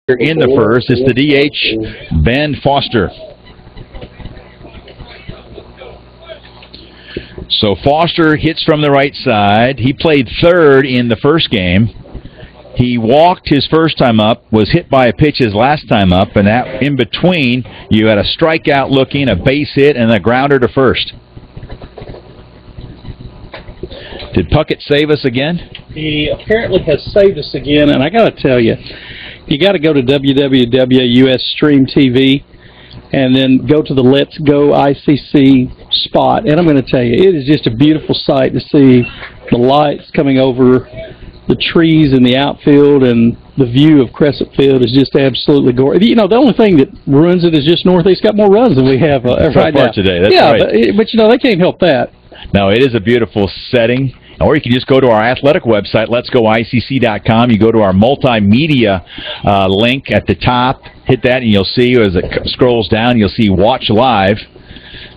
in the first. It's the DH, Ben Foster. So Foster hits from the right side. He played third in the first game. He walked his first time up, was hit by a pitch his last time up, and that in between, you had a strikeout looking, a base hit, and a grounder to first. Did Puckett save us again? He apparently has saved us again, and I got to tell you, you got to go to www.US Stream TV and then go to the Let's Go ICC spot. And I'm going to tell you, it is just a beautiful sight to see the lights coming over the trees in the outfield, and the view of Crescent Field is just absolutely gorgeous. You know, the only thing that ruins it is just Northeast got more runs than we have right now today. That's yeah, right. but you know, they can't help that. No, it is a beautiful setting. Or you can just go to our athletic website, LetsGoICC.com. You go to our multimedia link at the top. Hit that, and you'll see as it scrolls down, you'll see Watch Live.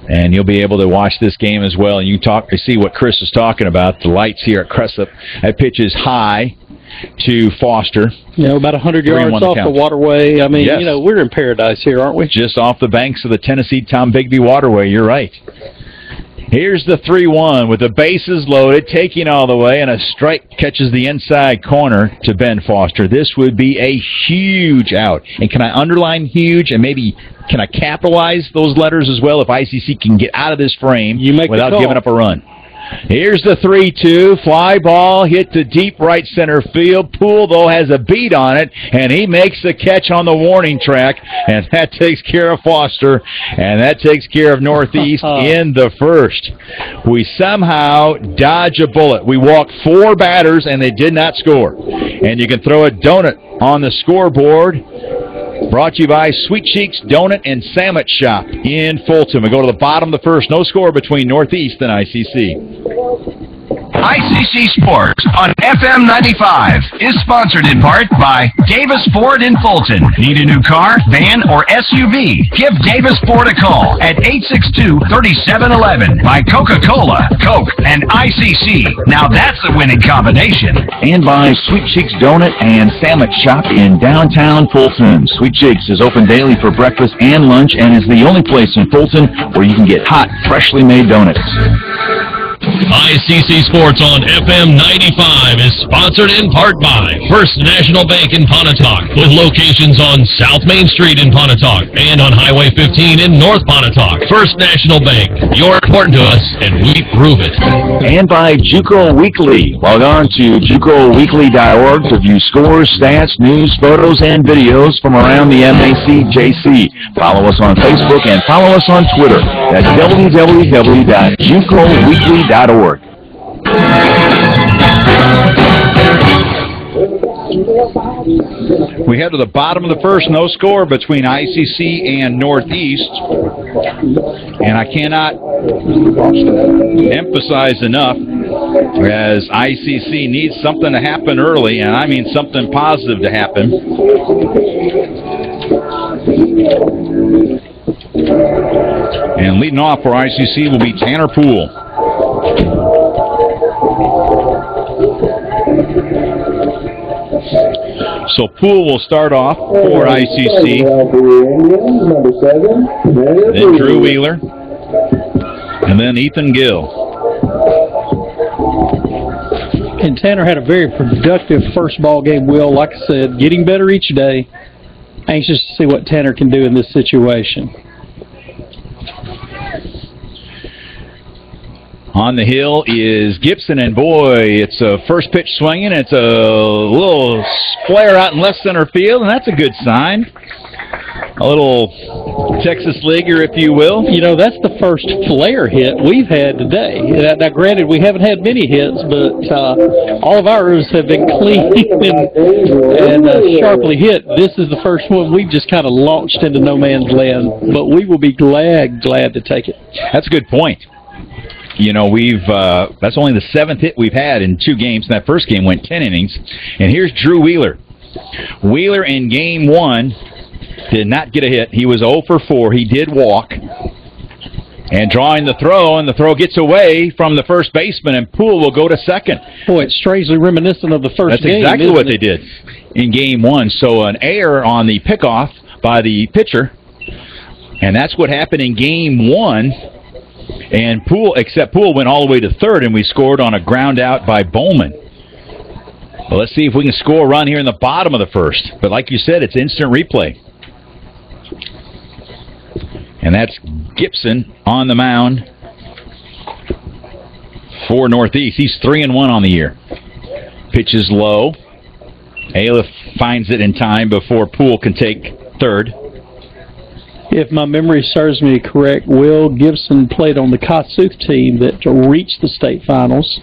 And you'll be able to watch this game as well. And you see what Chris is talking about. The lights here at Crescent. That pitch is high to Foster. You know, about 100 yards off the waterway. I mean, yes. You know, we're in paradise here, aren't we? Just off the banks of the Tennessee-Tom Bigby Waterway. You're right. Here's the 3-1 with the bases loaded, taking all the way, and a strike catches the inside corner to Ben Foster. This would be a huge out. And can I underline huge, and maybe can I capitalize those letters as well if ICC can get out of this frame without giving up a run? Here's the 3-2. Fly ball hit to deep right center field. Poole, though, has a beat on it, and he makes the catch on the warning track, and that takes care of Foster, and that takes care of Northeast in the first. We somehow dodge a bullet. We walked 4 batters, and they did not score. And you can throw a donut on the scoreboard. Brought to you by Sweet Cheeks Donut and Sandwich Shop in Fulton. We go to the bottom of the first. No score between Northeast and ICC. ICC Sports on FM 95 is sponsored in part by Davis Ford in Fulton. Need a new car, van, or SUV? Give Davis Ford a call at 862-3711. By Coca-Cola, Coke, and ICC. Now that's a winning combination. And by Sweet Cheeks Donut and Sandwich Shop in downtown Fulton. Sweet Cheeks is open daily for breakfast and lunch and is the only place in Fulton where you can get hot, freshly made donuts. ICC Sports on FM 95 is sponsored in part by First National Bank in Pontotoc, with locations on South Main Street in Pontotoc and on Highway 15 in North Pontotoc. First National Bank, you're important to us, and we prove it. And by JUCO Weekly. Log on to JUCOweekly.org to view scores, stats, news, photos, and videos from around the MACJC. Follow us on Facebook and follow us on Twitter at www.JUCOweekly.org. We head to the bottom of the first. No score between ICC and Northeast. And I cannot emphasize enough, as ICC needs something to happen early, and I mean something positive to happen. And leading off for ICC will be Tanner Poole. So Poole will start off for ICC. Then Drew Wheeler. And then Ethan Gill. And Tanner had a very productive first ball game, Will. Like I said, getting better each day. Anxious to see what Tanner can do in this situation. On the hill is Gibson, and boy, it's a first pitch swinging. It's a little flare out in left center field, and that's a good sign. A little Texas Leaguer, if you will. You know, that's the first flare hit we've had today. Now, granted, we haven't had many hits, but all of ours have been clean and sharply hit. This is the first one we've just kind of launched into no man's land, but we will be glad to take it. That's a good point. You know, that's only the 7th hit we've had in 2 games. That first game went 10 innings. And here's Drew Wheeler. Wheeler in game 1 did not get a hit. He was 0 for 4. He did walk. And drawing the throw, and the throw gets away from the first baseman, and Poole will go to second. Boy, it's strangely reminiscent of the first game. That's exactly what they did. in Game 1. So an error on the pickoff by the pitcher, and that's what happened in Game 1. And Poole went all the way to third, and we scored on a ground out by Bowman. Well, let's see if we can score a run here in the bottom of the first. But like you said, it's instant replay. And that's Gibson on the mound for Northeast. He's 3-1 on the year. Pitches low. Ailiff finds it in time before Poole can take third. If my memory serves me correct, Will Gibson played on the Kossuth team that reached the state finals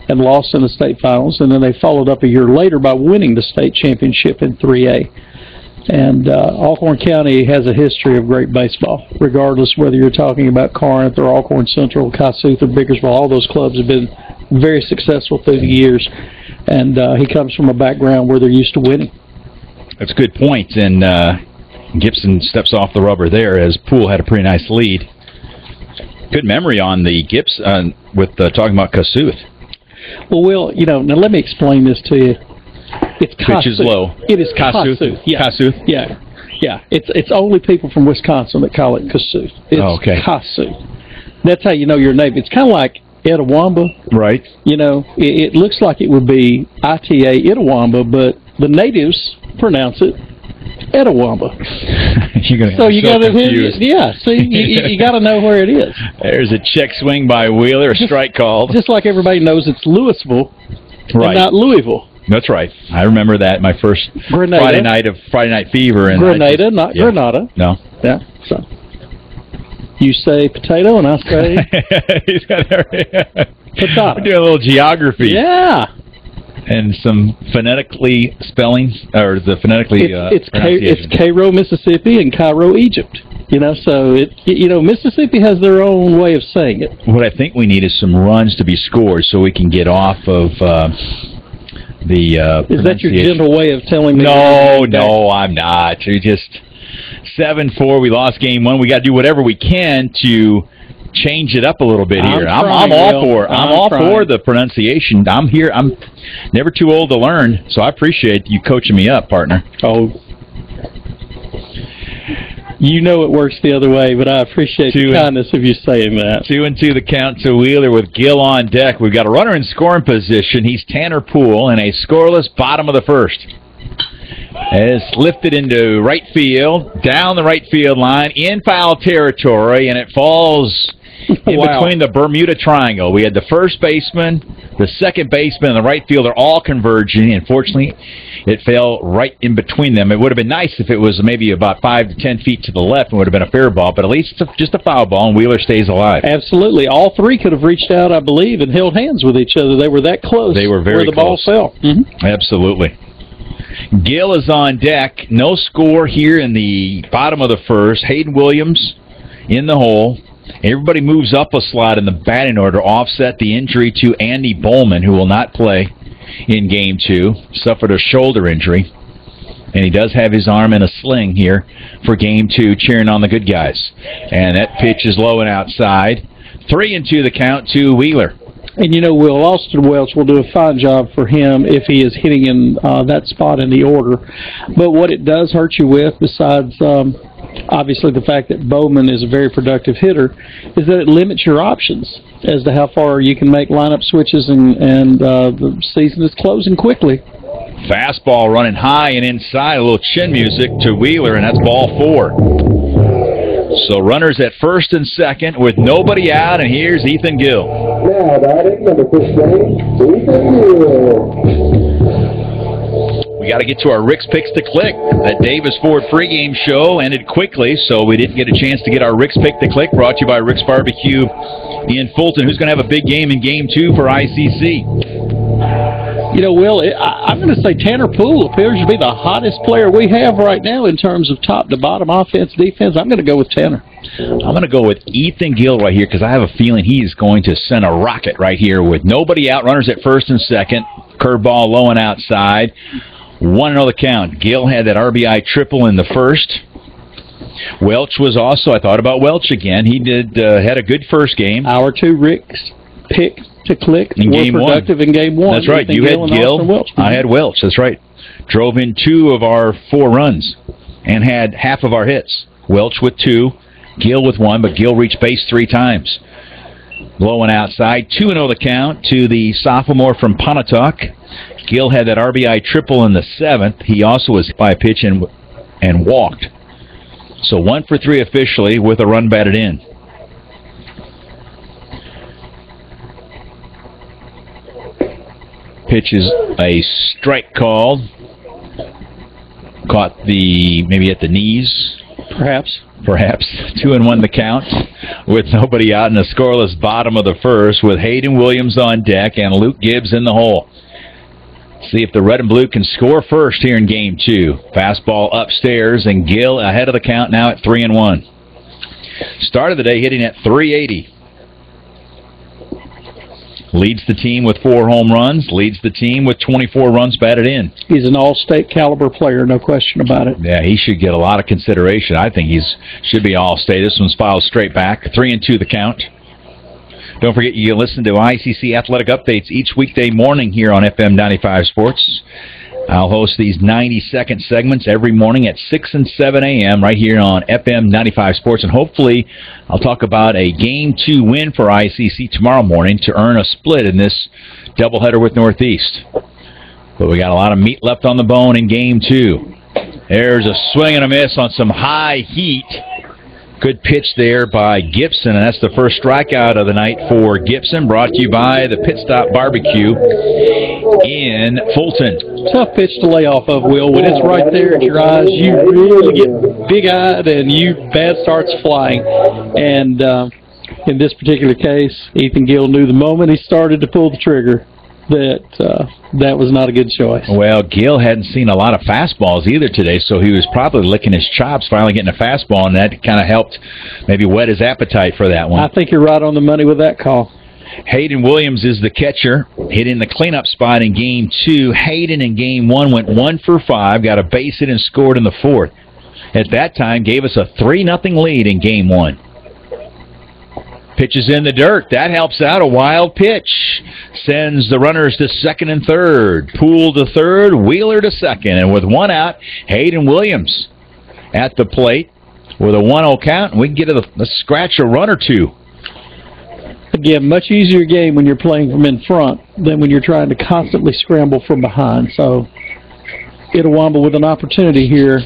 and lost in the state finals, and then they followed up a year later by winning the state championship in 3A. And Alcorn County has a history of great baseball, regardless whether you're talking about Corinth or Alcorn Central, Kossuth, or Bickersville. All those clubs have been very successful through the years, and he comes from a background where they're used to winning. That's a good point, and Gibson steps off the rubber there as Poole had a pretty nice lead. Good memory on the Gibson with talking about Kossuth. Well, Will, now let me explain this to you. It's Kossuth. Pitch is low. It is Kossuth. Yeah. Kossuth? Yeah. Yeah. It's only people from Wisconsin that call it Kossuth. It's Kossuth. That's how you know your name. It's kind of like Etowamba. Right. It looks like it would be ITA Etowamba, but the natives pronounce it Etowamba. So you got to, yeah. See, you got to know where it is. There's a check swing by Wheeler, a strike called. Just like everybody knows it's Louisville, right, and not Louisville. That's right. I remember that my first Friday Night Fever. And Grenada, not Granada. No. Yeah. So you say potato, and I say potato. We're doing a little geography. Yeah. And some phonetically spellings, or the phonetically it's Cairo, Mississippi, and Cairo, Egypt. So Mississippi has their own way of saying it. What I think we need is some runs to be scored so we can get off of the Is that your gentle way of telling me? No, I'm not. We just 7-4. We lost Game 1. We got to do whatever we can to change it up a little bit here. I'm all for the pronunciation. I'm here. I'm never too old to learn, so I appreciate you coaching me up, partner. Oh, it works the other way, but I appreciate the kindness of you saying that. 2-2 the count to Wheeler with Gill on deck. We've got a runner in scoring position. He's Tanner Poole in a scoreless bottom of the first. It's lifted into right field, down the right field line, in foul territory, and it falls in between the Bermuda Triangle. We had the first baseman, the second baseman, and the right fielder all converging. Unfortunately, it fell right in between them. It would have been nice if it was maybe about 5 to 10 feet to the left and would have been a fair ball, but at least it's just a foul ball, and Wheeler stays alive. Absolutely. All three could have reached out, I believe, and held hands with each other. They were that close. They were very close. Where the ball fell. Mm-hmm. Absolutely. Gill is on deck. No score here in the bottom of the first. Hayden Williams in the hole. Everybody moves up a slot in the batting order to offset the injury to Andy Bowman, who will not play in Game 2. Suffered a shoulder injury. And he does have his arm in a sling here for Game 2, cheering on the good guys. And that pitch is low and outside. 3-2 the count to Wheeler. And Will, Austin Welch will do a fine job for him if he is hitting in that spot in the order. But what it does hurt you with, besides obviously the fact that Bowman is a very productive hitter, is that it limits your options as to how far you can make lineup switches, and the season is closing quickly. Fastball running high and inside, a little chin music to Wheeler, and that's ball 4. So runners at first and second with nobody out, and here's Ethan Gill. Now batting number 15, Ethan Gill. We got to get to our Rick's Picks to Click. That Davis Ford pregame show ended quickly, so we didn't get a chance to get our Rick's Pick to Click, brought to you by Rick's Barbecue in Fulton. Who's going to have a big game in Game 2 for ICC? Will, I'm going to say Tanner Poole appears to be the hottest player we have right now in terms of top to bottom offense, defense. I'm going to go with Tanner. I'm going to go with Ethan Gill right here because I have a feeling he's going to send a rocket right here with nobody out, runners at first and second, curveball low and outside. 1-0 the count. Gill had that RBI triple in the first. Welch was also, I thought about Welch again. He had a good first game. Our two Rick's pick to click in were game productive one. in game one. That's right. You had Gill. I had Welch. That's right. Drove in 2 of our 4 runs and had half of our hits. Welch with 2, Gill with 1, but Gill reached base 3 times. Blowing outside, 2-0 the count to the sophomore from Pontotoc. Gill had that RBI triple in the 7th. He also was by a pitch and walked. So 1 for 3 officially with a run batted in. Pitch is a strike called. Caught maybe at the knees. Perhaps. 2-1 the count with nobody out in the scoreless bottom of the first with Hayden Williams on deck and Luke Gibbs in the hole. See if the red and blue can score first here in game 2. Fastball upstairs and Gill ahead of the count now at 3-1. Start of the day hitting at .380. Leads the team with 4 home runs. Leads the team with 24 runs batted in. He's an all-state caliber player, no question about it. Yeah, he should get a lot of consideration. I think should be all-state. This one's filed straight back. 3-2 the count. Don't forget you can listen to ICC Athletic Updates each weekday morning here on FM 95 Sports. I'll host these 90-second segments every morning at 6 and 7 a.m. right here on FM 95 Sports. And hopefully I'll talk about a Game 2 win for ICC tomorrow morning to earn a split in this doubleheader with Northeast. But we got a lot of meat left on the bone in Game 2. There's a swing and a miss on some high heat. Good pitch there by Gibson, and that's the first strikeout of the night for Gibson, brought to you by the Pit Stop Barbecue in Fulton. Tough pitch to lay off of, Will. When it's right there at your eyes, you really get big-eyed and bat starts flying. And in this particular case, Ethan Gill knew the moment he started to pull the trigger that was not a good choice. Well, Gill hadn't seen a lot of fastballs either today, so he was probably licking his chops, finally getting a fastball, and that kind of helped maybe whet his appetite for that one. I think you're right on the money with that call. Hayden Williams is the catcher, hitting the cleanup spot in Game 2. Hayden in Game 1 went 1 for 5, got a base hit and scored in the 4th. At that time, gave us a 3-0 lead in Game 1. Pitches in the dirt. That helps out. A wild pitch. Sends the runners to 2nd and 3rd. Poole to 3rd. Wheeler to 2nd. And with 1 out, Hayden Williams at the plate with a 1-0 count. And we can get a scratch a run or 2. Again, much easier game when you're playing from in front than when you're trying to constantly scramble from behind. So Itawamba with an opportunity here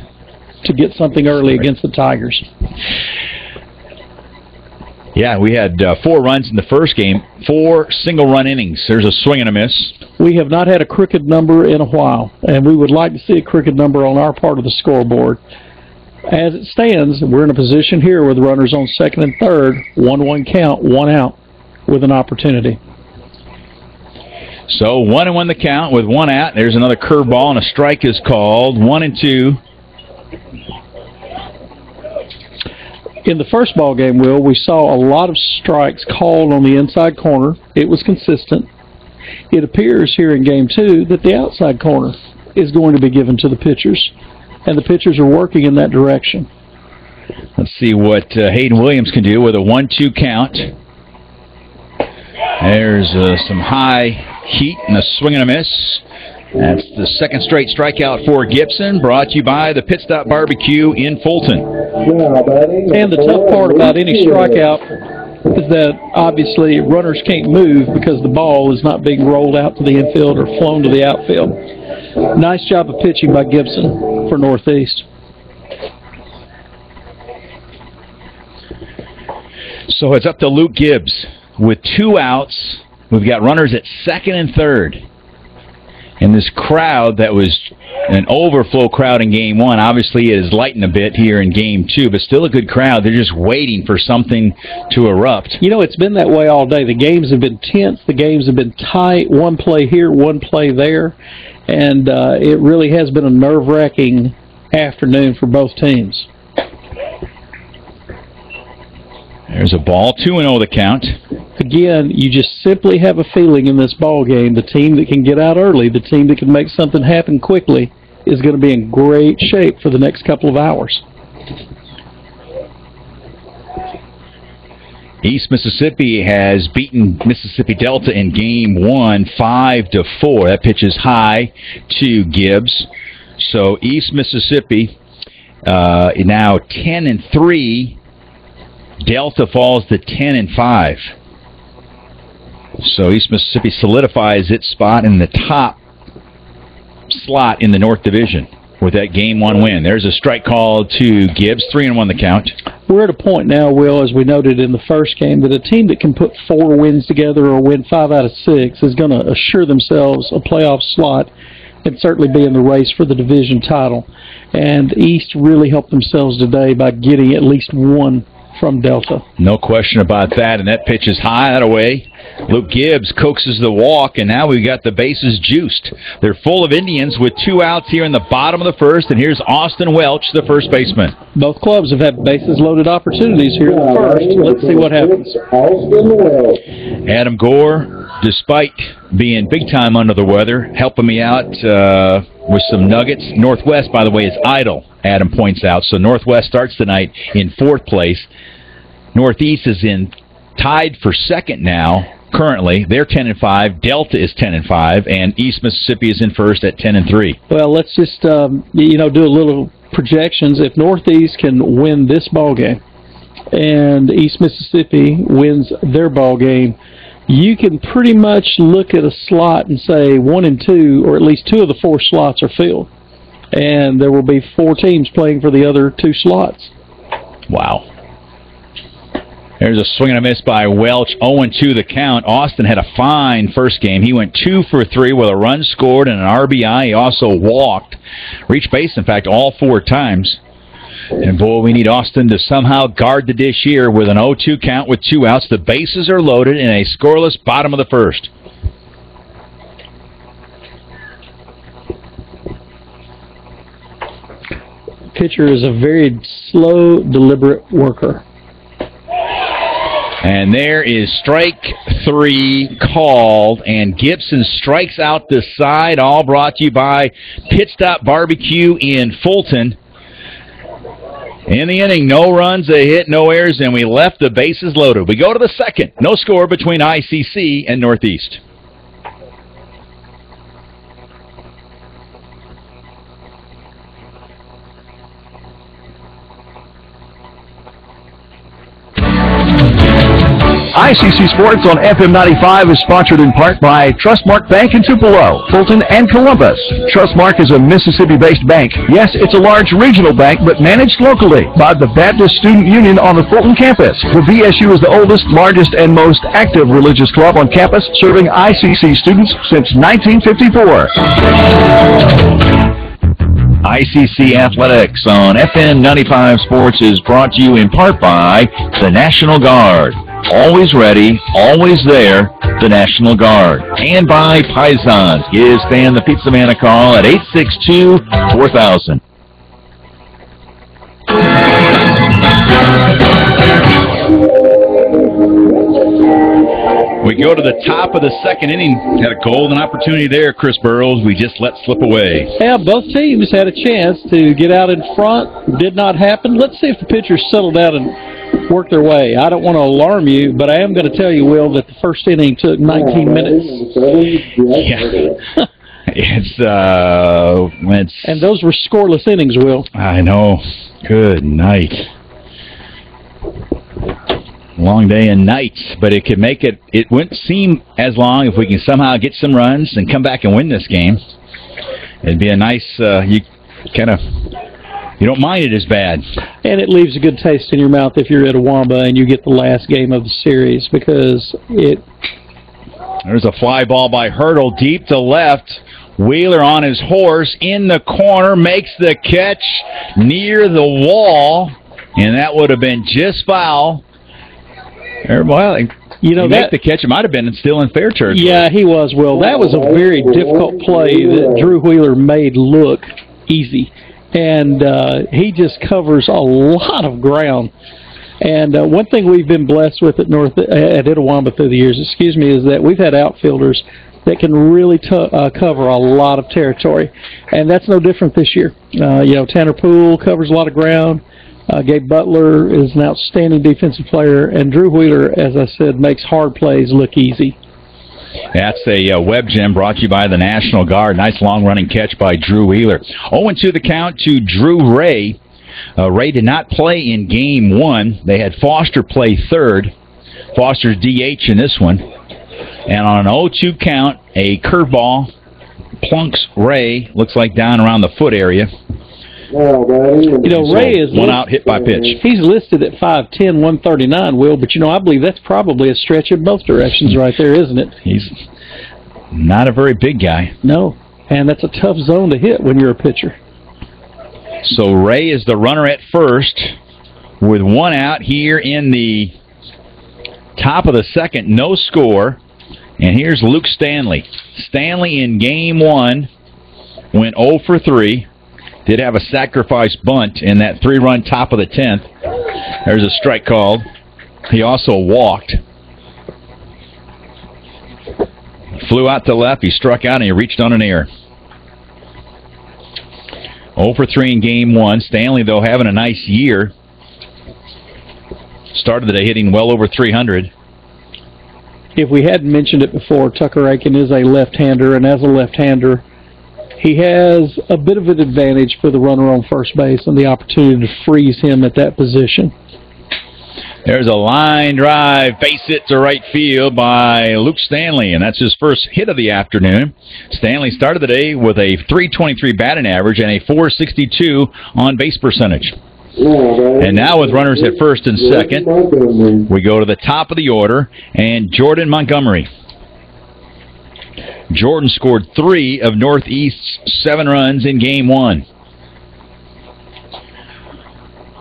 to get something early against the Tigers. Yeah, we had 4 runs in the first game, 4 single-run innings. There's a swing and a miss. We have not had a crooked number in a while, and we would like to see a crooked number on our part of the scoreboard. As it stands, we're in a position here with runners on 2nd and 3rd, 1-1 count, 1 out with an opportunity. So 1-1 the count with 1 out. There's another curveball, and a strike is called. 1-2. In the first ball game, Will, we saw a lot of strikes called on the inside corner. It was consistent. It appears here in Game 2 that the outside corner is going to be given to the pitchers, and the pitchers are working in that direction. Let's see what Hayden Williams can do with a 1-2 count. There's some high heat and a swing and a miss. That's the 2nd straight strikeout for Gibson, brought to you by the Pit Stop Barbecue in Fulton. And the tough part about any strikeout is that obviously runners can't move because the ball is not being rolled out to the infield or flown to the outfield. Nice job of pitching by Gibson for Northeast. So it's up to Luke Gibbs with 2 outs. We've got runners at 2nd and 3rd. And this crowd that was an overflow crowd in Game 1, obviously it is lightened a bit here in Game 2, but still a good crowd. They're just waiting for something to erupt. You know, it's been that way all day. The games have been tense. The games have been tight. One play here, one play there. And it really has been a nerve-wracking afternoon for both teams. There's a ball, 2-0 the count. Again, you just simply have a feeling in this ball game, the team that can get out early, the team that can make something happen quickly, is going to be in great shape for the next couple of hours. East Mississippi has beaten Mississippi Delta in Game 1, 5-4. That pitch is high to Gibbs. So East Mississippi now 10-3. Delta falls to 10-5. So East Mississippi solidifies its spot in the top slot in the North Division with that Game 1 win. There's a strike call to Gibbs. 3-1 the count. We're at a point now, Will, as we noted in the first game, that a team that can put 4 wins together or win 5 out of 6 is going to assure themselves a playoff slot and certainly be in the race for the division title. And East really helped themselves today by getting at least 1 from Delta. No question about that, and that pitch is high that away. Luke Gibbs coaxes the walk, and now we've got the bases juiced. They're full of Indians with 2 outs here in the bottom of the first, and here's Austin Welch, the first baseman. Both clubs have had bases-loaded opportunities here in the first. Let's see what happens. Adam Gore, despite being big-time under the weather, helping me out with some nuggets. Northwest, by the way, is idle, Adam points out. So Northwest starts tonight in 4th place. Northeast is tied for 2nd now. Currently, they're 10-5. Delta is 10-5, and East Mississippi is in first at 10-3. Well, let's just do a little projections. If Northeast can win this ball game, and East Mississippi wins their ball game, you can pretty much look at a slot and say 1 and 2, or at least 2 of the 4 slots are filled, and there will be 4 teams playing for the other 2 slots. Wow. There's a swing and a miss by Welch. 0-2 the count. Austin had a fine first game. He went 2 for 3 with a run scored and an RBI. He also walked. Reached base, in fact, all 4 times. And, boy, we need Austin to somehow guard the dish here with an 0-2 count with 2 outs. The bases are loaded in a scoreless bottom of the first. Pitcher is a very slow, deliberate worker. And there is strike 3 called, and Gibson strikes out the side, all brought to you by Pit Stop Barbecue in Fulton. In the inning, no runs, a hit, no errors, and we left the bases loaded. We go to the 2nd. No score between ICC and Northeast. ICC Sports on FM 95 is sponsored in part by Trustmark Bank in Tupelo, Fulton, and Columbus. Trustmark is a Mississippi-based bank. Yes, it's a large regional bank, but managed locally by the Baptist Student Union on the Fulton campus. The VSU is the oldest, largest, and most active religious club on campus, serving ICC students since 1954. ICC Athletics on FM 95 Sports is brought to you in part by the National Guard. Always ready, always there, the National Guard. And by Pisons. Give Stan the Pizza Man a call at 862-4000. We go to the top of the 2nd inning. Had a golden opportunity there, Chris Burrows. We just let slip away. Yeah, both teams had a chance to get out in front. Did not happen. Let's see if the pitchers settle down and work their way. I don't want to alarm you, but I am going to tell you, Will, that the first inning took 19 minutes. Yeah. It's and those were scoreless innings, Will. I know. Good night. Long day and night, but it could make it. It wouldn't seem as long if we can somehow get some runs and come back and win this game. It'd be a nice. You don't mind it as bad. And it leaves a good taste in your mouth if you're at Awamba and you get the last game of the series, because it... There's a fly ball by Hurdle deep to left. Wheeler on his horse in the corner, makes the catch near the wall, and that would have been just foul. Well, make the catch. It might have been still in fair territory. Yeah, he was, Will. That was a very difficult play that Drew Wheeler made look easy. And he just covers a lot of ground. And one thing we've been blessed with at Itawamba through the years, is that we've had outfielders that can really cover a lot of territory. And that's no different this year. Tanner Poole covers a lot of ground. Gabe Butler is an outstanding defensive player, and Drew Wheeler, as I said, makes hard plays look easy. That's a web gem brought to you by the National Guard. Nice long-running catch by Drew Wheeler. 0-2 the count to Drew Ray. Ray did not play in Game 1. They had Foster play third. Foster's DH in this one. And on an 0-2 count, a curveball plunks Ray, looks like down around the foot area. You know, Ray is one out, hit by pitch. He's listed at 5'10", 139, Will, but you know, I believe that's probably a stretch in both directions right there, isn't it? He's not a very big guy. No, and that's a tough zone to hit when you're a pitcher. So Ray is the runner at first with one out here in the top of the second, no score. And here's Luke Stanley. Stanley in Game 1 went 0 for 3. Did have a sacrifice bunt in that 3-run top of the 10th. There's a strike called. He also walked. Flew out to left. He struck out and he reached on an air. 0 for 3 in Game 1. Stanley, though, having a nice year. Started the day hitting well over 300. If we hadn't mentioned it before, Tucker Aiken is a left-hander, and as a left-hander, he has a bit of an advantage for the runner on first base and the opportunity to freeze him at that position. There's a line drive, base hit to right field by Luke Stanley, and that's his first hit of the afternoon. Stanley started the day with a .323 batting average and a .462 on-base percentage. And now with runners at first and second, we go to the top of the order, and Jordan Montgomery. Jordan scored 3 of Northeast's 7 runs in Game 1.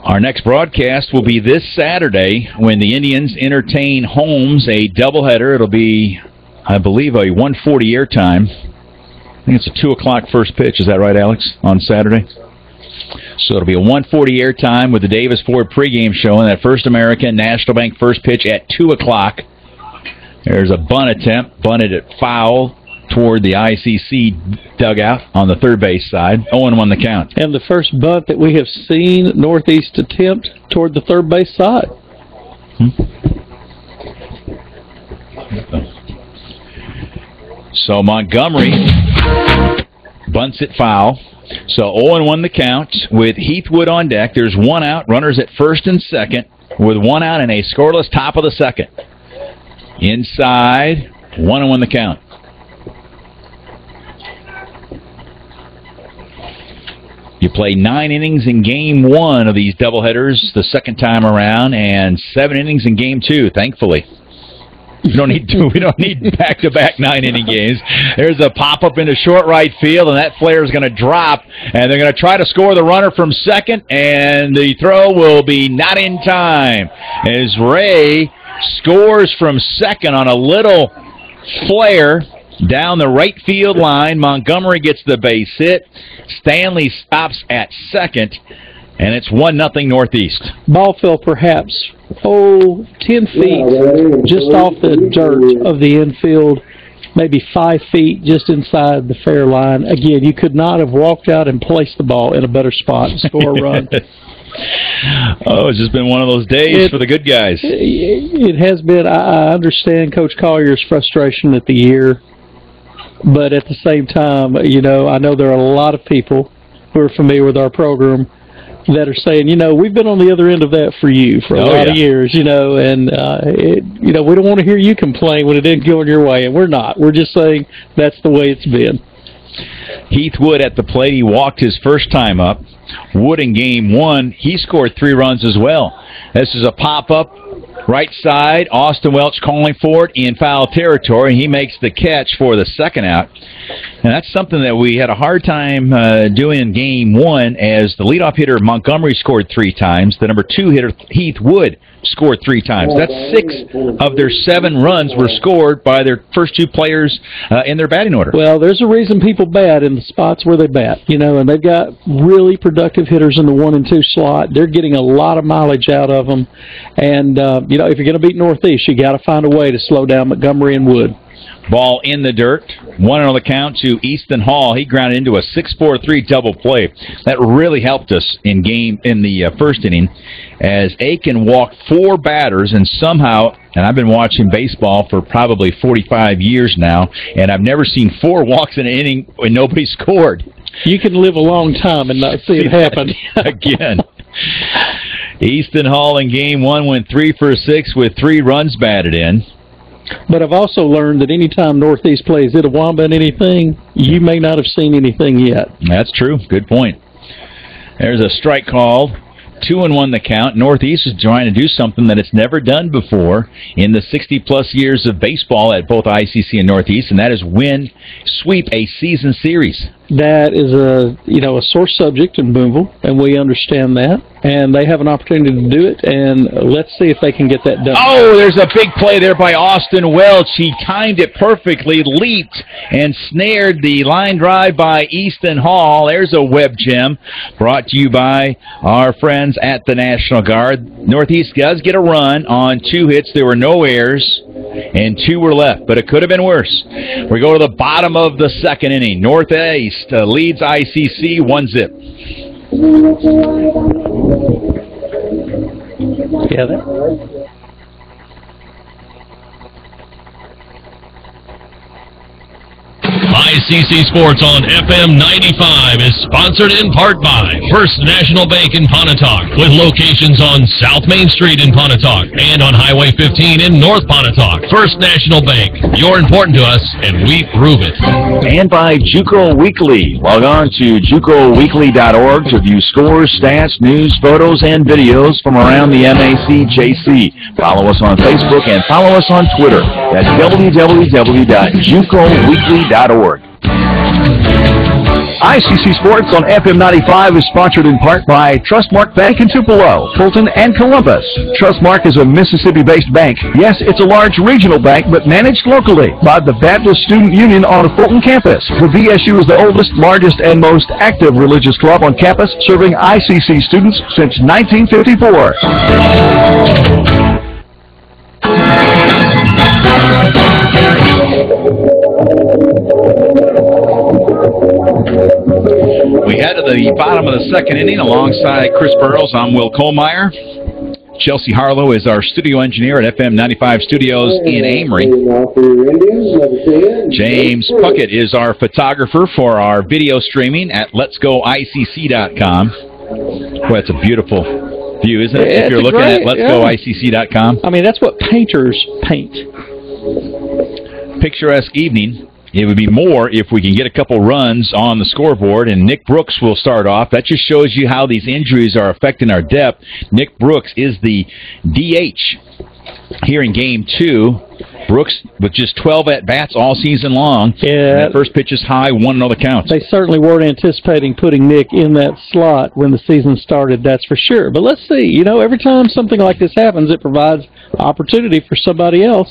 Our next broadcast will be this Saturday when the Indians entertain Holmes, a doubleheader. It'll be, I believe, a 1:40 airtime. I think it's a 2 o'clock first pitch. Is that right, Alex, on Saturday? So it'll be a 1:40 airtime with the Davis Ford pregame show and that First American National Bank first pitch at 2 o'clock. There's a bunt attempt, bunted it foul toward the ICC dugout on the third base side. 0-1 the count. And the first bunt that we have seen Northeast attempt toward the third base side. So Montgomery bunts it foul. So 0-1 the count with Heathwood on deck. There's one out, runners at first and second with one out and a scoreless top of the second. Inside, 1-1 the count. You play 9 innings in Game 1 of these doubleheaders the second time around, and 7 innings in Game 2, thankfully. We don't need back-to-back 9-inning games. There's a pop-up into short right field, and that flare is going to drop, and they're going to try to score the runner from second, and the throw will be not in time as Ray scores from second on a little flare down the right field line. Montgomery gets the base hit. Stanley stops at second, and it's 1-0 Northeast. Ball fell perhaps 10 feet just off the dirt of the infield, maybe 5 feet just inside the fair line. Again, you could not have walked out and placed the ball in a better spot to score a run. Oh, it's just been one of those days for the good guys. It has been. I understand Coach Collier's frustration at the year, but at the same time, you know, I know there are a lot of people who are familiar with our program that are saying, you know, we've been on the other end of that for you for a lot of years, you know, and, you know, we don't want to hear you complain when it didn't go in your way, and we're not. We're just saying that's the way it's been. Heathwood at the plate. He walked his first time up. Wood in Game 1, he scored 3 runs as well. This is a pop-up right side. Austin Welch calling for it in foul territory. He makes the catch for the second out. And that's something that we had a hard time doing in Game 1 as the leadoff hitter Montgomery scored 3 times. The number 2 hitter Heathwood scored 3 times. That's 6 of their 7 runs were scored by their first 2 players in their batting order. Well, there's a reason people bat in the spots where they bat, you know, and they've got really productive hitters in the 1 and 2 slot. They're getting a lot of mileage out of them. And, you know, if you're going to beat Northeast, you got to find a way to slow down Montgomery and Wood. Ball in the dirt. 1-0 on the count to Easton Hall. He grounded into a 6-4-3 double play. That really helped us in the first inning, as Aiken walked 4 batters, and somehow, and I've been watching baseball for probably 45 years now, and I've never seen 4 walks in an inning when nobody scored. You can live a long time and not see it happen. Again. Easton Hall in game 1 went 3 for 6 with 3 runs batted in. But I've also learned that anytime Northeast plays Itawamba in anything, you may not have seen anything yet. That's true. Good point. There's a strike called. 2-1 the count. Northeast is trying to do something that it's never done before in the 60-plus years of baseball at both ICC and Northeast, and that is sweep a season series. That is a sore subject in Boonville, and we understand that. And they have an opportunity to do it, and let's see if they can get that done. Oh, there's a big play there by Austin Welch. He timed it perfectly, leaped, and snared the line drive by Easton Hall. There's a web gem brought to you by our friends at the National Guard. Northeast does get a run on 2 hits. There were no errors, and 2 were left, but it could have been worse. We go to the bottom of the second inning. Northeast leads ICC 1-0. Yeah, that. ICC Sports on FM 95 is sponsored in part by First National Bank in Pontotoc, with locations on South Main Street in Pontotoc and on Highway 15 in North Pontotoc. First National Bank, you're important to us, and we prove it. And by JUCO Weekly. Log on to JUCOweekly.org to view scores, stats, news, photos, and videos from around the MACJC. Follow us on Facebook and follow us on Twitter at www.JUCOweekly.org. ICC Sports on FM 95 is sponsored in part by Trustmark Bank in Tupelo, Fulton, and Columbus. Trustmark is a Mississippi-based bank. Yes, it's a large regional bank, but managed locally by the Baptist Student Union on the Fulton campus. The BSU is the oldest, largest, and most active religious club on campus, serving ICC students since 1954. We head to the bottom of the second inning alongside Chris Burrows. I'm Will Kohlmeyer. Chelsea Harlow is our studio engineer at FM 95 Studios in Amory. James Puckett is our photographer for our video streaming at LetsGoICC.com. Well, that's a beautiful view, isn't it? If you're looking at LetsGoICC.com. I mean, that's what painters paint. Picturesque evening. It would be more if we can get a couple runs on the scoreboard, and Nick Brooks will start off. That just shows you how these injuries are affecting our depth. Nick Brooks is the DH here in Game 2. Brooks with just 12 at-bats all season long. Yeah. That first pitch is high, 1-0 the count. They certainly weren't anticipating putting Nick in that slot when the season started, that's for sure. But let's see. You know, every time something like this happens, it provides opportunity for somebody else.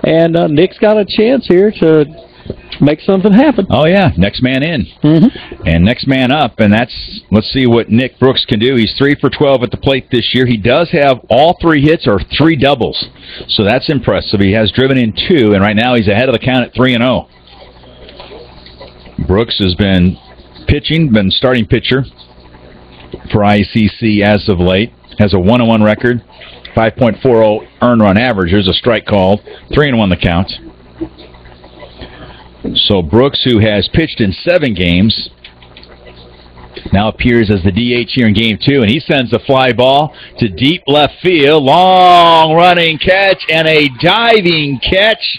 And Nick's got a chance here to make something happen. Oh, yeah. Next man in. And next man up. And let's see what Nick Brooks can do. He's 3 for 12 at the plate this year. He does have all 3 hits or 3 doubles. So that's impressive. He has driven in 2, and right now he's ahead of the count at 3-0. Brooks has been starting pitcher for ICC as of late. Has a 1-1 record, 5.40 earned run average. There's a strike called. 3-1 the count. So Brooks, who has pitched in 7 games, now appears as the DH here in Game 2, and he sends a fly ball to deep left field. Long running catch and a diving catch.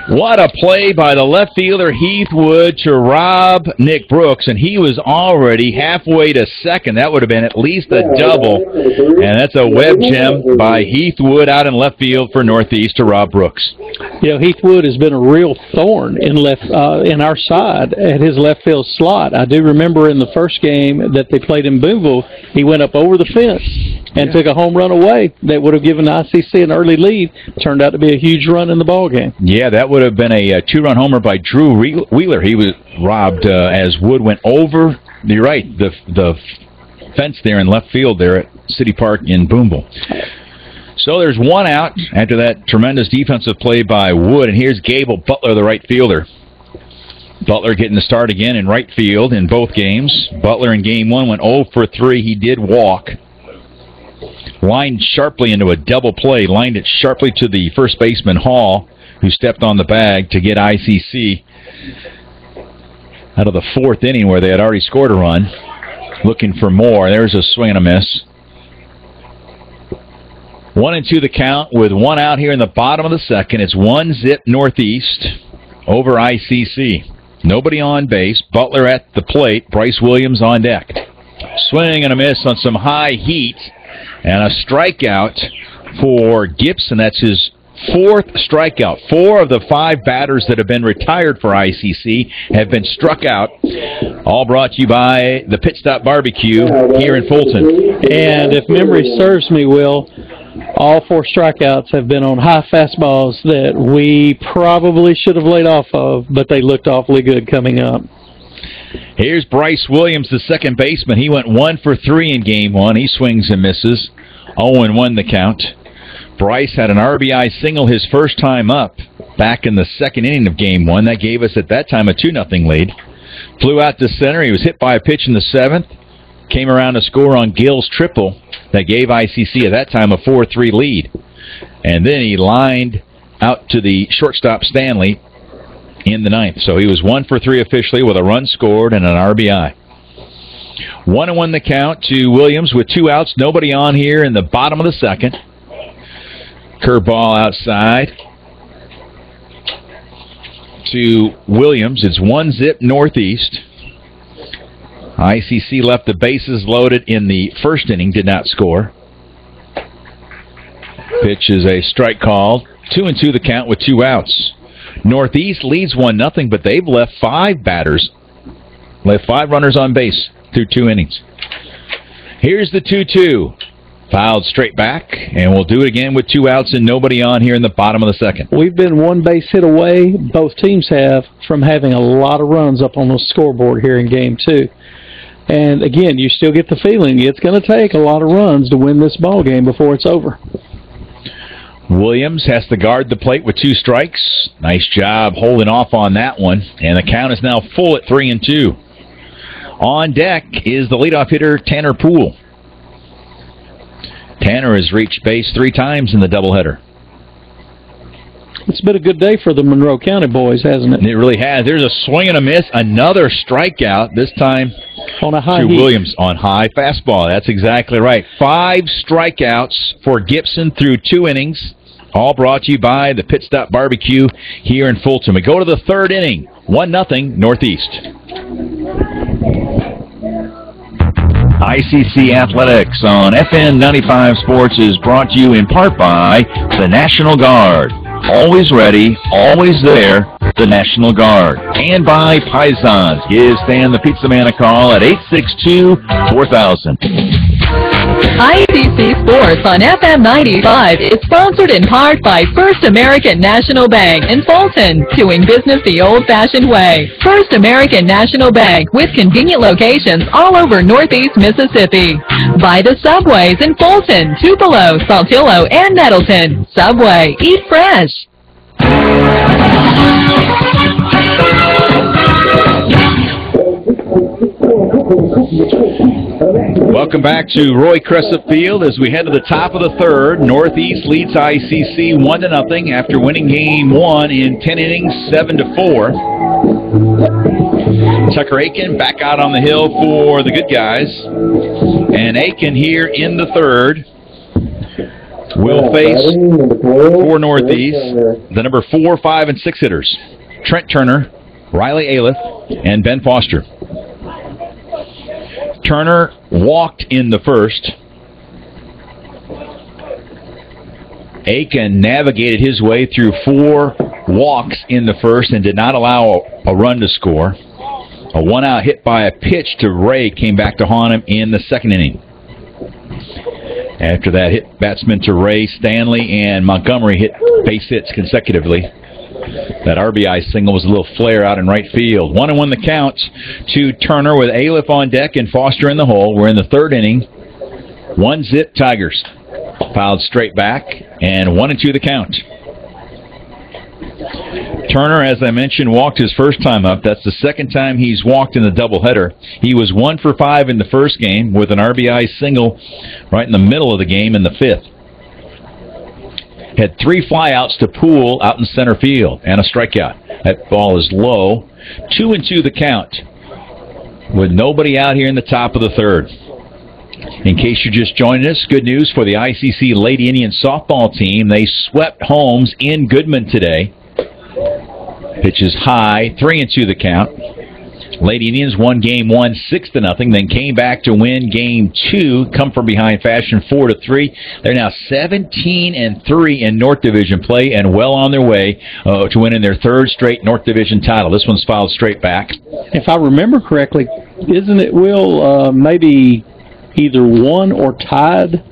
What a play by the left fielder Heath Wood to rob Nick Brooks, and he was already halfway to second. That would have been at least a double, and that's a web gem by Heath Wood out in left field for Northeast to rob Brooks. You know, Heath Wood has been a real thorn in our side at his left field slot. I do remember in the first game that they played in Boonville, he went up over the fence and took a home run away that would have given ICC an early lead. Turned out to be a huge run in the ball game. Yeah, that would have been a 2-run homer by Drew Wheeler. He was robbed as Wood went over, you're right, the fence there in left field there at City Park in Boonville. So there's one out after that tremendous defensive play by Wood, and here's Gable Butler, the right fielder. Butler getting the start again in right field in both games. Butler in game 1 went 0 for 3. He did walk. Lined sharply into a double play. Lined it sharply to the first baseman, Hall, who stepped on the bag to get ICC out of the 4th inning where they had already scored a run. Looking for more. There's a swing and a miss. 1-2 the count with one out here in the bottom of the second. It's 1-0 Northeast over ICC. Nobody on base. Butler at the plate. Bryce Williams on deck. Swing and a miss on some high heat. And a strikeout for Gibson. That's his 4th strikeout. 4 of the 5 batters that have been retired for ICC have been struck out. All brought to you by the Pit Stop Barbecue here in Fulton. And if memory serves me, Will, all 4 strikeouts have been on high fastballs that we probably should have laid off of, but they looked awfully good coming up. Here's Bryce Williams, the second baseman. He went 1 for 3 in game 1. He swings and misses. 0-1 the count. Bryce had an RBI single his first time up back in the second inning of game 1. That gave us at that time a 2-0 lead. Flew out to center. He was hit by a pitch in the 7th. Came around to score on Gill's triple that gave ICC at that time a 4-3 lead. And then he lined out to the shortstop Stanley in the 9th. So he was 1 for 3 officially with a run scored and an RBI. 1-1 the count to Williams with 2 outs. Nobody on here in the bottom of the second. Curveball outside to Williams. It's 1-0 Northeast. ICC left the bases loaded in the first inning, did not score. Pitch is a strike call. 2-2 the count with 2 outs. Northeast leads 1-0, but they've left 5 batters. Left 5 runners on base through 2 innings. Here's the 2-2. Fouled straight back, and we'll do it again with 2 outs and nobody on here in the bottom of the second. We've been 1 base hit away, both teams have, from having a lot of runs up on the scoreboard here in game 2. And again, you still get the feeling it's going to take a lot of runs to win this ball game before it's over. Williams has to guard the plate with 2 strikes. Nice job holding off on that one. And the count is now full at 3-2. On deck is the leadoff hitter, Tanner Poole. Tanner has reached base 3 times in the doubleheader. It's been a good day for the Monroe County boys, hasn't it? It really has. There's a swing and a miss. Another strikeout, this time on a high to heat. Williams on high fastball. That's exactly right. 5 strikeouts for Gibson through 2 innings. All brought to you by the Pit Stop Barbecue here in Fulton. We go to the 3rd inning. 1-0 Northeast. ICC Athletics on FM 95 Sports is brought to you in part by the National Guard. Always ready, always there, the National Guard. And by Pisons. Give Stan the Pizza Man a call at 862-4000. ICC Sports on FM 95 is sponsored in part by First American National Bank in Fulton, doing business the old-fashioned way. First American National Bank with convenient locations all over Northeast Mississippi. By the Subways in Fulton, Tupelo, Saltillo, and Nettleton. Subway, eat fresh. Welcome back to Roy Crescent Field as we head to the top of the 3rd. Northeast leads ICC 1-0 after winning game 1 in 10 innings, 7-4. Tucker Aiken back out on the hill for the good guys. And Aiken here in the 3rd will face for Northeast the number 4, 5, and 6 hitters. Trent Turner, Riley Aliff, and Ben Foster. Turner walked in the first. Aiken navigated his way through 4 walks in the first and did not allow a run to score. A 1-out hit by a pitch to Ray came back to haunt him in the 2nd inning. After that hit batsman to Ray, Stanley and Montgomery hit base hits consecutively. That RBI single was a little flare out in right field. 1-1 the count to Turner with Aliff on deck and Foster in the hole. We're in the 3rd inning. 1-0 Tigers. Fouled straight back, and 1-2 the count. Turner, as I mentioned, walked his first time up. That's the second time he's walked in the doubleheader. He was 1 for 5 in the first game with an RBI single right in the middle of the game in the fifth. Had 3 flyouts to Poole out in center field and a strikeout. That ball is low. 2-2 the count with nobody out here in the top of the third. In case you're just joining us, good news for the ICC Lady Indian softball team. They swept Holmes in Goodman today. Pitch is high, 3-2 the count. Lady Indians won game 1 6-0, then came back to win game 2, come from behind fashion 4-3. They're now 17-3 in North Division play and well on their way to winning their third straight North Division title. This one's fouled straight back. If I remember correctly, isn't it, Will, maybe either won or tied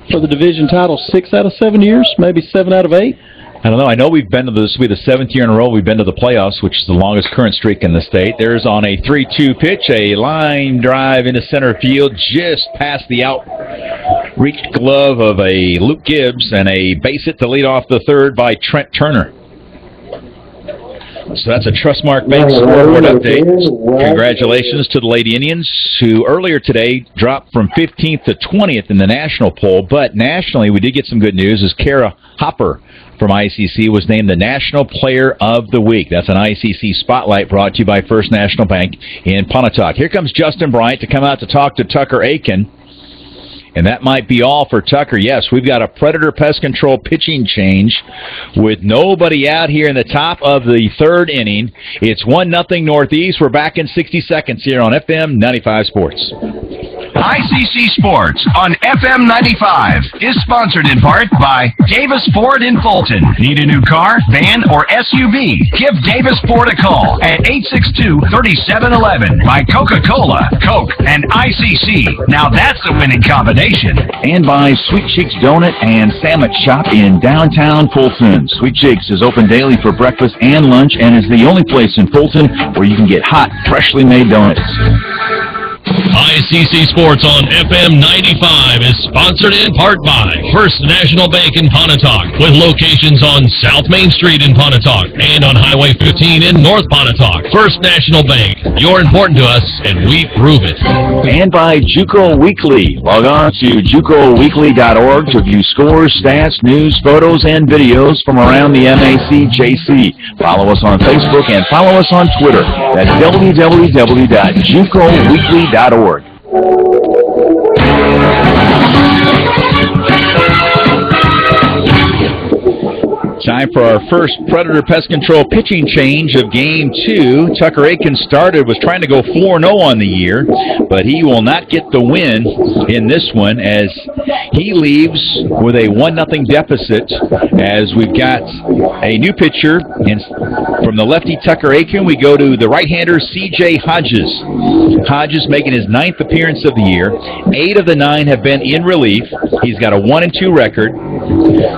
for the division title 6 out of 7 years, maybe 7 out of 8? I don't know. I know we've been to this will be the 7th year in a row we've been to the playoffs, which is the longest current streak in the state. There's on a 3-2 pitch, a line drive into center field, just past the outreach glove of a Luke Gibbs, and a base hit to lead off the third by Trent Turner. So that's a Trustmark Bank scoreboard update. Congratulations to the Lady Indians, who earlier today dropped from 15th to 20th in the national poll. But nationally, we did get some good news as Kara Hopper from ICC was named the National Player of the Week. That's an ICC Spotlight brought to you by First National Bank in Pontotoc. Here comes Justin Bryant to come out to talk to Tucker Aiken. And that might be all for Tucker. Yes, we've got a Predator Pest Control pitching change with nobody out here in the top of the third inning. It's 1-0 Northeast. We're back in 60 seconds here on FM 95 Sports. ICC Sports on FM 95 is sponsored in part by Davis Ford in Fulton. Need a new car, van, or SUV? Give Davis Ford a call at 862-3711. By Coca-Cola, Coke, and ICC. Now that's a winning combination. And by Sweet Cheeks Donut and Sandwich Shop in downtown Fulton. Sweet Cheeks is open daily for breakfast and lunch and is the only place in Fulton where you can get hot, freshly made donuts. ICC Sports on FM 95 is sponsored in part by First National Bank in Pontotoc, with locations on South Main Street in Pontotoc and on Highway 15 in North Pontotoc. First National Bank, you're important to us, and we prove it. And by JUCO Weekly. Log on to JUCOweekly.org to view scores, stats, news, photos, and videos from around the MACJC. Follow us on Facebook and follow us on Twitter. That's www.JUCOweekly.org. Time for our first Predator Pest Control pitching change of Game 2. Tucker Aiken was trying to go 4-0 on the year, but he will not get the win in this one as he leaves with a 1-0 deficit as we've got a new pitcher. And from the lefty Tucker Aiken, we go to the right-hander C.J. Hodges. Hodges making his 9th appearance of the year. 8 of the 9 have been in relief. He's got a 1-2 record.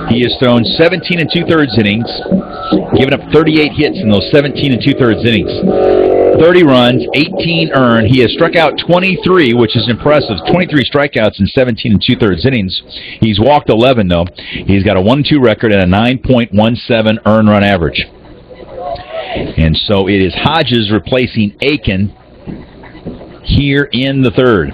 He has thrown 17 2/3 innings, giving up 38 hits in those 17 2/3 innings. 30 runs, 18 earned. He has struck out 23, which is impressive. 23 strikeouts in 17 2/3 innings. He's walked 11, though. He's got a 1-2 record and a 9.17 earned run average. And so it is Hodges replacing Aiken here in the third.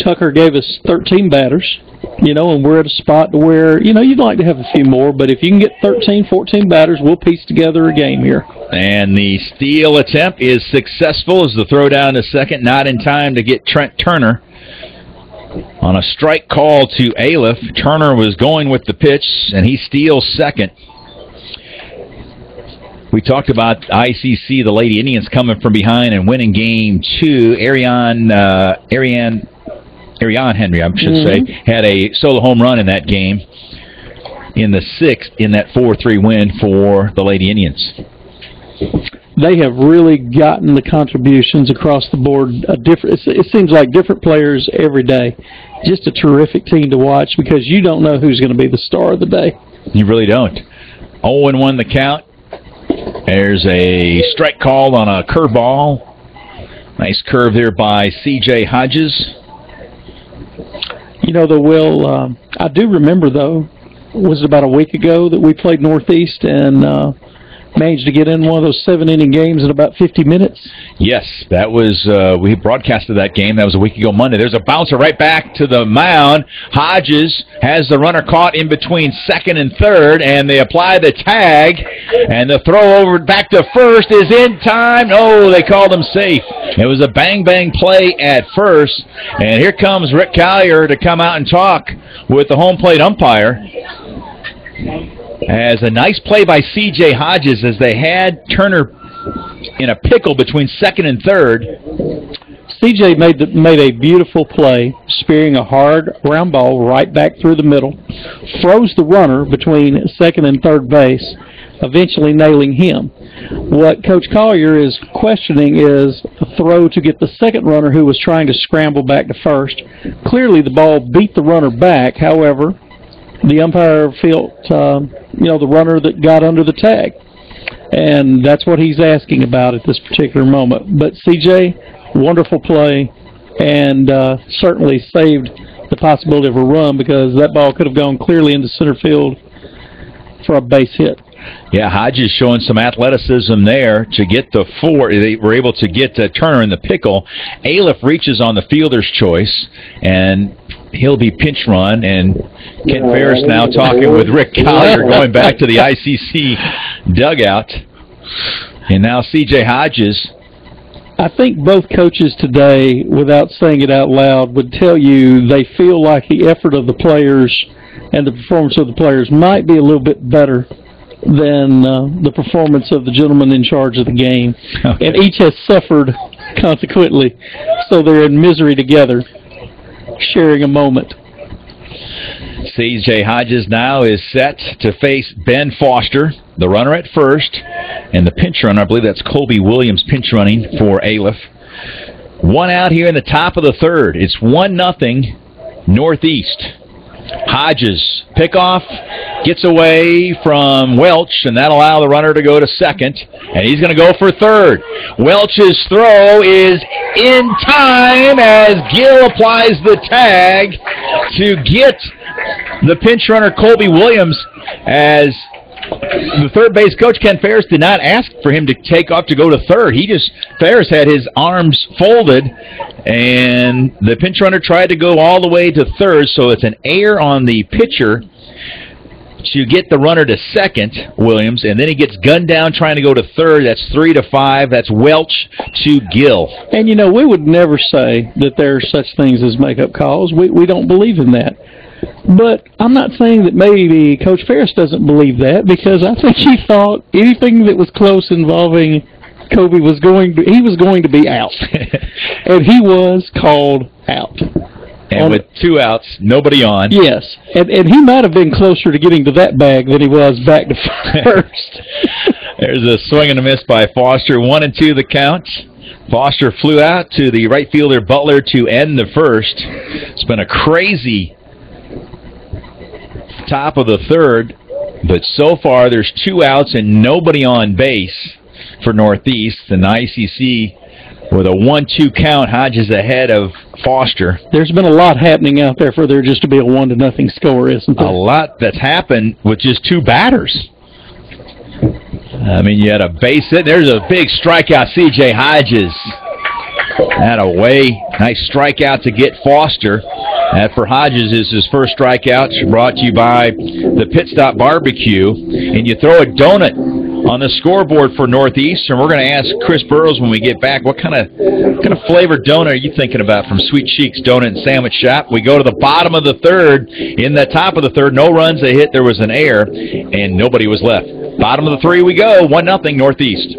Tucker gave us 13 batters. And we're at a spot to where, you'd like to have a few more, but if you can get 13, 14 batters, we'll piece together a game here. And the steal attempt is successful as the throw down to second, not in time to get Trent Turner. On a strike call to Aleph, Turner was going with the pitch, and he steals second. We talked about ICC, the Lady Indians, coming from behind and winning Game 2. Ariane Henry, I should say, had a solo home run in that game in the 6th in that 4-3 win for the Lady Indians. They have really gotten the contributions across the board. It seems like different players every day. Just a terrific team to watch because you don't know who's going to be the star of the day. You really don't. 0-1 the count. There's a strike called on a curveball. Nice curve there by C.J. Hodges. You know, I do remember, though, was it about a week ago that we played Northeast and managed to get in one of those 7-inning games in about 50 minutes? Yes, that was, we broadcasted that game. That was a week ago Monday. There's a bouncer right back to the mound. Hodges has the runner caught in between second and third, and they apply the tag, and the throw over back to first is in time. Oh, they called him safe. It was a bang-bang play at first, and here comes Rick Collier to come out and talk with the home plate umpire. As a nice play by C.J. Hodges as they had Turner in a pickle between second and third. C.J. made a beautiful play, spearing a hard round ball right back through the middle, froze the runner between second and third base, eventually nailing him. What Coach Collier is questioning is a throw to get the second runner who was trying to scramble back to first. Clearly the ball beat the runner back, however, the umpire felt, the runner that got under the tag. And that's what he's asking about at this particular moment. But C.J., wonderful play, and certainly saved the possibility of a run because that ball could have gone clearly into center field for a base hit. Yeah, Hodges showing some athleticism there to get the four. They were able to get Turner in the pickle. Aliff reaches on the fielder's choice, and he'll be pinch run. And Ken Ferris now talking with Rick Collier, going back to the ICC dugout. And now C.J. Hodges. I think both coaches today, without saying it out loud, would tell you they feel like the effort of the players and the performance of the players might be a little bit better than the performance of the gentleman in charge of the game. Okay. And each has suffered consequently, so they're in misery together, sharing a moment. C.J. Hodges now is set to face Ben Foster, the runner at first, and the pinch runner, I believe that's Colby Williams pinch running for Aliff. One out here in the top of the third. It's 1-0 Northeast. Hodges, pickoff, gets away from Welch, and that'll allow the runner to go to second, and he's going to go for third. Welch's throw is in time as Gill applies the tag to get the pinch runner Colby Williams, as the third base coach, Ken Ferris, did not ask for him to take off to go to third. Ferris had his arms folded, and the pinch runner tried to go all the way to third, so it's an error on the pitcher to get the runner to second, Williams, and then he gets gunned down trying to go to third. That's 3-5. That's Welch to Gill. And, we would never say that there are such things as make-up calls. We don't believe in that. But I'm not saying that maybe Coach Ferris doesn't believe that, because I think he thought anything that was close involving Kobe was going to be out. And he was called out. And with 2 outs, nobody on. Yes. And he might have been closer to getting to that bag than he was back to first. There's a swing and a miss by Foster. 1-2 the count. Foster flew out to the right fielder Butler to end the first. It's been a crazy top of the third, but so far there's 2 outs and nobody on base for Northeast. And the ICC with a 1-2 count. Hodges ahead of Foster. There's been a lot happening out there for there just to be a 1-0 score, isn't there? A lot that's happened with just 2 batters. I mean, you had a base hit. There's a big strikeout, C.J. Hodges. That away. Nice strikeout to get Foster. That for Hodges is his first strikeout, brought to you by the Pit Stop Barbecue. And you throw a donut on the scoreboard for Northeast, and we're going to ask Chris Burrows when we get back, what kind of flavored donut are you thinking about from Sweet Cheeks Donut and Sandwich Shop? We go to the bottom of the third. In the top of the third, no runs, a hit, there was an error, and nobody was left. Bottom of the 3 we go, 1-0 Northeast.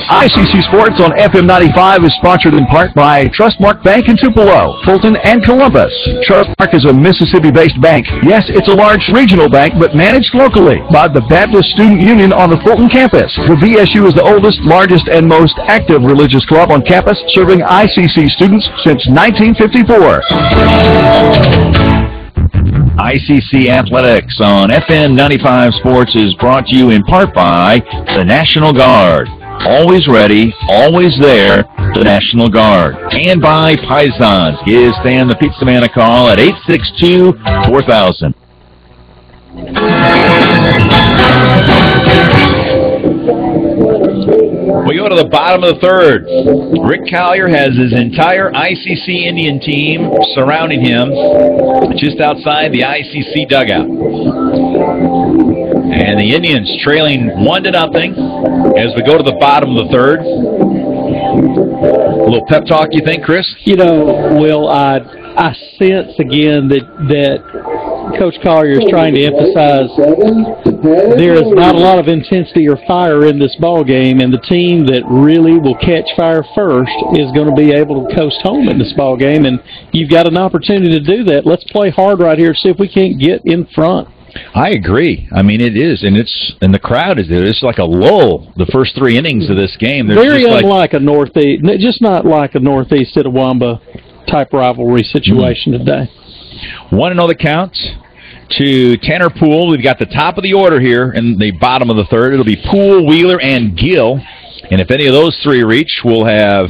ICC Sports on FM 95 is sponsored in part by Trustmark Bank in Tupelo, Fulton, and Columbus. Trustmark is a Mississippi-based bank. Yes, it's a large regional bank, but managed locally by the Baptist Student Union on the Fulton campus. The BSU is the oldest, largest, and most active religious club on campus, serving ICC students since 1954. ICC Athletics on FM 95 Sports is brought to you in part by the National Guard. Always ready, always there the National Guard. And by Pisons. Give Stan the Pizza Man a call at 862-4000. We go to the bottom of the third. Rick Collier has his entire ICC Indian team surrounding him just outside the ICC dugout. And the Indians trailing 1-0 as we go to the bottom of the third. A little pep talk, you think, Chris? You know, Will, I sense again that Coach Collier is trying to emphasize there is not a lot of intensity or fire in this ball game, and the team that really will catch fire first is going to be able to coast home in this ball game, and you've got an opportunity to do that. Let's play hard right here, see if we can't get in front. I agree. I mean, it is, and the crowd is there. It's like a lull. The first 3 innings of this game. Very unlike a Northeast, just not like a Northeast Itawamba type rivalry situation today. 1-0 the count to Tanner Poole. We've got the top of the order here in the bottom of the third. It'll be Poole, Wheeler, and Gill. And if any of those 3 reach, we'll have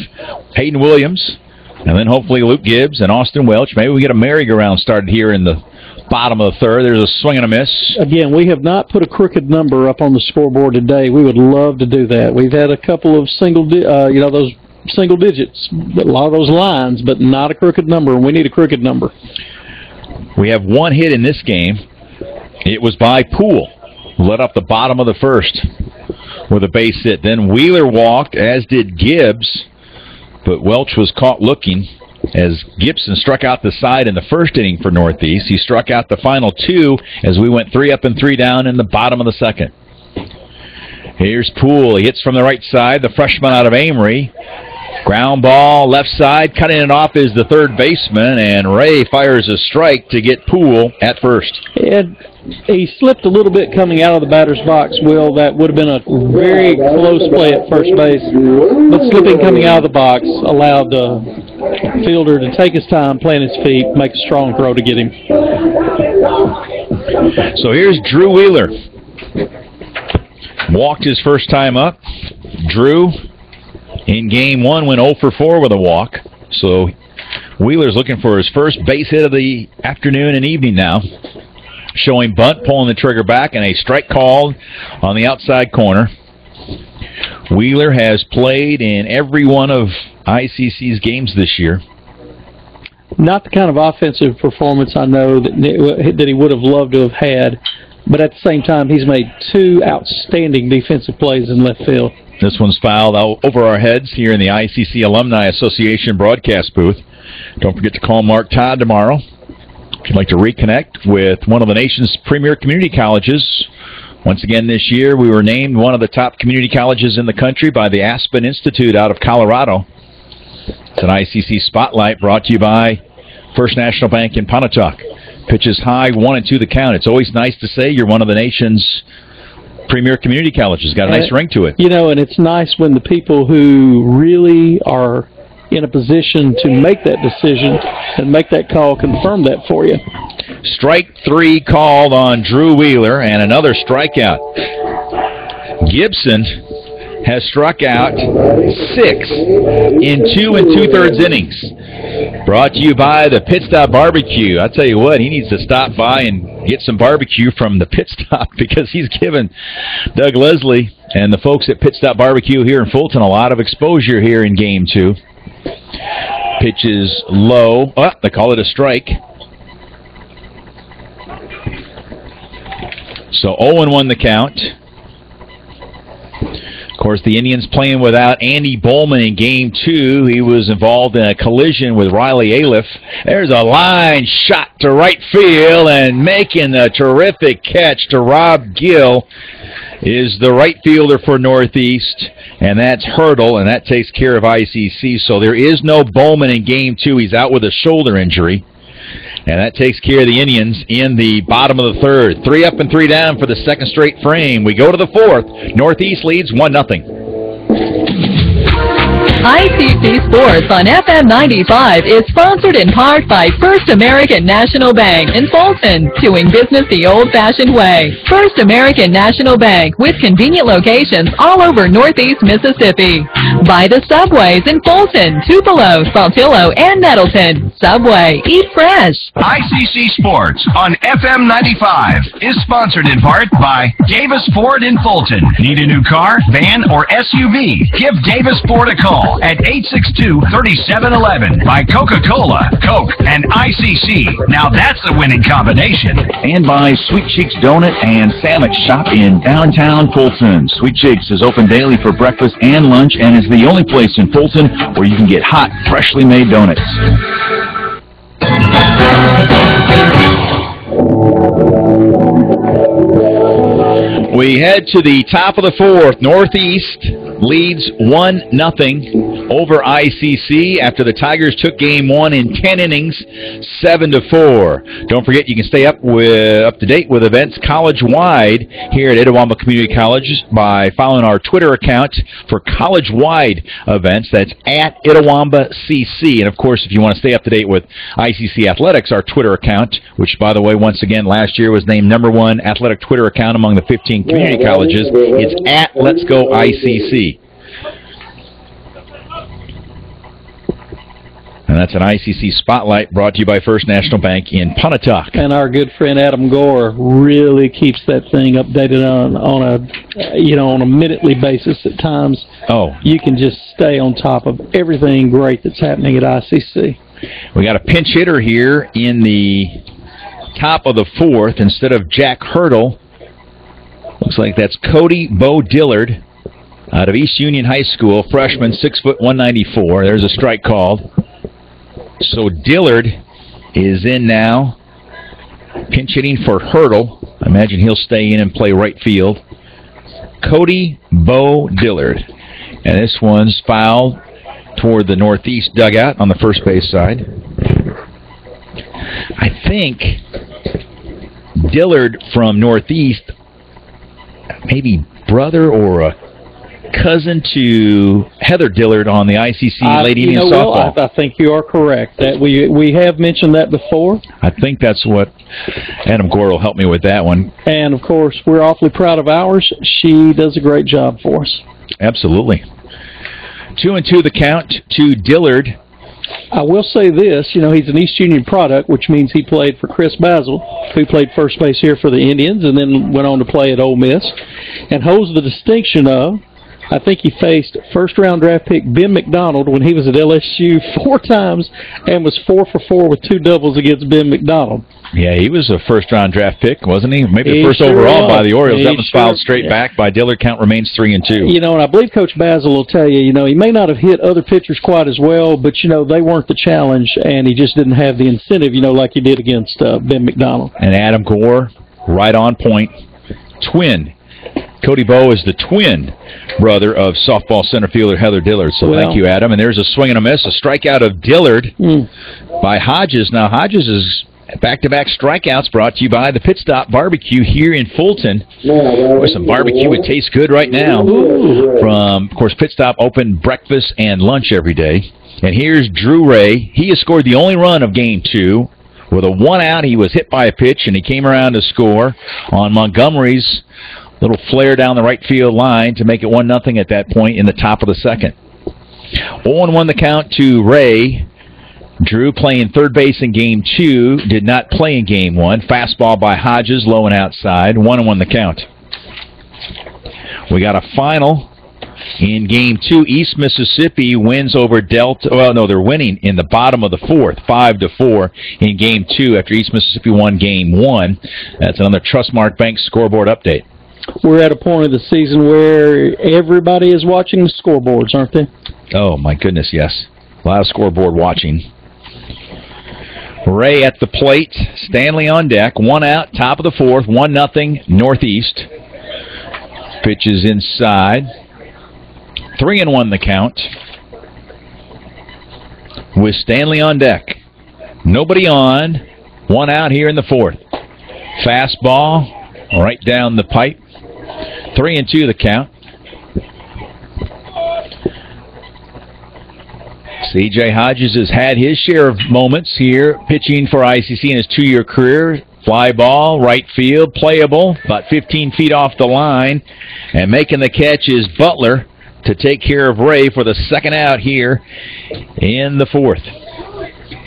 Hayden Williams, and then hopefully Luke Gibbs and Austin Welch. Maybe we get a merry-go-round started here in the bottom of the third. There's a swing and a miss. Again, we have not put a crooked number up on the scoreboard today. We would love to do that. We've had a couple of those single digits, a lot of those lines, but not a crooked number, and we need a crooked number. We have 1 hit in this game. It was by Poole, who led up the bottom of the first with a base hit. Then Wheeler walked, as did Gibbs, but Welch was caught looking as Gibson struck out the side in the first inning for Northeast. He struck out the final 2 as we went 3 up and 3 down in the bottom of the second. Here's Poole. He hits from the right side, the freshman out of Amory. Ground ball, left side, cutting it off is the third baseman, and Ray fires a strike to get Poole at first. And he slipped a little bit coming out of the batter's box, Will. That would have been a very close play at first base. But slipping coming out of the box allowed the fielder to take his time, plant his feet, make a strong throw to get him. So here's Drew Wheeler. Walked his first time up. Drew, in game 1, went 0 for 4 with a walk. So Wheeler's looking for his first base hit of the afternoon and evening now. Showing bunt, pulling the trigger back, and a strike called on the outside corner. Wheeler has played in every one of ICC's games this year. Not the kind of offensive performance I know that he would have loved to have had, but at the same time, he's made 2 outstanding defensive plays in left field. This one's fouled out over our heads here in the ICC Alumni Association broadcast booth. Don't forget to call Mark Todd tomorrow if you'd like to reconnect with one of the nation's premier community colleges. Once again this year, we were named one of the top community colleges in the country by the Aspen Institute out of Colorado. It's an ICC Spotlight brought to you by First National Bank in Pontotoc. Pitches high, 1-2 the count. It's always nice to say you're one of the nation's premier community colleges. Got a nice ring to it. You know, and it's nice when the people who really are in a position to make that decision and make that call confirm that for you. Strike 3 called on Drew Wheeler, and another strikeout. Gibson has struck out 6 in 2 2/3 innings. Brought to you by the Pit Stop Barbecue. I tell you what, he needs to stop by and get some barbecue from the Pit Stop, because he's given Doug Leslie and the folks at Pit Stop Barbecue here in Fulton a lot of exposure here in Game 2. Pitch is low. Oh, they call it a strike. So 0-1 the count. Of course, the Indians playing without Andy Bowman in Game 2. He was involved in a collision with Riley Aliff. There's a line shot to right field, and making a terrific catch to Rob Gill is the right fielder for Northeast, and that's Hurdle, and that takes care of ICC. So there is no Bowman in Game 2. He's out with a shoulder injury. And that takes care of the Indians in the bottom of the third. 3 up and 3 down for the second straight frame. We go to the fourth. Northeast leads 1-0. ICC Sports on FM 95 is sponsored in part by First American National Bank in Fulton, doing business the old-fashioned way. First American National Bank, with convenient locations all over Northeast Mississippi. By the Subways in Fulton, Tupelo, Saltillo, and Nettleton. Subway, eat fresh. ICC Sports on FM 95 is sponsored in part by Davis Ford in Fulton. Need a new car, van, or SUV? Give Davis Ford a call at 862-3711. By Coca-Cola, Coke, and ICC. Now that's a winning combination. And by Sweet Cheeks Donut and Sandwich Shop in downtown Fulton. Sweet Cheeks is open daily for breakfast and lunch and is the only place in Fulton where you can get hot, freshly made donuts. We head to the top of the fourth. Northeast leads 1-0 over ICC after the Tigers took game one in 10 innings, 7-4. Don't forget you can stay up to date with events college-wide here at Itawamba Community College by following our Twitter account for college-wide events. That's at Itawamba CC. And, of course, if you want to stay up to date with ICC Athletics, our Twitter account, which, by the way, once again, last year was named #1 athletic Twitter account among the 15 community colleges. It's at LetsGoICC. And that's an ICC Spotlight brought to you by First National Bank in Pontotoc. And our good friend Adam Gore really keeps that thing updated on a minutely basis at times. Oh. You can just stay on top of everything great that's happening at ICC. We got a pinch hitter here in the top of the fourth instead of Jack Hurdle. Looks like that's Cody Bo Dillard out of East Union High School, freshman, 6 foot 194. There's a strike called. So Dillard is in now, pinch hitting for Hurdle. I imagine he'll stay in and play right field. Cody Bo Dillard. And this one's fouled toward the northeast dugout on the first base side. I think Dillard from northeast, maybe brother or a cousin to Heather Dillard on the ICC Lady Indian Softball. I think you are correct. That we have mentioned that before. I think that's what Adam Gore will help me with that one. And, of course, we're awfully proud of ours. She does a great job for us. Absolutely. 2-2 the count to Dillard. I will say this, he's an East Union product, which means he played for Chris Basil, who played first base here for the Indians and then went on to play at Ole Miss, and holds the distinction of, I think he faced first-round draft pick Ben McDonald when he was at LSU 4 times and was 4 for 4 with 2 doubles against Ben McDonald. Yeah, he was a first-round draft pick, wasn't he? Maybe the first sure overall was. by the Orioles. That was filed Sure, straight back by Dillard. Count remains 3-2. And I believe Coach Basil will tell you, he may not have hit other pitchers quite as well, but, they weren't the challenge, and he just didn't have the incentive, like he did against Ben McDonald. And Adam Gore, right on point. Twin. Cody Bo is the twin brother of softball center fielder Heather Dillard. So thank you, Adam. And there's a swing and a miss, a strikeout of Dillard by Hodges. Now, Hodges is back-to-back strikeouts brought to you by the Pit Stop Barbecue here in Fulton. Boy, some barbecue would taste good right now. From, of course, Pit Stop open breakfast and lunch every day. And here's Drew Ray. He has scored the only run of Game 2. With a 1-out, he was hit by a pitch, and he came around to score on Montgomery's little flare down the right field line to make it 1-0 at that point in the top of the second. 0-1 the count to Ray. Drew playing third base in Game 2, did not play in Game 1. Fastball by Hodges, low and outside. 1-1 the count. We got a final in Game 2. East Mississippi wins over Delta. Well, no, they're winning in the bottom of the fourth, 5-4 in Game 2 after East Mississippi won Game 1. That's another Trustmark Bank scoreboard update. We're at a point of the season where everybody is watching the scoreboards, aren't they? Oh, my goodness, yes. A lot of scoreboard watching. Ray at the plate. Stanley on deck. 1 out, top of the fourth. 1-0 Northeast. Pitches inside. 3-1 the count. With Stanley on deck. Nobody on. 1 out here in the fourth. Fastball right down the pipe. 3-2 the count. C.J. Hodges has had his share of moments here pitching for ICC in his 2-year career. Fly ball, right field, playable, about 15 feet off the line. And making the catch is Butler to take care of Ray for the second out here in the 4th.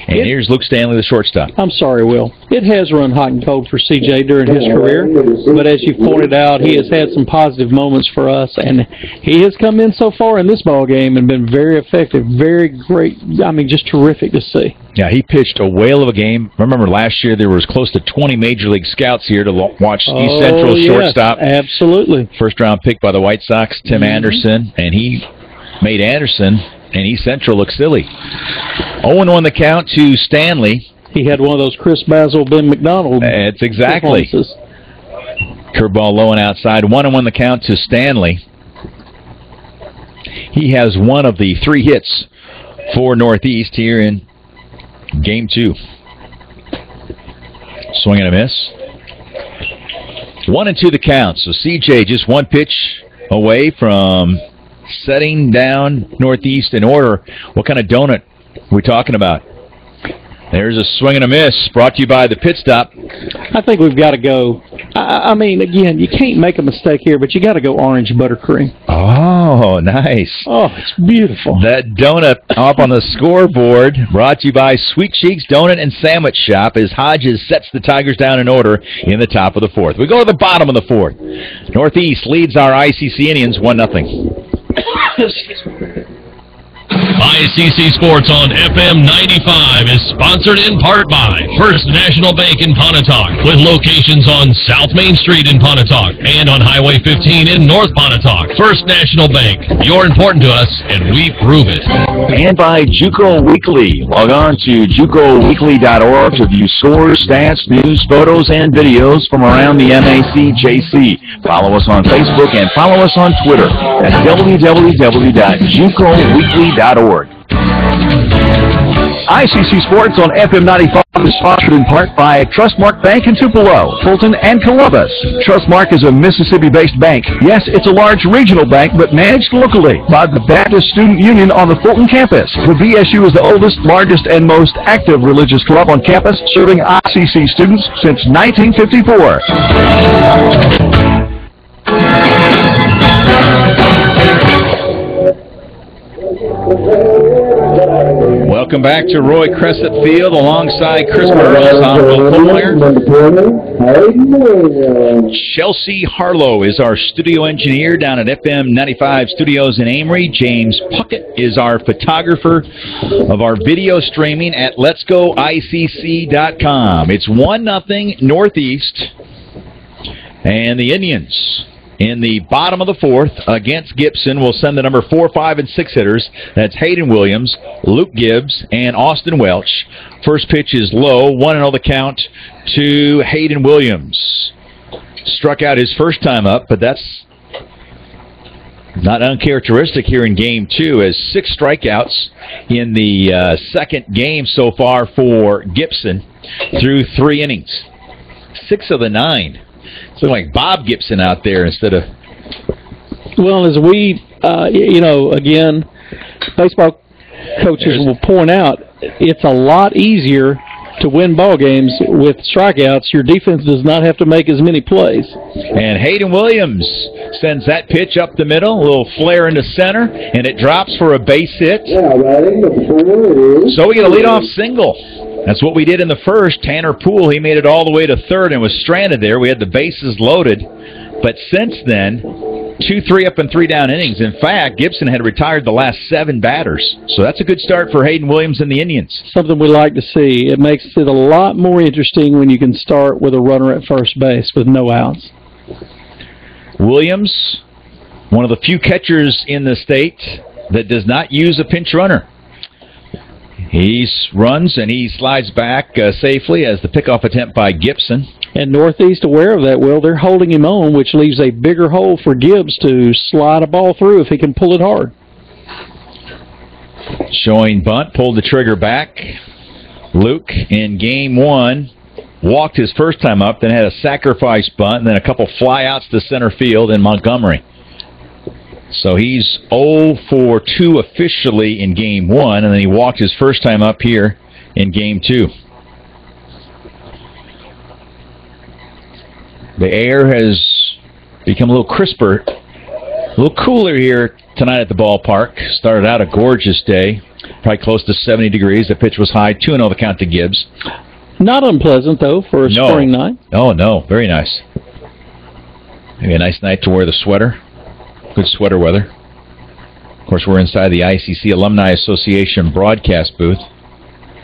And here's Luke Stanley, the shortstop. I'm sorry, Will. It has run hot and cold for C.J. during his career, but as you pointed out, he has had some positive moments for us, and he has come in so far in this ball game and been very effective, very great. I mean, just terrific to see. Yeah, he pitched a whale of a game. Remember last year there was close to 20 Major League scouts here to watch East Central shortstop. Absolutely. First-round pick by the White Sox, Tim Anderson, and he made Anderson and East Central look silly. 0-1 the count to Stanley. He had one of those Chris Basil, Ben McDonald. It's exactly. Curveball low and outside. 1-1 the count to Stanley. He has one of the 3 hits for Northeast here in Game 2. Swing and a miss. 1-2 the count. So CJ just one pitch away from setting down Northeast in order. What kind of donut are we talking about? There's a swing and a miss brought to you by the Pit Stop. I think we've got to go. I mean, again, you can't make a mistake here, but you got to go orange buttercream. Oh, nice. Oh, it's beautiful. That donut up on the scoreboard brought to you by Sweet Cheeks Donut and Sandwich Shop as Hodges sets the Tigers down in order in the top of the 4th. We go to the bottom of the 4th. Northeast leads our ICC Indians 1-0. ICC Sports on FM 95 is sponsored in part by First National Bank in Pontotoc, with locations on South Main Street in Pontotoc and on Highway 15 in North Pontotoc. First National Bank, you're important to us, and we prove it. And by JUCO Weekly. Log on to JUCOweekly.org to view scores, stats, news, photos, and videos from around the MACJC. Follow us on Facebook and follow us on Twitter at www.JUCOweekly.org. ICC Sports on FM 95 is sponsored in part by Trustmark Bank in Tupelo, Fulton, and Columbus. Trustmark is a Mississippi-based bank. Yes, it's a large regional bank, but managed locally by the Baptist Student Union on the Fulton campus. The BSU is the oldest, largest, and most active religious club on campus, serving ICC students since 1954. Welcome back to Roy Crescent Field alongside Chris Burrows. I'm Will Collier. Chelsea Harlow is our studio engineer down at FM 95 Studios in Amory. James Puckett is our photographer of our video streaming at LetsGoICC.com. It's 1-0 Northeast, and the Indians in the bottom of the 4th against Gibson will send the number 4, 5, and 6 hitters. That's Hayden Williams, Luke Gibbs, and Austin Welch. First pitch is low, 1-0 the count to Hayden Williams. Struck out his first time up, but that's not uncharacteristic here in Game 2, as 6 strikeouts in the second game so far for Gibson through 3 innings. 6 of the 9. It's like Bob Gibson out there instead of... Well, as we, again, baseball coaches will point out, it's a lot easier to win ball games with strikeouts. Your defense does not have to make as many plays. And Hayden Williams sends that pitch up the middle, a little flare into center, and it drops for a base hit. So we get a leadoff single. That's what we did in the first. Tanner Poole, he made it all the way to third and was stranded there. We had the bases loaded. But since then, 2 3-up and 3-down innings. In fact, Gibson had retired the last 7 batters. So that's a good start for Hayden Williams and the Indians. Something we like to see. It makes it a lot more interesting when you can start with a runner at first base with no outs. Williams, one of the few catchers in the state that does not use a pinch runner. He runs and he slides back safely as the pickoff attempt by Gibson. And Northeast aware of that, Will. They're holding him on, which leaves a bigger hole for Gibbs to slide a ball through if he can pull it hard. Showing bunt, pulled the trigger back. Luke in Game 1 walked his first time up, then had a sacrifice bunt, and then a couple flyouts to center field in Montgomery. So he's 0 for 2 officially in Game 1, and then he walked his first time up here in Game 2. The air has become a little crisper, a little cooler here tonight at the ballpark. Started out a gorgeous day, probably close to 70 degrees. The pitch was high, 2-0 the count to Gibbs. Not unpleasant, though, for a spring night. Oh, no, very nice. Maybe a nice night to wear the sweater. Good sweater weather. Of course, we're inside the ICC Alumni Association broadcast booth,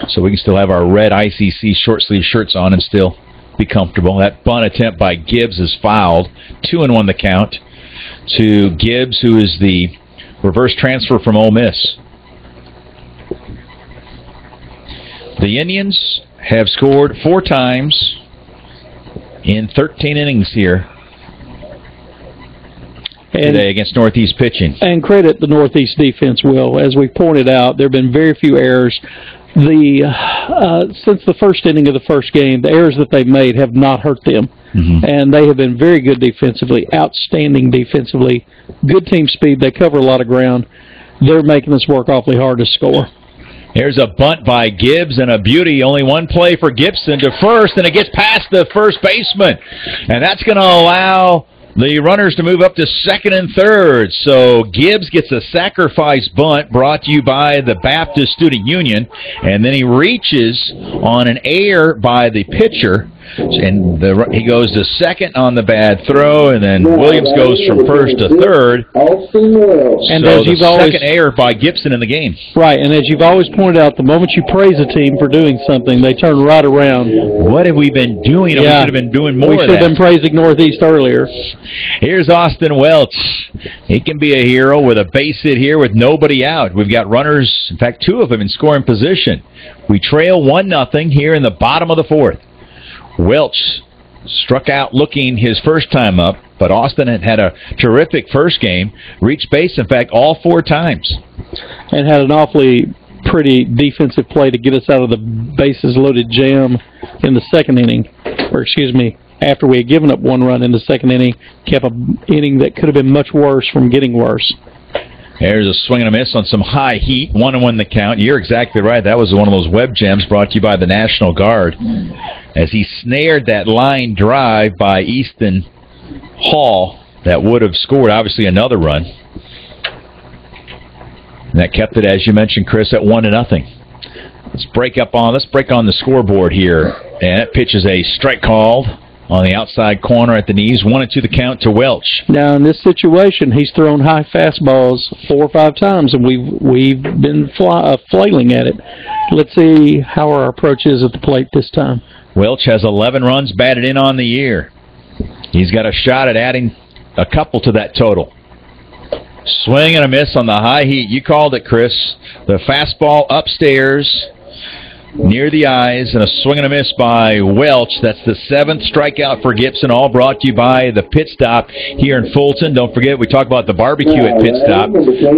so we can still have our red ICC short-sleeve shirts on and still be comfortable. That bunt attempt by Gibbs is fouled. 2-1 the count to Gibbs, who is the reverse transfer from Ole Miss. The Indians have scored 4 times in 13 innings here today against Northeast pitching. And credit the Northeast defense, Will. As we pointed out, there have been very few errors. Since the first inning of the first game, the errors that they've made have not hurt them. And they have been very good defensively, outstanding defensively, good team speed. They cover a lot of ground. They're making us work awfully hard to score. Here's a bunt by Gibbs and a beauty. Only one play for Gibson to first, and it gets past the first baseman. And that's going to allow the runners to move up to second and third. So Gibbs gets a sacrifice bunt brought to you by the Baptist Student Union, and then he reaches on an error by the pitcher, and he goes to second on the bad throw, and then Williams goes from first to third. And so as you've second error by Gibson in the game. Right, and as you've always pointed out, the moment you praise a team for doing something, they turn right around. What have we been doing? We should have been doing more of that. We should have been praising Northeast earlier. Here's Austin Welch. He can be a hero with a base hit here with nobody out. We've got runners, in fact, 2 of them in scoring position. We trail 1-0 here in the bottom of the 4th. Welch struck out looking his first time up, but Austin had a terrific first game, reached base, in fact, all 4 times. And had an awfully pretty defensive play to get us out of the bases-loaded jam in the second inning, after we had given up 1 run in the second inning, kept an inning that could have been much worse from getting worse. There's a swing and a miss on some high heat, 1-1 the count. You're exactly right. That was one of those web gems brought to you by the National Guard, as he snared that line drive by Easton Hall that would have scored, obviously, another run. And that kept it, as you mentioned, Chris, at 1-0. Let's break on the scoreboard here. And that pitch is a strike called on the outside corner at the knees. 1-2 the count to Welch. Now, in this situation, he's thrown high fastballs 4 or 5 times, and we've been flailing at it. Let's see how our approach is at the plate this time. Welch has 11 runs batted in on the year. He's got a shot at adding a couple to that total. Swing and a miss on the high heat. You called it, Chris. The fastball upstairs near the eyes, and a swing and a miss by Welch. That's the 7th strikeout for Gibson, all brought to you by the Pit Stop here in Fulton. Don't forget, we talk about the barbecue at Pit Stop,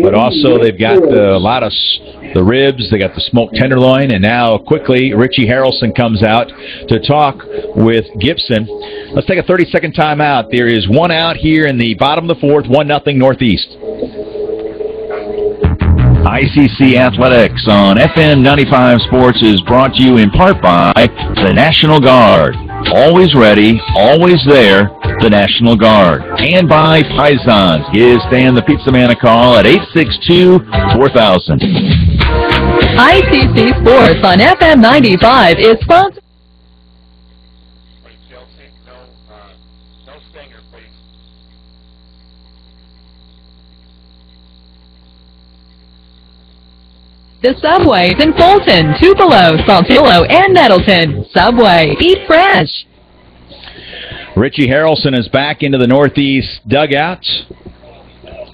but also they've got the ribs, they got the smoked tenderloin, and now quickly Richie Harrelson comes out to talk with Gibson. Let's take a 30-second timeout. There is 1 out here in the bottom of the 4th, 1-0 Northeast. ICC Athletics on FM 95 Sports is brought to you in part by the National Guard. Always ready, always there, the National Guard. And by Pisons. Give Stan the Pizza Man a call at 862-4000. ICC Sports on FM 95 is sponsored. The Subways in Fulton, Tupelo, Saltillo, and Nettleton. Subway, eat fresh. Richie Harrelson is back into the Northeast dugout.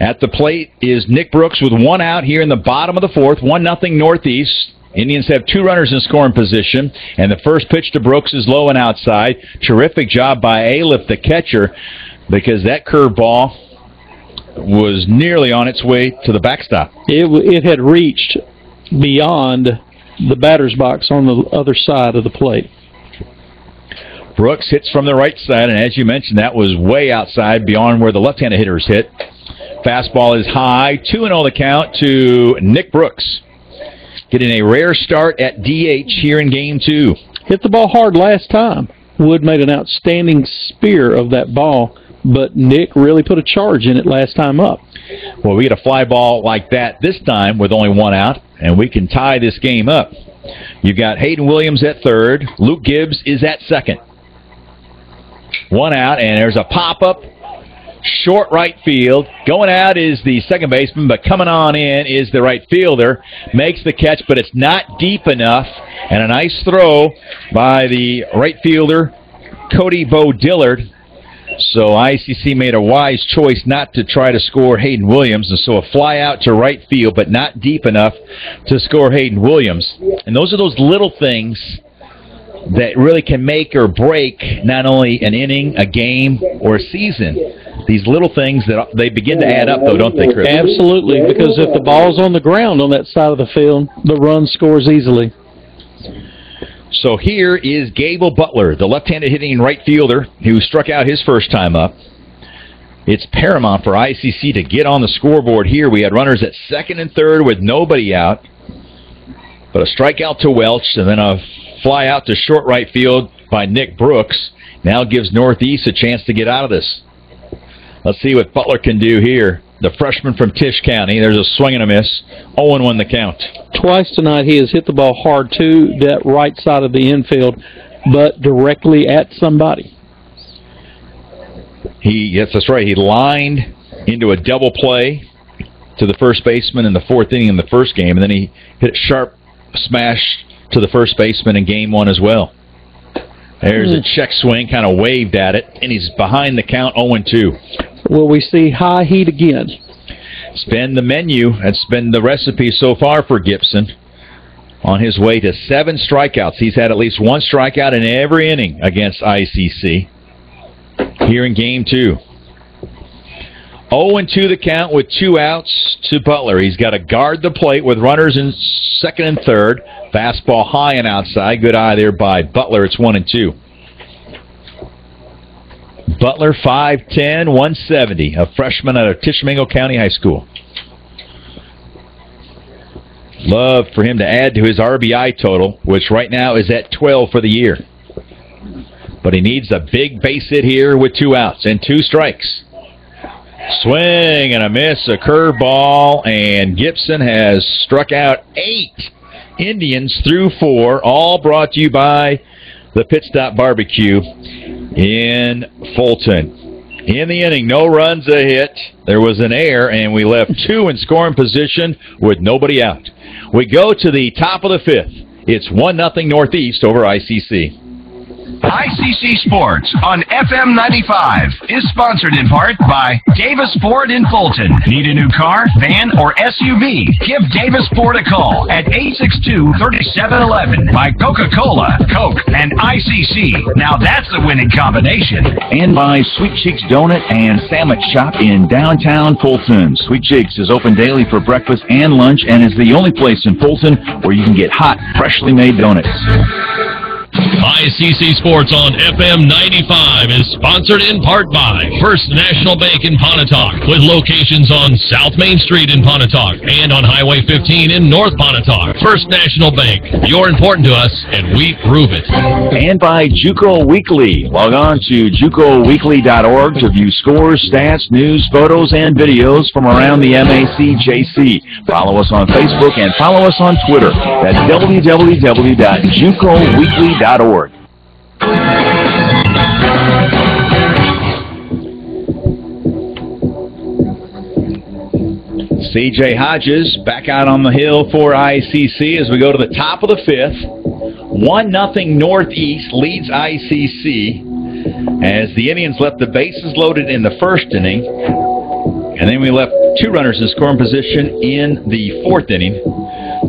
At the plate is Nick Brooks with 1 out here in the bottom of the 4th, 1-0 Northeast. Indians have 2 runners in scoring position, and the first pitch to Brooks is low and outside. Terrific job by Aliff, the catcher, because that curveball was nearly on its way to the backstop. It had reached beyond the batter's box on the other side of the plate. Brooks hits from the right side, and as you mentioned, that was way outside beyond where the left-handed hitters hit. Fastball is high. 2-0 the count to Nick Brooks. Getting a rare start at DH here in Game 2. Hit the ball hard last time. Wood made an outstanding spear of that ball, but Nick really put a charge in it last time up. Well, we get a fly ball like that this time with only 1 out, and we can tie this game up. You've got Hayden Williams at third. Luke Gibbs is at second. 1 out, and there's a pop-up. Short right field. Going out is the second baseman, but coming on in is the right fielder. Makes the catch, but it's not deep enough. And a nice throw by the right fielder, Cody Bo Dillard. So ICC made a wise choice not to try to score Hayden Williams. And so a fly out to right field, but not deep enough to score Hayden Williams. And those are those little things that really can make or break not only an inning, a game, or a season. These little things that they begin to add up, though, don't they, Chris? Absolutely, because if the ball's on the ground on that side of the field, the run scores easily. So here is Gable Butler, the left-handed hitting right fielder who struck out his first time up. It's paramount for ICC to get on the scoreboard here. We had runners at second and third with nobody out, but a strikeout to Welch and then a fly out to short right field by Nick Brooks. Now gives Northeast a chance to get out of this. Let's see what Butler can do here. The freshman from Tisch County. There's a swing and a miss. 0-1 the count. Twice tonight he has hit the ball hard to that right side of the infield, but directly at somebody. Yes, that's right. He lined into a double play to the first baseman in the 4th inning in the first game, and then he hit a sharp smash to the first baseman in Game 1 as well. There's a check swing, kind of waved at it, and he's behind the count 0-2. Will we see high heat again? It's been the menu. It's been the recipe so far for Gibson. On his way to 7 strikeouts. He's had at least 1 strikeout in every inning against ICC here in Game 2. 0-2 the count with 2 outs to Butler. He's got to guard the plate with runners in second and third. Fastball high and outside. Good eye there by Butler. It's 1-2. Butler, 5'10", 170, a freshman out of Tishomingo County High School. Love for him to add to his RBI total, which right now is at 12 for the year. But he needs a big base hit here with 2 outs and 2 strikes. Swing and a miss, a curveball, and Gibson has struck out 8 Indians through 4, all brought to you by the Pit Stop Barbecue in Fulton. In the inning, no runs, a hit. There was an error, and we left 2 in scoring position with nobody out. We go to the top of the 5th. It's 1-0 Northeast over ICC. ICC Sports on FM 95 is sponsored in part by Davis Ford in Fulton. Need a new car, van, or SUV? Give Davis Ford a call at 862-3711. By Coca-Cola, Coke, and ICC. Now that's the winning combination. And by Sweet Cheeks Donut and Sandwich Shop in downtown Fulton. Sweet Cheeks is open daily for breakfast and lunch and is the only place in Fulton where you can get hot, freshly made donuts. ICC Sports on FM 95 is sponsored in part by First National Bank in Pontotoc, with locations on South Main Street in Pontotoc and on Highway 15 in North Pontotoc. First National Bank, you're important to us, and we prove it. And by JUCO Weekly. Log on to JUCOweekly.org to view scores, stats, news, photos, and videos from around the MACJC. Follow us on Facebook and follow us on Twitter. That's www.JUCOweekly.org. C.J. Hodges back out on the hill for ICC as we go to the top of the 5th. 1-0 Northeast leads ICC as the Indians left the bases loaded in the first inning. And then we left 2 runners in scoring position in the 4th inning.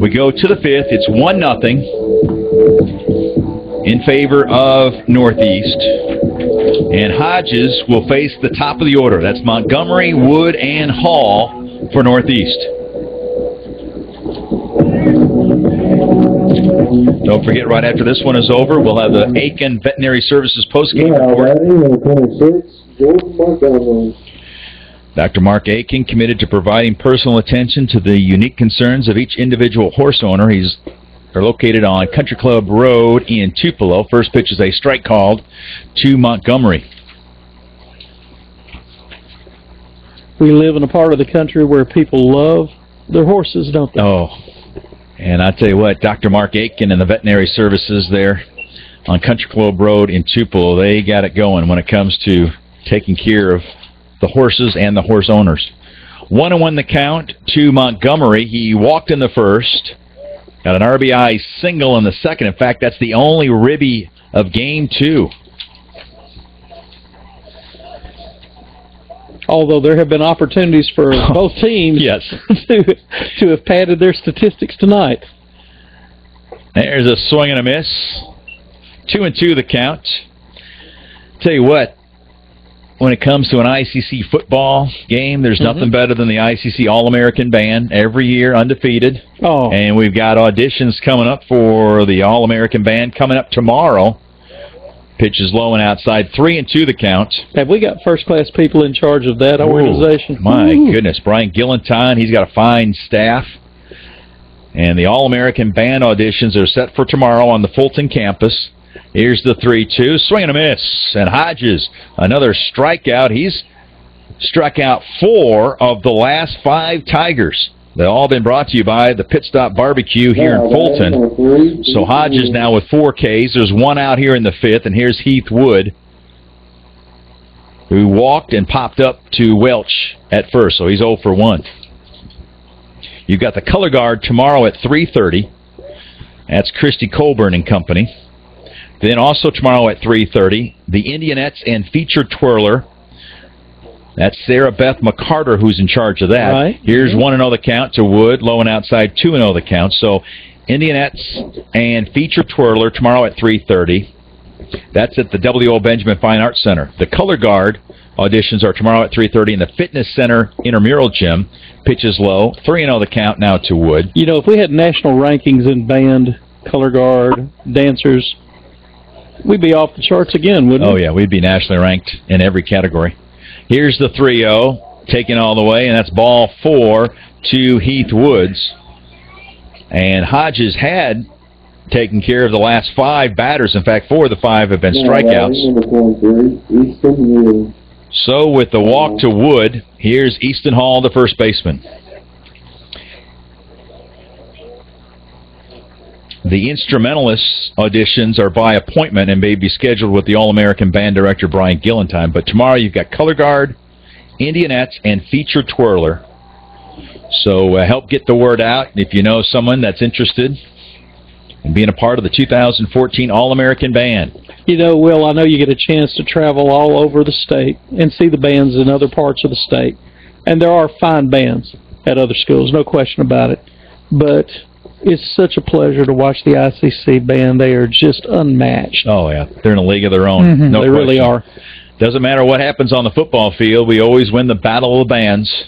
We go to the 5th. It's 1-0 in favor of Northeast. And Hodges will face the top of the order. That's Montgomery, Wood, and Hall for Northeast. Don't forget, right after this one is over, we'll have the Aiken Veterinary Services postgame report. Dr. Mark Aiken committed to providing personal attention to the unique concerns of each individual horse owner. They're located on Country Club Road in Tupelo. First pitch is a strike called to Montgomery. We live in a part of the country where people love their horses, don't they? Oh, and I tell you what, Dr. Mark Aiken and the veterinary services there on Country Club Road in Tupelo, they got it going when it comes to taking care of the horses and the horse owners. 1-1 the count to Montgomery. He walked in the first, got an RBI single in the second. In fact, that's the only ribby of game 2. Although there have been opportunities for both teams yes. to have padded their statistics tonight. There's a swing and a miss. 2-2 the count. Tell you what, when it comes to an ICC football game, there's nothing better than the ICC All-American Band. Every year, undefeated. Oh. And we've got auditions coming up for the All-American Band coming up tomorrow. Pitch is low and outside. 3-2 the count. Have we got first-class people in charge of that organization? My goodness. Brian Gillentine, he's got a fine staff. And the All-American Band auditions are set for tomorrow on the Fulton campus. Here's the 3-2. Swing and a miss. And Hodges, another strikeout. He's struck out 4 of the last 5 Tigers. They've all been brought to you by the Pit Stop Barbecue here in Fulton. So Hodges now with 4 Ks. There's 1 out here in the 5th, and here's Heath Wood, who walked and popped up to Welch at first, so he's 0 for 1. You've got the color guard tomorrow at 3:30. That's Christy Colburn and company. Then also tomorrow at 3:30, the Indianettes and featured twirler. That's Sarah Beth McCarter who's in charge of that. Right. Here's 1-0 the count to Wood, low and outside 2-0 the count. So Indianettes and featured twirler tomorrow at 3:30. That's at the W.O. Benjamin Fine Arts Center. The color guard auditions are tomorrow at 3:30 in the Fitness Center Intramural Gym. Pitches low, 3-0 the count now to Wood. You know, if we had national rankings in band, color guard, dancers, we'd be off the charts again, wouldn't we? Oh, yeah, we'd be nationally ranked in every category. Here's the 3-0, taken all the way, and that's ball 4 to Heath Woods. And Hodges had taken care of the last 5 batters. In fact, 4 of the 5 have been strikeouts. So with the walk to Wood, here's Easton Hall, the first baseman. The instrumentalists auditions are by appointment and may be scheduled with the All-American Band director Brian Gillentine. But tomorrow you've got color guard, Indianettes, and featured twirler. So help get the word out if you know someone that's interested in being a part of the 2014 All-American Band. You know, Will, I know you get a chance to travel all over the state and see the bands in other parts of the state. And there are fine bands at other schools, no question about it. But it's such a pleasure to watch the ICC band. They are just unmatched. Oh, yeah. They're in a league of their own. No they question. really are. Doesn't matter what happens on the football field. We always win the battle of the bands.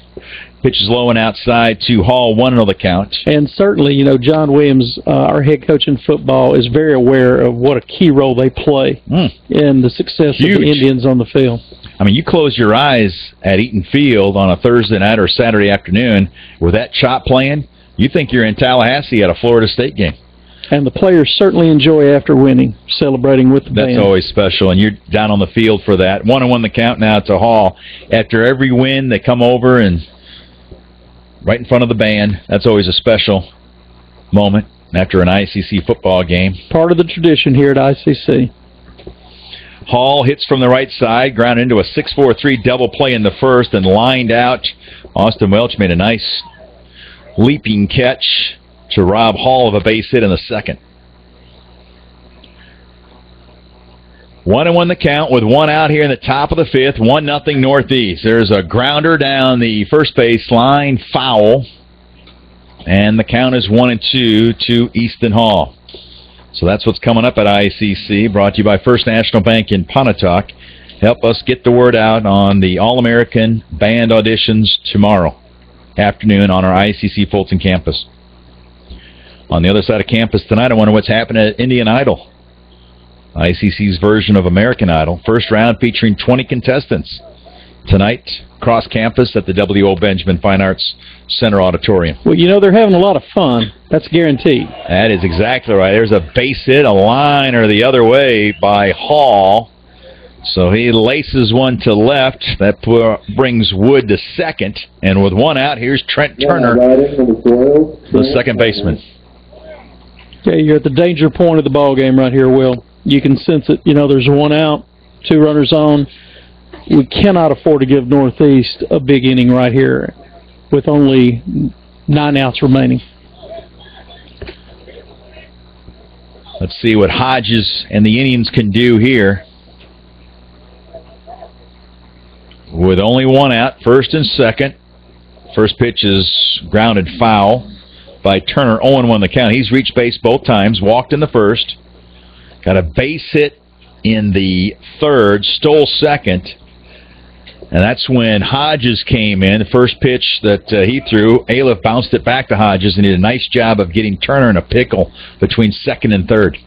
Pitches low and outside to Hall, 1-0 the count. And certainly, you know, John Williams, our head coach in football, is very aware of what a key role they play in the success of the Indians on the field. I mean, you close your eyes at Eaton Field on a Thursday night or Saturday afternoon with that chop playing, you think you're in Tallahassee at a Florida State game. And the players certainly enjoy after winning, celebrating with the band. That's always special, and you're down on the field for that. 1-1 the count now to Hall. After every win, they come over and right in front of the band. That's always a special moment after an ICC football game. Part of the tradition here at ICC. Hall hits from the right side, ground into a 6-4-3 double play in the first, and lined out. Austin Welch made a nice leaping catch to rob Hall of a base hit in the second. 1-1 the count with 1 out here in the top of the 5th, 1-0 Northeast. There's a grounder down the first base line, foul, and the count is 1-2 to Easton Hall. So that's what's coming up at ICC, brought to you by First National Bank in Pontotoc. Help us get the word out on the All-American Band auditions tomorrow afternoon on our ICC Fulton campus. On the other side of campus tonight, I wonder what's happening at Indian Idol, ICC's version of American Idol. First round featuring 20 contestants. tonight across campus at the W.O. Benjamin Fine Arts Center Auditorium. Well, you know, they're having a lot of fun. That's guaranteed. That is exactly right. There's a base hit, a liner the other way by Hall. So he laces one to left. That brings Wood to second. And with one out, here's Trent Turner, the second baseman. Okay, you're at the danger point of the ball game right here, Will. You can sense it. You know, there's one out, 2 runners on. We cannot afford to give Northeast a big inning right here with only 9 outs remaining. Let's see what Hodges and the Indians can do here. With only 1 out, first and second. First pitch is grounded foul by Turner. 0-1 the count. He's reached base both times, walked in the first. Got a base hit in the third, stole second. And that's when Hodges came in. The first pitch that he threw, Aliff bounced it back to Hodges and did a nice job of getting Turner in a pickle between second and third.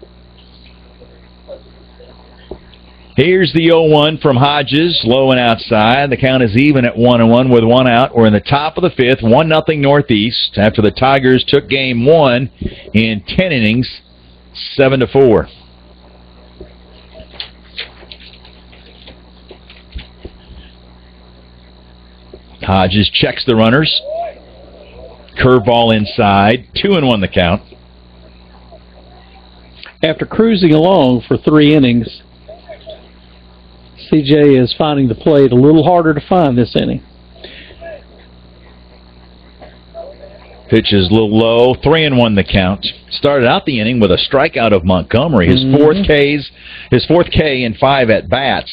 Here's the 0-1 from Hodges, low and outside. The count is even at 1-1 with 1 out. We're in the top of the 5th, 1-0 Northeast, after the Tigers took game 1 in 10 innings, 7-4. Hodges checks the runners. Curveball inside. 2-1 the count. After cruising along for 3 innings, CJ is finding the plate a little harder to find this inning. Pitch is a little low. 3-1 the count. Started out the inning with a strikeout of Montgomery. His fourth K in 5 at bats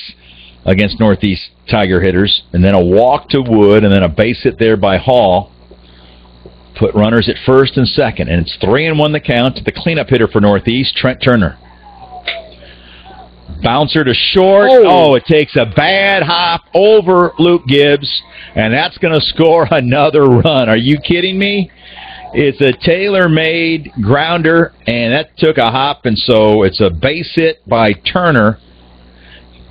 against Northeast Tiger hitters, and then a walk to Wood, and then a base hit there by Hall. Put runners at first and second, and it's 3-1 the count to the cleanup hitter for Northeast, Trent Turner. Bouncer to short. Oh, it takes a bad hop over Luke Gibbs, and that's going to score another run. Are you kidding me? It's a tailor-made grounder, and that took a hop, and so it's a base hit by Turner.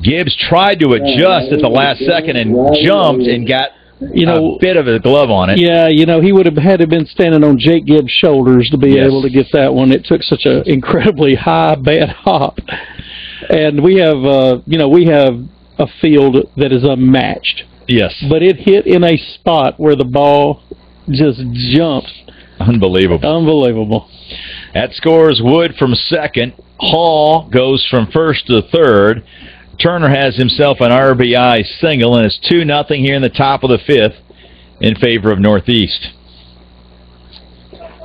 Gibbs tried to adjust at the last second and jumped and got a bit of a glove on it. Yeah, he would have had to have been standing on Jake Gibbs' shoulders to be able to get that one. It took such an incredibly high, bad hop. And we have a field that is unmatched. Yes. But it hit in a spot where the ball just jumped. Unbelievable. That scores Wood from second. Hall goes from first to third. Turner has himself an RBI single, and it's 2-0 here in the top of the 5th in favor of Northeast.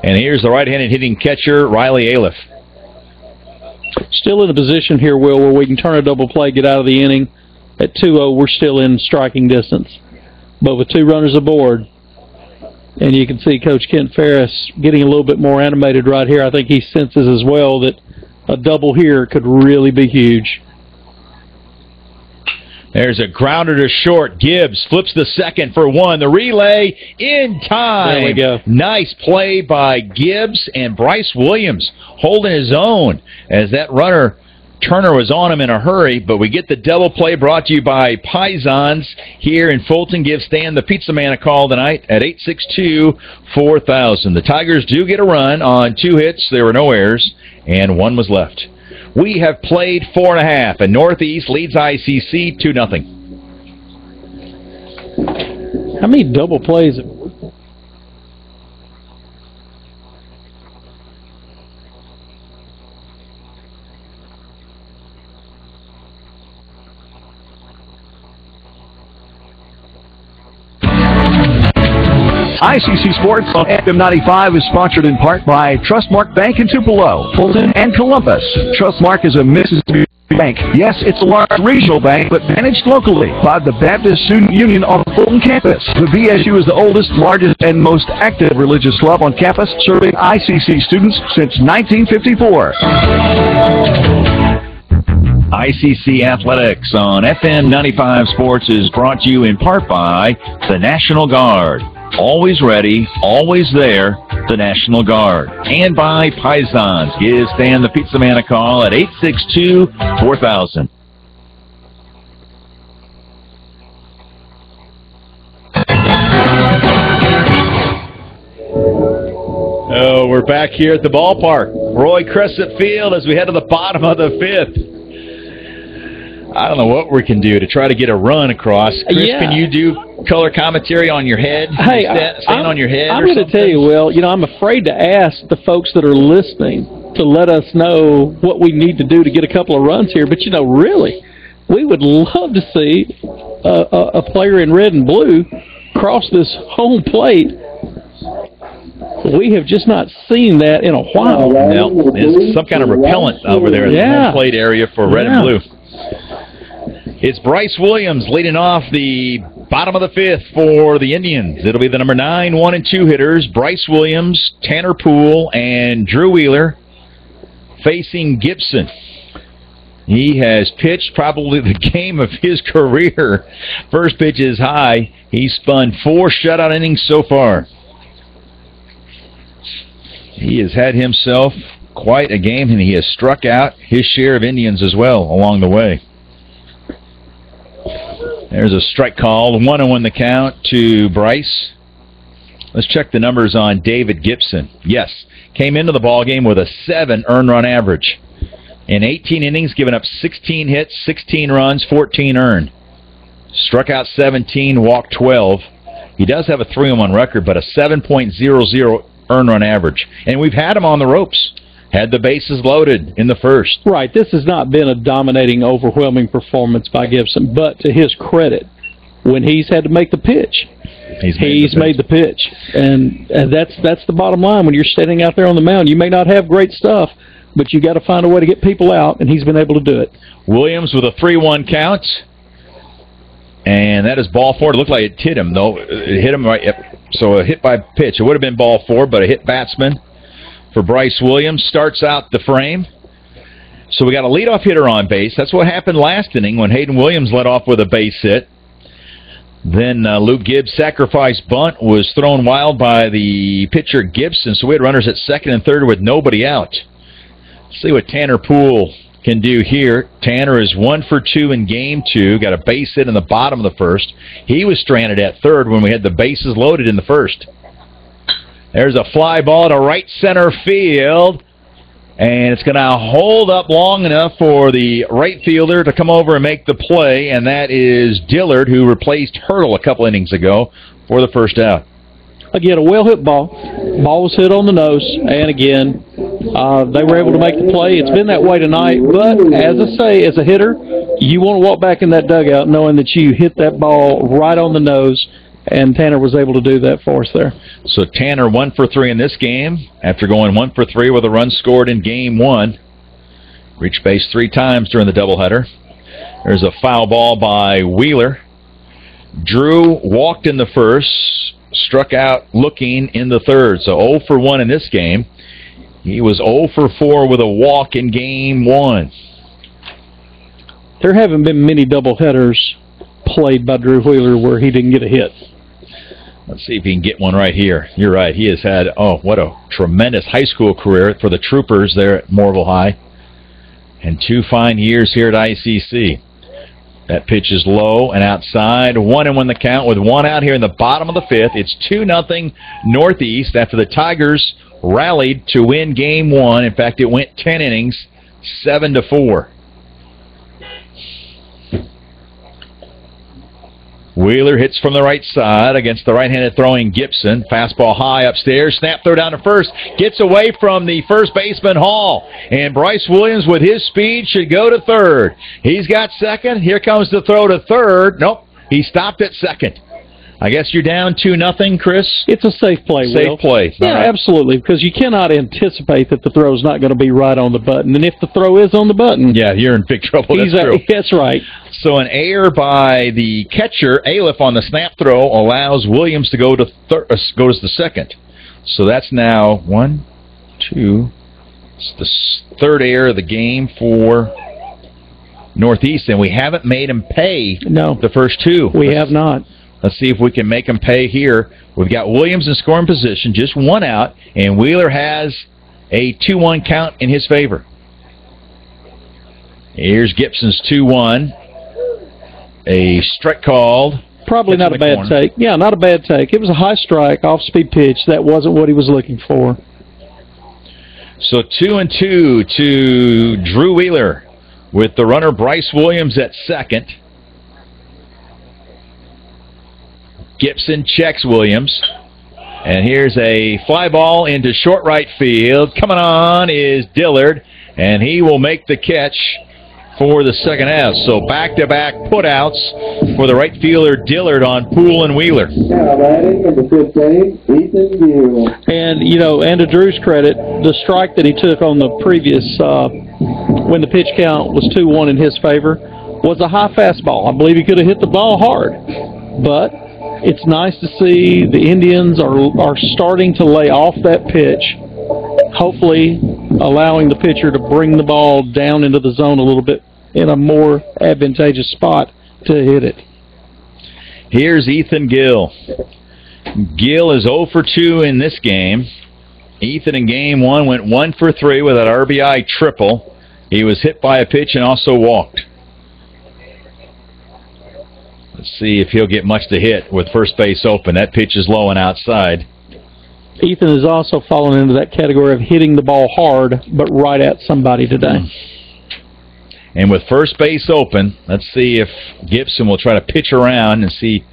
And here's the right-handed hitting catcher, Riley Aliff. Still in a position here, Will, where we can turn a double play, get out of the inning. At 2-0, we're still in striking distance. But with 2 runners aboard, and you can see Coach Kent Ferris getting a little bit more animated right here. I think he senses as well that a double here could really be huge. There's a grounder to short. Gibbs flips the second for 1. The relay in time. There we go. Nice play by Gibbs, and Bryce Williams holding his own as that runner, Turner, was on him in a hurry. But we get the double play brought to you by Pisons here in Fulton. Give Stan the Pizza Man a call tonight at 862-4000. The Tigers do get a run on 2 hits. There were no errors, and 1 was left. We have played 4.5, and Northeast leads ICC 2-0. How many double plays? ICC Sports on FM 95 is sponsored in part by Trustmark Bank in Tupelo, Fulton, and Columbus. Trustmark is a Mississippi bank. Yes, it's a large regional bank, but managed locally by the Baptist Student Union on the Fulton campus. The BSU is the oldest, largest, and most active religious club on campus, serving ICC students since 1954. ICC Athletics on FM 95 Sports is brought to you in part by the National Guard. Always ready, always there, the National Guard. And by Pisons. Give Stan the Pizza Man a call at 862-4000. we're back here at the ballpark. Roy Crescent Field as we head to the bottom of the 5th. I don't know what we can do to try to get a run across. Chris, can you do color commentary on your head? Hey, stand on your head I'm or going to tell you, Will, I'm afraid to ask the folks that are listening to let us know what we need to do to get a couple of runs here. But, really, we would love to see a player in red and blue cross this home plate. We have just not seen that in a while. No, there's some kind of repellent over there in the home plate area for red and blue. It's Bryce Williams leading off the bottom of the 5th for the Indians. It'll be the number 9, 1 and 2 hitters, Bryce Williams, Tanner Poole, and Drew Wheeler facing Gibson. He has pitched probably the game of his career. First pitch is high. He's spun 4 shutout innings so far. He has had himself quite a game, and he has struck out his share of Indians as well along the way. There's a strike called. 1-1 the count to Bryce. Let's check the numbers on David Gibson. Yes, came into the ballgame with a 7 earned run average. In 18 innings, given up 16 hits, 16 runs, 14 earned. Struck out 17, walked 12. He does have a 3-1 record, but a 7.00 earned run average. And we've had him on the ropes. Had the bases loaded in the first. Right. This has not been a dominating, overwhelming performance by Gibson, but to his credit, when he's had to make the pitch, he's made the pitch. And that's the bottom line. When you're standing out there on the mound, you may not have great stuff, but you got to find a way to get people out, and he's been able to do it. Williams with a 3-1 count, and that is ball 4. It looked like it hit him, though. It hit him right. So a hit by pitch. It would have been ball 4, but a hit batsman for Bryce Williams starts out the frame. So we got a leadoff hitter on base. That's what happened last inning when Hayden Williams led off with a base hit. Then Luke Gibbs' sacrifice bunt was thrown wild by the pitcher Gibson, so we had runners at second and third with nobody out. Let's see what Tanner Poole can do here. Tanner is 1 for 2 in game 2. Got a base hit in the bottom of the first. He was stranded at third when we had the bases loaded in the first. There's a fly ball to right center field, and it's going to hold up long enough for the right fielder to come over and make the play, and that is Dillard, who replaced Hurdle a couple innings ago for the first out. Again, a well-hit ball. Ball was hit on the nose, and again, they were able to make the play. It's been that way tonight, but as I say, as a hitter, you want to walk back in that dugout knowing that you hit that ball right on the nose, and Tanner was able to do that for us there. So Tanner 1 for 3 in this game after going 1 for 3 with a run scored in game 1. Reached base 3 times during the doubleheader. There's a foul ball by Wheeler. Drew walked in the first, struck out looking in the third. So 0 for 1 in this game. He was 0 for 4 with a walk in game 1. There haven't been many doubleheaders played by Drew Wheeler where he didn't get a hit. Let's see if he can get one right here. You're right. He has had, what a tremendous high school career for the Troopers there at Morville High. And 2 fine years here at ICC. That pitch is low and outside. 1-1 the count with 1 out here in the bottom of the 5th. It's 2-0 Northeast after the Tigers rallied to win game 1. In fact, it went 10 innings, 7-4. Wheeler hits from the right side against the right-handed throwing Gibson. Fastball high upstairs. Snap throw down to first. Gets away from the first baseman Hall. And Bryce Williams with his speed should go to third. He's got second. Here comes the throw to third. Nope. He stopped at second. I guess you're down 2-0, Chris? It's a safe play, Will. Safe play. Yeah, right. Absolutely, because you cannot anticipate that the throw's not going to be right on the button. And if the throw is on the button... Yeah, you're in big trouble. That's true. That's right. So an error by the catcher, Aliff, on the snap throw allows Williams to go to the second. So that's now 1, 2... It's the third error of the game for Northeast, and we haven't made him pay the first 2. We have not. Let's see if we can make him pay here. We've got Williams in scoring position, just 1 out, and Wheeler has a 2-1 count in his favor. Here's Gibson's 2-1. A strike called. Probably not a bad take. Yeah, not a bad take. It was a high strike, off-speed pitch. That wasn't what he was looking for. So 2-2 to Drew Wheeler with the runner Bryce Williams at second. Gibson checks Williams. And here's a fly ball into short right field. Coming on is Dillard, and he will make the catch for the second half. So back-to-back putouts for the right fielder Dillard on Poole and Wheeler. Now batting number 15, Ethan Gill. And, you know, and to Drew's credit, the strike that he took on the previous, when the pitch count was 2-1 in his favor, was a high fastball. I believe he could have hit the ball hard. But it's nice to see the Indians are starting to lay off that pitch, hopefully allowing the pitcher to bring the ball down into the zone a little bit in a more advantageous spot to hit it. Here's Ethan Gill. Gill is 0 for 2 in this game. Ethan in game 1 went 1 for 3 with an RBI triple. He was hit by a pitch and also walked. Let's see if he'll get much to hit with first base open. That pitch is low and outside. Ethan has also fallen into that category of hitting the ball hard, but right at somebody today. And with first base open, let's see if Gibson will try to pitch around and see.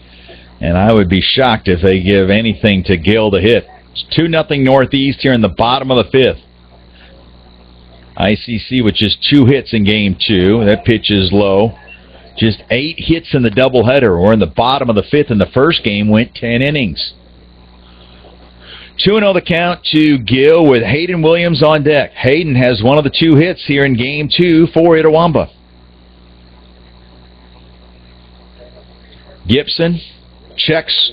And I would be shocked if they give anything to Gill to hit. It's 2-0 Northeast here in the bottom of the fifth. ICC with just 2 hits in game 2. That pitch is low. Just 8 hits in the doubleheader. We're in the bottom of the fifth, and the first game went 10 innings. 2-0 the count to Gill with Hayden Williams on deck. Hayden has one of the 2 hits here in game 2 for Itawamba. Gibson checks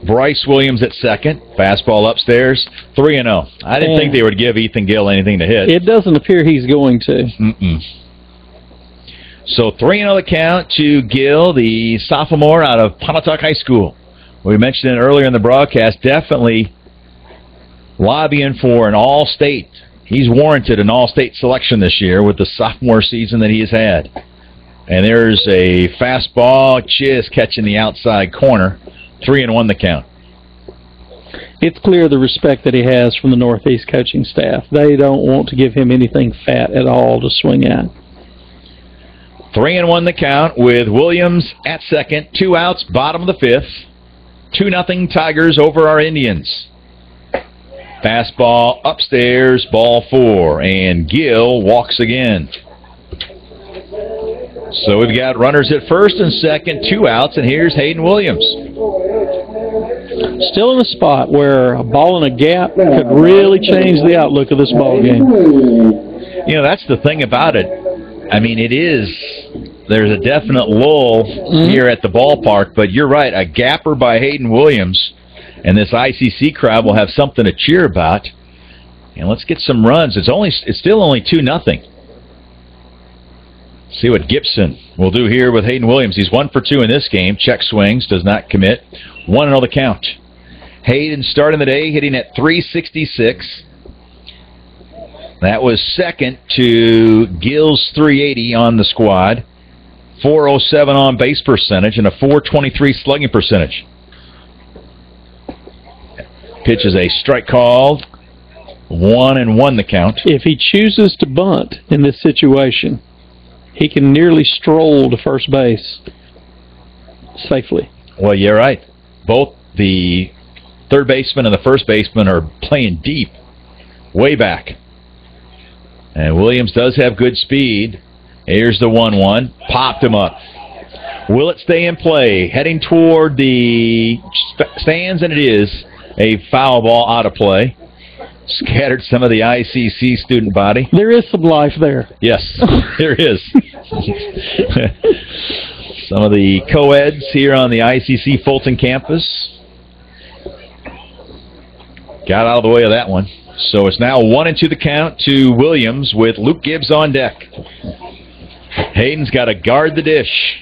Bryce Williams at second. Fastball upstairs, 3-0. I didn't think they would give Ethan Gill anything to hit. It doesn't appear he's going to. So 3-0 the count to Gill, the sophomore out of Pontotoc High School. We mentioned it earlier in the broadcast, definitely lobbying for an all-state. He's warranted an all-state selection this year with the sophomore season that he has had. And there's a fastball, just catching the outside corner. 3-1 the count. It's clear the respect that he has from the Northeast coaching staff. They don't want to give him anything fat at all to swing at. 3-1 the count with Williams at second. 2 outs, bottom of the fifth. 2-0 Tigers over our Indians. Fastball upstairs, ball 4, and Gill walks again. So we've got runners at first and second, 2 outs, and here's Hayden Williams. Still in a spot where a ball in a gap could really change the outlook of this ball game. You know, that's the thing about it. I mean, there's a definite lull here at the ballpark, but you're right, a gapper by Hayden Williams, and this ICC crowd will have something to cheer about. And let's get some runs. It's still only 2-0. See what Gibson will do here with Hayden Williams. He's 1 for 2 in this game. Check swings, does not commit. 1-0 the count. Hayden starting the day hitting at .366. That was second to Gill's .380 on the squad. .407 on base percentage and a .423 slugging percentage. Pitch is a strike called. 1-1 the count. If he chooses to bunt in this situation, he can nearly stroll to first base safely. Well, you're right. Both the third baseman and the first baseman are playing deep, way back. And Williams does have good speed. Here's the 1-1. Popped him up. Will it stay in play? Heading toward the stands, and it is a foul ball out of play. Scattered some of the ICC student body. There is some life there. Yes, there is. Some of the co-eds here on the ICC Fulton campus got out of the way of that one. So it's now 1-2 the count to Williams with Luke Gibbs on deck. Hayden's got to guard the dish.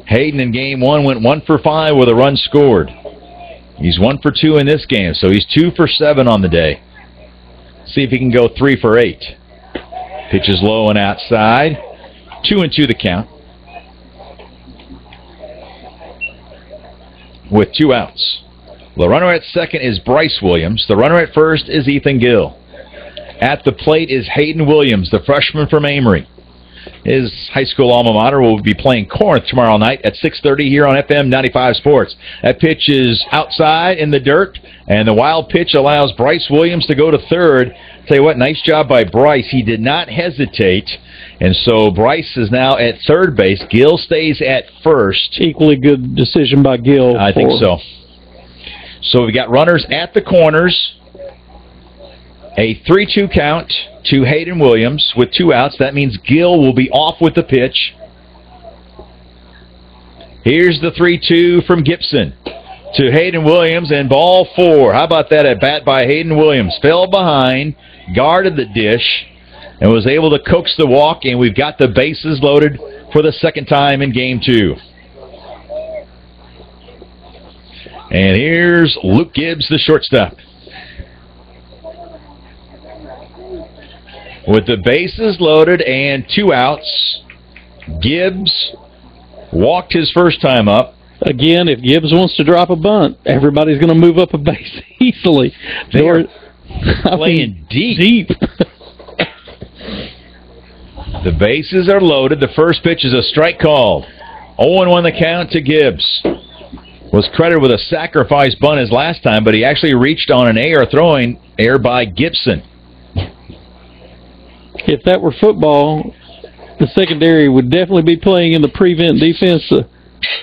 Hayden in game 1 went 1 for 5 with a run scored. He's 1 for 2 in this game, so he's 2 for 7 on the day. See if he can go 3 for 8. Pitch is low and outside. 2-2 the count. With 2 outs. The runner at second is Bryce Williams. The runner at first is Ethan Gill. At the plate is Hayden Williams, the freshman from Amory. His high school alma mater will be playing Corinth tomorrow night at 6:30 here on FM 95 Sports. That pitch is outside in the dirt, and the wild pitch allows Bryce Williams to go to third. Tell you what, nice job by Bryce. He did not hesitate, and so Bryce is now at third base. Gill stays at first. Equally good decision by Gill. I think so. So we got runners at the corners. A 3-2 count to Hayden Williams with 2 outs. That means Gill will be off with the pitch. Here's the 3-2 from Gibson to Hayden Williams, and ball 4. How about that at bat by Hayden Williams? Fell behind, guarded the dish, and was able to coax the walk, and we've got the bases loaded for the second time in Game 2. And here's Luke Gibbs, the shortstop. With the bases loaded and 2 outs, Gibbs walked his first time up. Again, if Gibbs wants to drop a bunt, everybody's going to move up a base easily. They're playing deep. The bases are loaded. The first pitch is a strike called. 0-1 the count to Gibbs. Was credited with a sacrifice bunt his last time, but he actually reached on an error, throwing error by Gibson. If that were football, the secondary would definitely be playing in the prevent defense.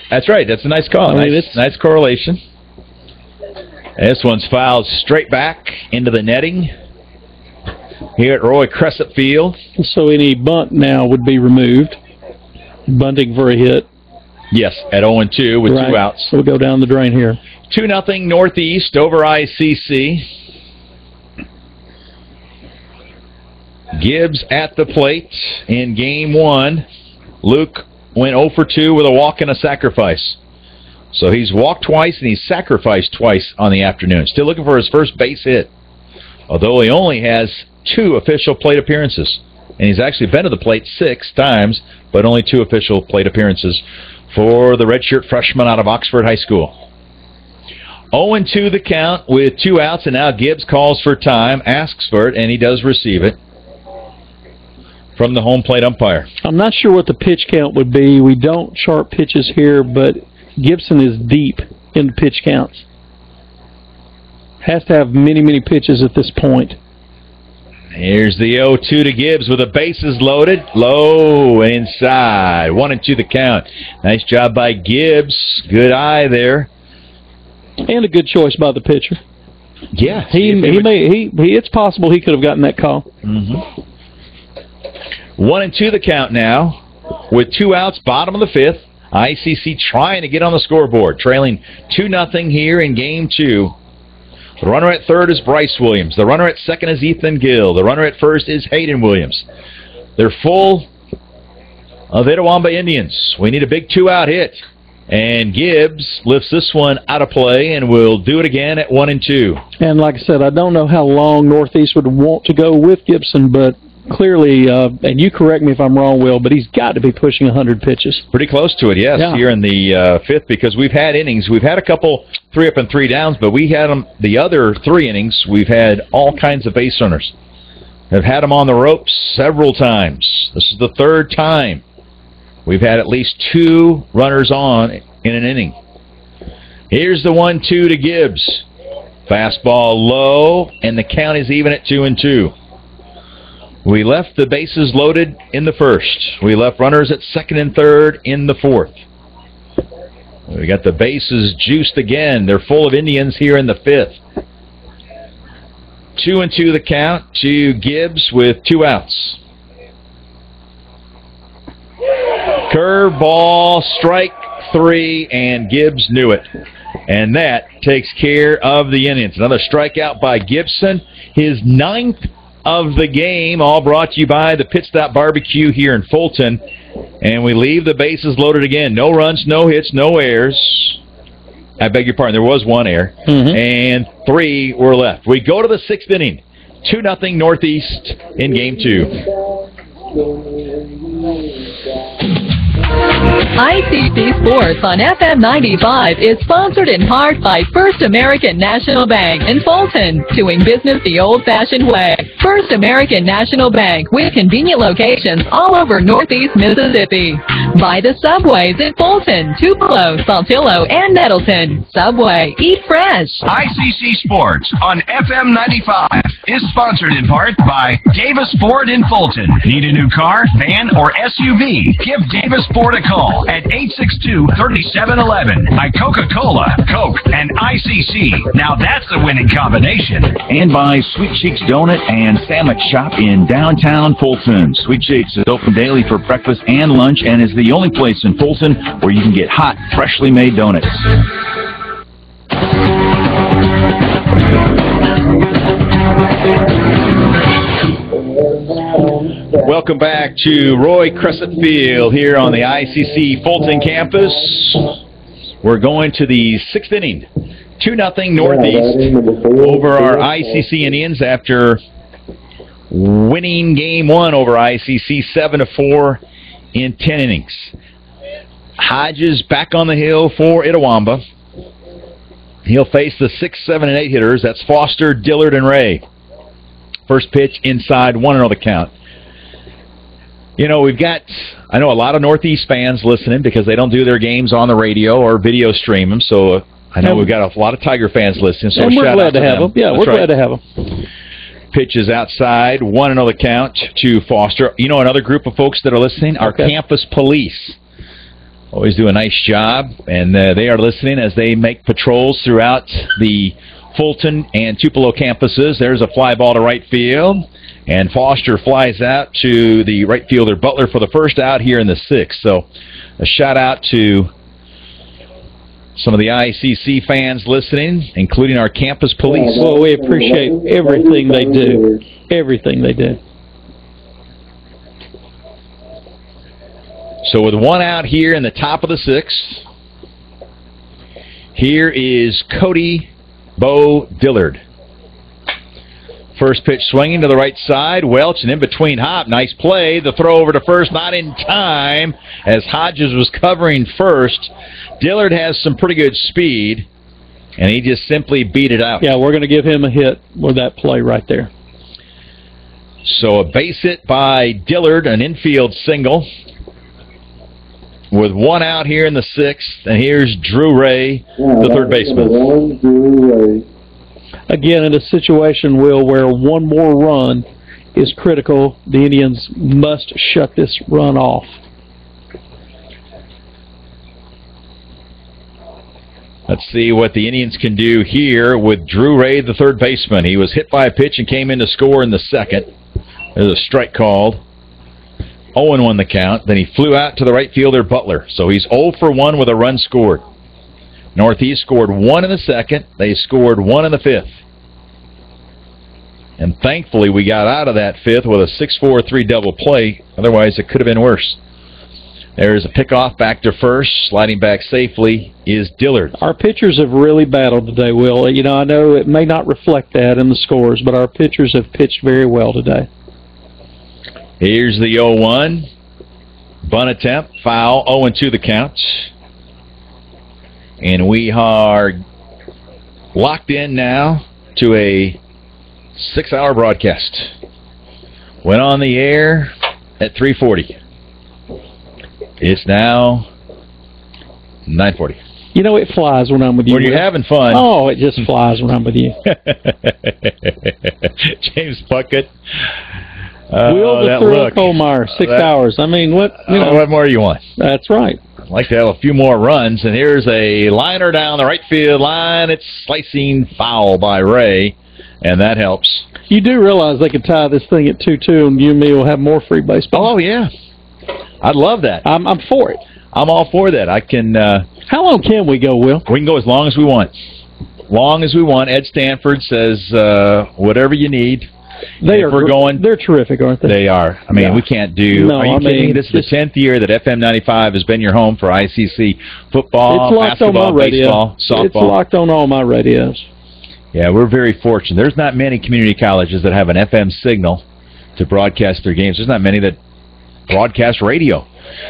That's right. That's a nice call. Nice correlation. This one's fouled straight back into the netting here at Roy Crescent Field. So any bunt now would be removed. Bunting for a hit. Yes, at 0-2 with 2 outs. We'll go down the drain here. 2-0 Northeast over ICC. Gibbs at the plate in Game 1. Luke went 0 for 2 with a walk and a sacrifice. So he's walked twice and he's sacrificed twice on the afternoon. Still looking for his first base hit, although he only has 2 official plate appearances. And he's actually been to the plate 6 times, but only 2 official plate appearances for the redshirt freshman out of Oxford High School. 0-2 the count with 2 outs, and now Gibbs calls for time, asks for it, and he does receive it from the home plate umpire. I'm not sure what the pitch count would be. We don't chart pitches here, but Gibson is deep in the pitch counts. Has to have many, many pitches at this point. Here's the 0-2 to Gibbs with the bases loaded. Low inside. 1-2 the count. Nice job by Gibbs. Good eye there. And a good choice by the pitcher. Yeah. It's possible he could have gotten that call. 1-2 the count now with 2 outs, bottom of the 5th. ICC trying to get on the scoreboard, trailing 2-0 here in Game 2. The runner at third is Bryce Williams. The runner at second is Ethan Gill. The runner at first is Hayden Williams. They're full of Itawamba Indians. We need a big 2-out hit. And Gibbs lifts this one out of play and will do it again at 1-2. And like I said, I don't know how long Northeast would want to go with Gibson, but clearly, and you correct me if I'm wrong, Will, but he's got to be pushing 100 pitches. Pretty close to it, yes, here in the 5th, because we've had innings. We've had a couple 3 up and 3 downs, but we had them the other 3 innings. We've had all kinds of base runners. Have had them on the ropes several times. This is the 3rd time we've had at least 2 runners on in an inning. Here's the 1-2 to Gibbs. Fastball low, and the count is even at 2-2. We left the bases loaded in the 1st. We left runners at 2nd and 3rd in the 4th. We got the bases juiced again. They're full of Indians here in the 5th. 2-2 the count to Gibbs with 2 outs. Curveball, strike 3, and Gibbs knew it. And that takes care of the Indians. Another strikeout by Gibson. His 9th of the game, all brought to you by the Pit Stop Barbecue here in Fulton. And we leave the bases loaded again. No runs, no hits, no errors. I beg your pardon, there was 1 error. And 3 were left. We go to the 6th inning. 2-0 Northeast in Game 2. ICC Sports on FM 95 is sponsored in part by First American National Bank in Fulton, doing business the old-fashioned way. First American National Bank with convenient locations all over Northeast Mississippi. By the Subways in Fulton, Tupelo, Saltillo, and Nettleton. Subway, eat fresh. ICC Sports on FM 95 is sponsored in part by Davis Ford in Fulton. Need a new car, van, or SUV? Give Davis Ford a call at 862-3711. By Coca-Cola, Coke, and ICC. Now that's the winning combination. And by Sweet Cheeks Donut and Sandwich Shop in downtown Fulton. Sweet Cheeks is open daily for breakfast and lunch and is the only place in Fulton where you can get hot, freshly made donuts. Welcome back to Roy Crescent Field here on the ICC Fulton campus. We're going to the 6th inning. 2-0 Northeast over our ICC Indians after winning Game 1 over ICC 7-4 in 10 innings. Hodges back on the hill for Itawamba. He'll face the 6, 7, and 8 hitters. That's Foster, Dillard, and Ray. First pitch inside, 1-0 the count. You know, we've got, I know a lot of Northeast fans listening because they don't do their games on the radio or video stream them, so I know we've got a lot of Tiger fans listening, so and we're shout glad out to have them. Yeah, That's we're right. glad to have them. Pitches outside, 1-0 the count to Foster. You know, another group of folks that are listening, our campus police. Always do a nice job, and they are listening as they make patrols throughout the Fulton and Tupelo campuses. There's a fly ball to right field, and Foster flies out to the right fielder Butler for the first out here in the 6th. So a shout out to some of the ICC fans listening, including our campus police. Well, we appreciate everything they do. Everything they do. So with 1 out here in the top of the 6th, here is Cody Bo Dillard. First pitch swinging to the right side. Welch and in between hop. Nice play. The throw over to first, not in time as Hodges was covering first. Dillard has some pretty good speed, and he just simply beat it out. Yeah, we're going to give him a hit with that play right there. So a base hit by Dillard, an infield single. With 1 out here in the 6th, and here's Drew Ray, the third baseman. Again, in a situation, Will, where one more run is critical, the Indians must shut this run off. Let's see what the Indians can do here with Drew Ray, the third baseman. He was hit by a pitch and came in to score in the 2nd. There's a strike called. 0-1 the count. Then he flew out to the right fielder, Butler. So he's 0 for 1 with a run scored. Northeast scored 1 in the 2nd. They scored 1 in the 5th. And thankfully we got out of that 5th with a 6-4-3 double play. Otherwise it could have been worse. There's a pickoff back to first. Sliding back safely is Dillard. Our pitchers have really battled today, Will. You know, I know it may not reflect that in the scores, but our pitchers have pitched very well today. Here's the 0-1. Bunt attempt, foul, 0-2 the count. And we are locked in now to a 6-hour broadcast. Went on the air at 3:40. It's now 9:40. You know, it flies when I'm with you. When you're having fun. Oh, it just flies when I'm with you. James Puckett. Will the thrill Colmar, 6 hours. I mean, what more do you want? That's right. I'd like to have a few more runs, and here's a liner down the right field line. It's slicing foul by Ray, and that helps. You do realize they could tie this thing at 2-2, and you and me will have more free baseball. Oh, yeah. I'd love that. I'm for it. I'm all for that. I can... How long can we go, Will? We can go as long as we want. Long as we want. Ed Stanford says, whatever you need. They're terrific, aren't they? They are. I mean, we can't do... No, are you kidding? This is the 10th year that FM 95 has been your home for ICC football, basketball, baseball, softball. It's locked on all my radios. Yeah, we're very fortunate. There's not many community colleges that have an FM signal to broadcast their games. There's not many that broadcast radio.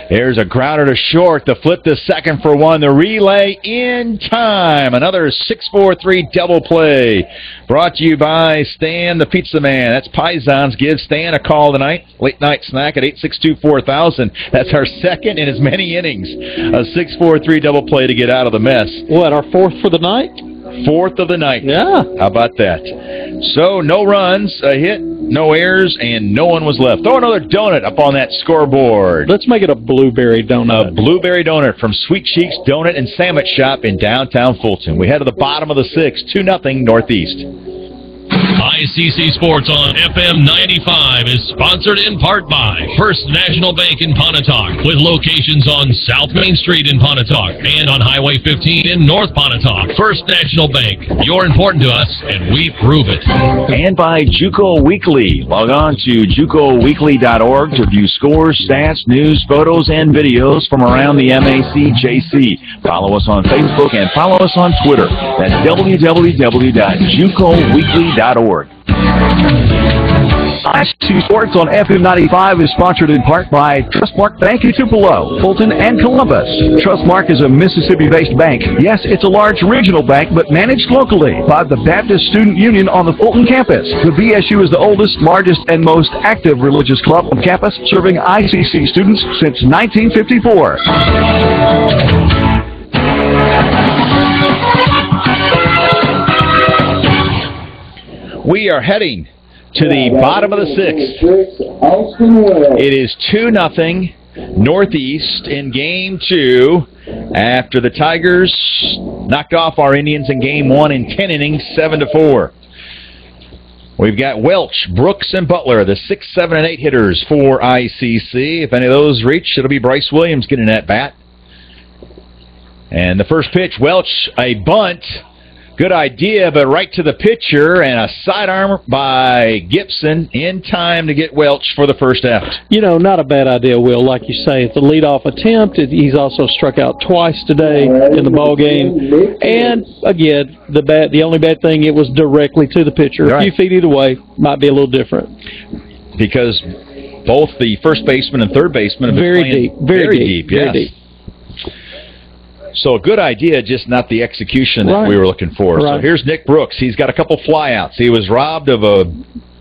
There's a grounder to short. The flip to second for one. The relay in time. Another 6-4-3 double play. Brought to you by Stan the Pizza Man. That's Pisons. Give Stan a call tonight. Late night snack at 862-4000. That's our second in as many innings. A 6-4-3 double play to get out of the mess. What, our fourth for the night? Fourth of the night. Yeah. How about that? So, no runs, a hit, no errors, and no one was left. Throw another donut up on that scoreboard. Let's make it a blueberry donut. A blueberry donut from Sweet Cheeks Donut and Sandwich Shop in downtown Fulton. We head to the bottom of the sixth, 2-0 Northeast. ICC Sports on FM 95 is sponsored in part by First National Bank in Pontotoc, with locations on South Main Street in Pontotoc and on Highway 15 in North Pontotoc. First National Bank, you're important to us, and we prove it. And by JUCO Weekly. Log on to JUCOweekly.org to view scores, stats, news, photos, and videos from around the MACJC. Follow us on Facebook and follow us on Twitter. That's www.JUCOweekly.org. ICC Sports on FM 95 is sponsored in part by Trustmark Bank in Tupelo, Fulton, and Columbus. Trustmark is a Mississippi-based bank. Yes, it's a large regional bank, but managed locally by the Baptist Student Union on the Fulton campus. The BSU is the oldest, largest, and most active religious club on campus, serving ICC students since 1954. We are heading to the bottom of the sixth. It is 2-0 Northeast in Game 2 after the Tigers knocked off our Indians in Game 1 in 10 innings, 7-4. We've got Welch, Brooks, and Butler, the 6, 7, and 8 hitters for ICC. If any of those reach, it'll be Bryce Williams getting that bat. And the first pitch, Welch, a bunt. Good idea, but right to the pitcher, and a sidearm by Gibson in time to get Welch for the first out. You know, not a bad idea, Will. Like you say, it's a leadoff attempt. He's also struck out twice today in the ball game. And again, the only bad thing, it was directly to the pitcher. Right. A few feet either way, might be a little different. Because both the first baseman and third baseman have been Very playing deep, very deep, yes. very deep. So a good idea, just not the execution that we were looking for. Right. So here's Nick Brooks. He's got a couple flyouts. He was robbed of a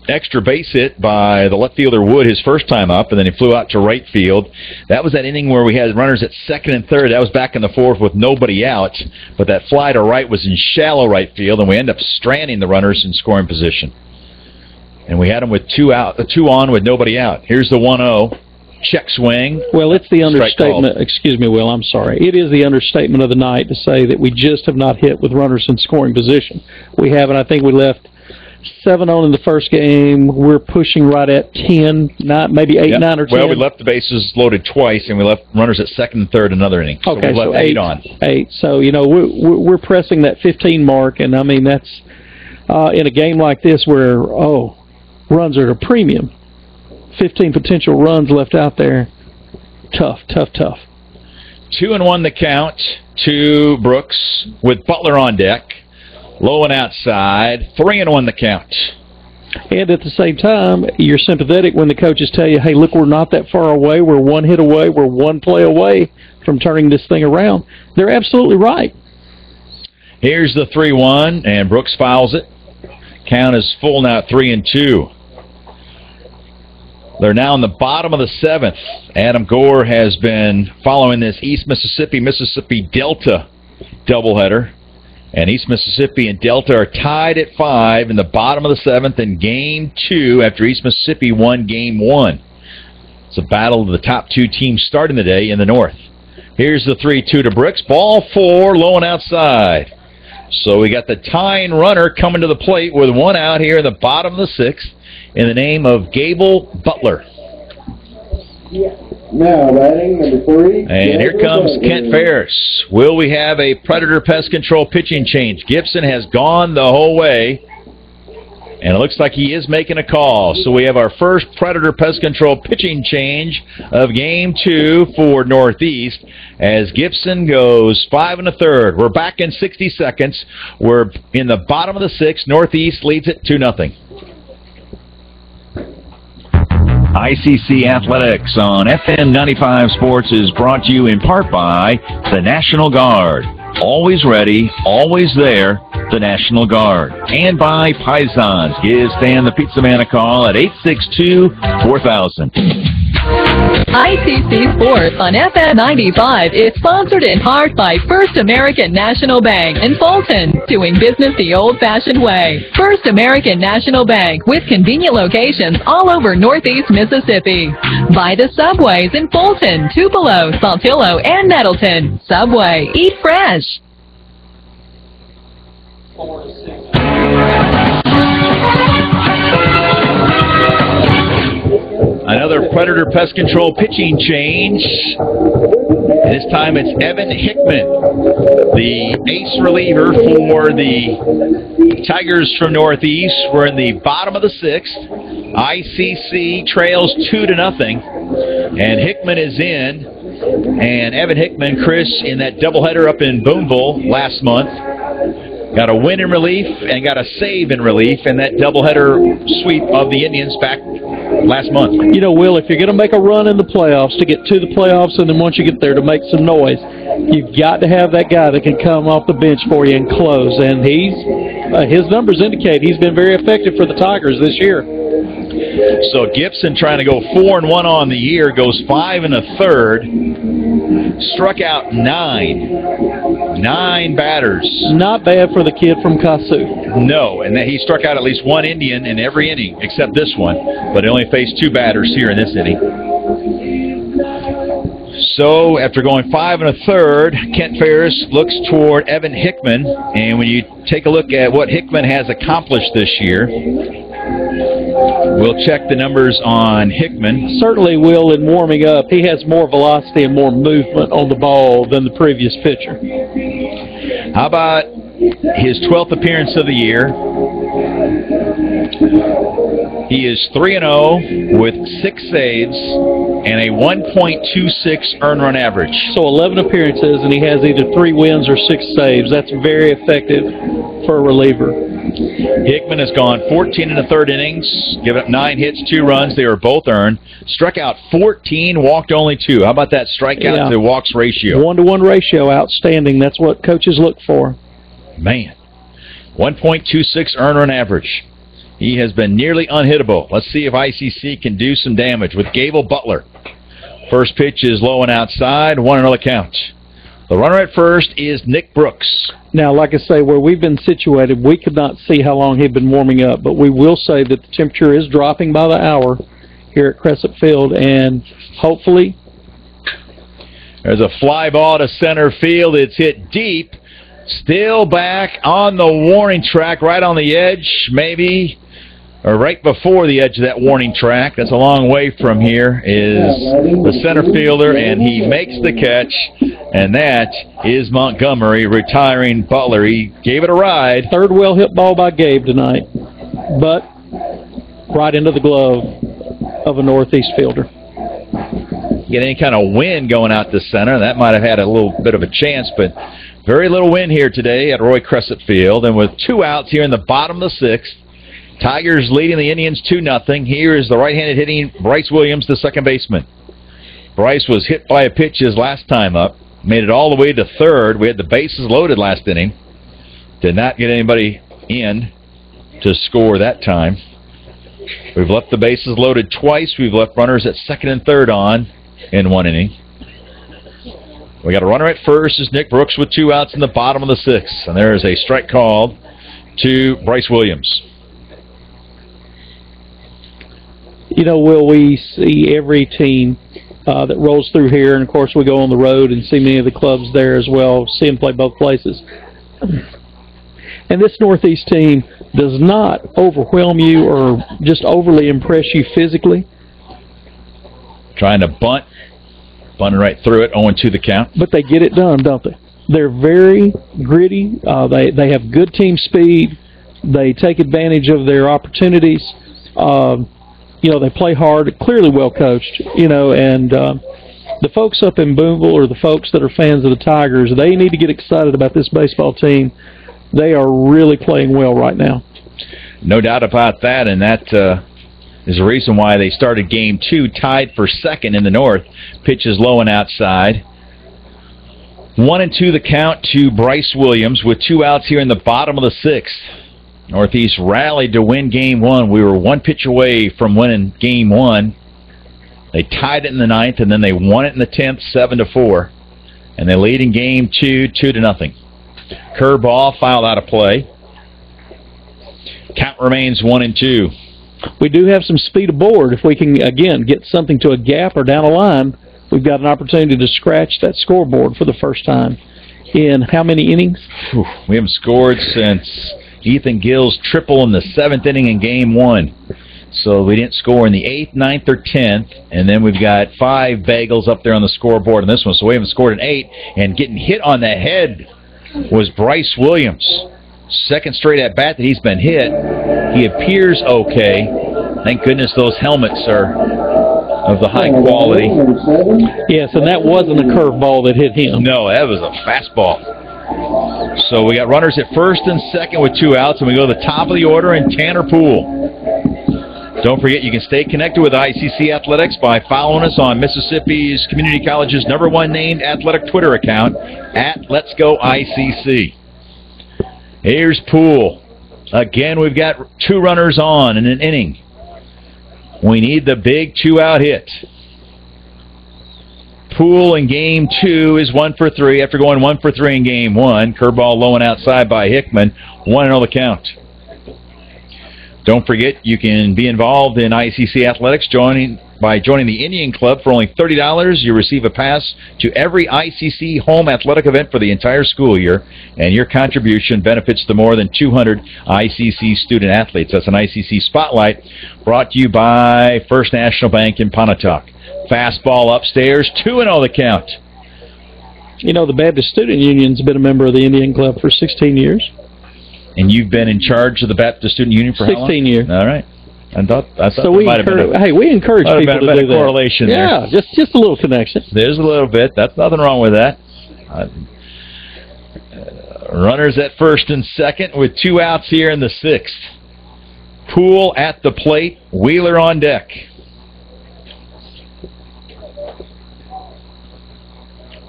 extra base hit by the left fielder Wood his first time up, and then he flew out to right field. That was that inning where we had runners at second and third. That was back in the fourth with nobody out, but that fly to right was in shallow right field, and we ended up stranding the runners in scoring position. And we had them with two on with nobody out. Here's the 1-0. Check swing. Well, it's the understatement. Excuse me, Will, I'm sorry. It is the understatement of the night to say that we just have not hit with runners in scoring position. We haven't. I think we left 7 on in the first game. We're pushing right at 10, maybe 8, 9, or 10. Well, we left the bases loaded twice, and we left runners at second and third another inning. So okay, we left 8 on. 8. So, you know, we're pressing that 15 mark, and, I mean, that's in a game like this where, runs are at a premium. 15 potential runs left out there. Tough. 2-1 the count to Brooks with Butler on deck. Low and outside. 3-1 the count. And at the same time, you're sympathetic when the coaches tell you, hey, look, we're not that far away. We're one hit away. We're one play away from turning this thing around. They're absolutely right. Here's the 3-1, and Brooks fouls it. Count is full now, 3-2. They're now in the bottom of the seventh. Adam Gore has been following this East Mississippi Delta doubleheader. And East Mississippi and Delta are tied at 5 in the bottom of the seventh in Game 2 after East Mississippi won Game 1. It's a battle of the top 2 teams starting the day in the north. Here's the 3-2 to Brooks. Ball 4, low and outside. So we got the tying runner coming to the plate with 1 out here in the bottom of the sixth, in the name of Gable Butler. Now batting number 3. And here comes Kent Ferris. Will we have a Predator Pest Control pitching change? Gibson has gone the whole way, and it looks like he is making a call. So we have our first Predator Pest Control pitching change of Game 2 for Northeast as Gibson goes 5 1/3. We're back in 60 seconds. We're in the bottom of the sixth. Northeast leads it 2-0. ICC Athletics on FM 95 Sports is brought to you in part by the National Guard. Always ready, always there, the National Guard. And by Pisons. Give Stan the Pizza Man a call at 862-4000. ICC Sports on FM 95 is sponsored in part by First American National Bank in Fulton, doing business the old-fashioned way. First American National Bank, with convenient locations all over Northeast Mississippi. By the Subways in Fulton, Tupelo, Saltillo, and Nettleton. Subway, eat fresh. Another Predator Pest Control pitching change. This time it's Evan Hickman, the ace reliever for the Tigers from Northeast. We're in the bottom of the 6th. ICC trails 2-0, and Hickman is in. And Evan Hickman, Chris, in that doubleheader up in Boonville last month, got a win in relief and got a save in relief in that doubleheader sweep of the Indians back last month. You know, Will, if you're going to make a run in the playoffs, to get to the playoffs, and then once you get there to make some noise, you've got to have that guy that can come off the bench for you and close. And his numbers indicate he's been very effective for the Tigers this year. So Gibson, trying to go 4-1 on the year, goes 5 1/3. Struck out 9 batters. Not bad for the kid from Kasu. No, and he struck out at least one Indian in every inning except this one, but he only faced 2 batters here in this inning. So after going 5 1/3, Kent Ferris looks toward Evan Hickman, and when you take a look at what Hickman has accomplished this year, we'll check the numbers on Hickman. Certainly, Will, in warming up, he has more velocity and more movement on the ball than the previous pitcher. How about his 12th appearance of the year? He is 3-0 with 6 saves and a 1.26 earned run average. So 11 appearances, and he has either 3 wins or 6 saves. That's very effective for a reliever. Hickman has gone 14 1/3 innings, given up 9 hits, 2 runs. They were both earned. Struck out 14, walked only 2. How about that strikeout to walks ratio? 1-to-1 ratio, outstanding. That's what coaches look for. Man, 1.26 earned run average. He has been nearly unhittable. Let's see if ICC can do some damage with Gable Butler. First pitch is low and outside, 1-0 count. The runner at first is Nick Brooks. Now, like I say, where we've been situated, we could not see how long he'd been warming up, but we will say that the temperature is dropping by the hour here at Crescent Field, and hopefully... There's a fly ball to center field. It's hit deep. Still back on the warning track, right on the edge, maybe, or right before the edge of that warning track. That's a long way from here, is the center fielder, and he makes the catch, and that is Montgomery retiring Butler. He gave it a ride. Third well-hit ball by Gabe tonight, but right into the glove of a Northeast fielder. Get any kind of wind going out the center, that might have had a little bit of a chance, but very little wind here today at Roy Crescent Field. And with 2 outs here in the bottom of the 6th, Tigers leading the Indians 2-0. Here is the right-handed hitting Bryce Williams, the second baseman. Bryce was hit by a pitch his last time up, made it all the way to third. We had the bases loaded last inning. Did not get anybody in to score that time. We've left the bases loaded twice. We've left runners at second and third on in 1 inning. We got a runner at first is Nick Brooks with 2 outs in the bottom of the 6th. And there is a strike called to Bryce Williams. You know, Will, we see every team that rolls through here, and of course we go on the road and see many of the clubs there as well, see them play both places. And this Northeast team does not overwhelm you or just overly impress you physically. Trying to bunt. Bunting right through it, 0-2 the count. But they get it done, don't they? They're very gritty. They have good team speed. They take advantage of their opportunities. You know, they play hard, clearly well coached, you know, and the folks up in Boonville or the folks that are fans of the Tigers, they need to get excited about this baseball team. They are really playing well right now. No doubt about that, and that There's a reason why they started game 2 tied for second in the North. Pitch is low and outside. 1-2 the count to Bryce Williams with 2 outs here in the bottom of the 6th. Northeast rallied to win game 1. We were 1 pitch away from winning game 1. They tied it in the 9th, and then they won it in the 10th, 7-4. And they lead in game 2, 2-0. Curveball fouled out of play. Count remains 1-2. We do have some speed aboard. If we can, again, get something to a gap or down a line, we've got an opportunity to scratch that scoreboard for the first time in how many innings? We haven't scored since Ethan Gill's triple in the 7th inning in game 1. So we didn't score in the 8th, 9th, or 10th, and then we've got 5 bagels up there on the scoreboard in this one. So we haven't scored in 8, and getting hit on the head was Bryce Williams. Second straight at bat that he's been hit. He appears okay. Thank goodness those helmets are of the high quality. Yes, and that wasn't a curveball that hit him. No, that was a fastball. So we got runners at first and second with 2 outs, and we go to the top of the order in Tanner Poole. Don't forget, you can stay connected with ICC Athletics by following us on Mississippi's Community College's #1 named athletic Twitter account at LetsGoICC. Here's Poole. Again, we've got 2 runners on in an inning. We need the big 2-out hit. Poole in game 2 is 1 for 3 after going 1 for 3 in game 1. Curveball low and outside by Hickman. 1-0 the count. Don't forget, you can be involved in ICC Athletics by joining the Indian Club for only $30. You receive a pass to every ICC home athletic event for the entire school year, and your contribution benefits the more than 200 ICC student athletes. That's an ICC Spotlight brought to you by First National Bank in Pontotoc. Fastball upstairs, 2-0 the count. You know, the Baptist Student Union's been a member of the Indian Club for 16 years. And you've been in charge of the Baptist Student Union for how long? 16 years. All right. I thought so we encourage, hey, we encourage people to do that. Correlation there. Yeah, just a little connection. There's a little bit. That's nothing wrong with that. Runners at first and second with 2 outs here in the 6th. Poole at the plate. Wheeler on deck.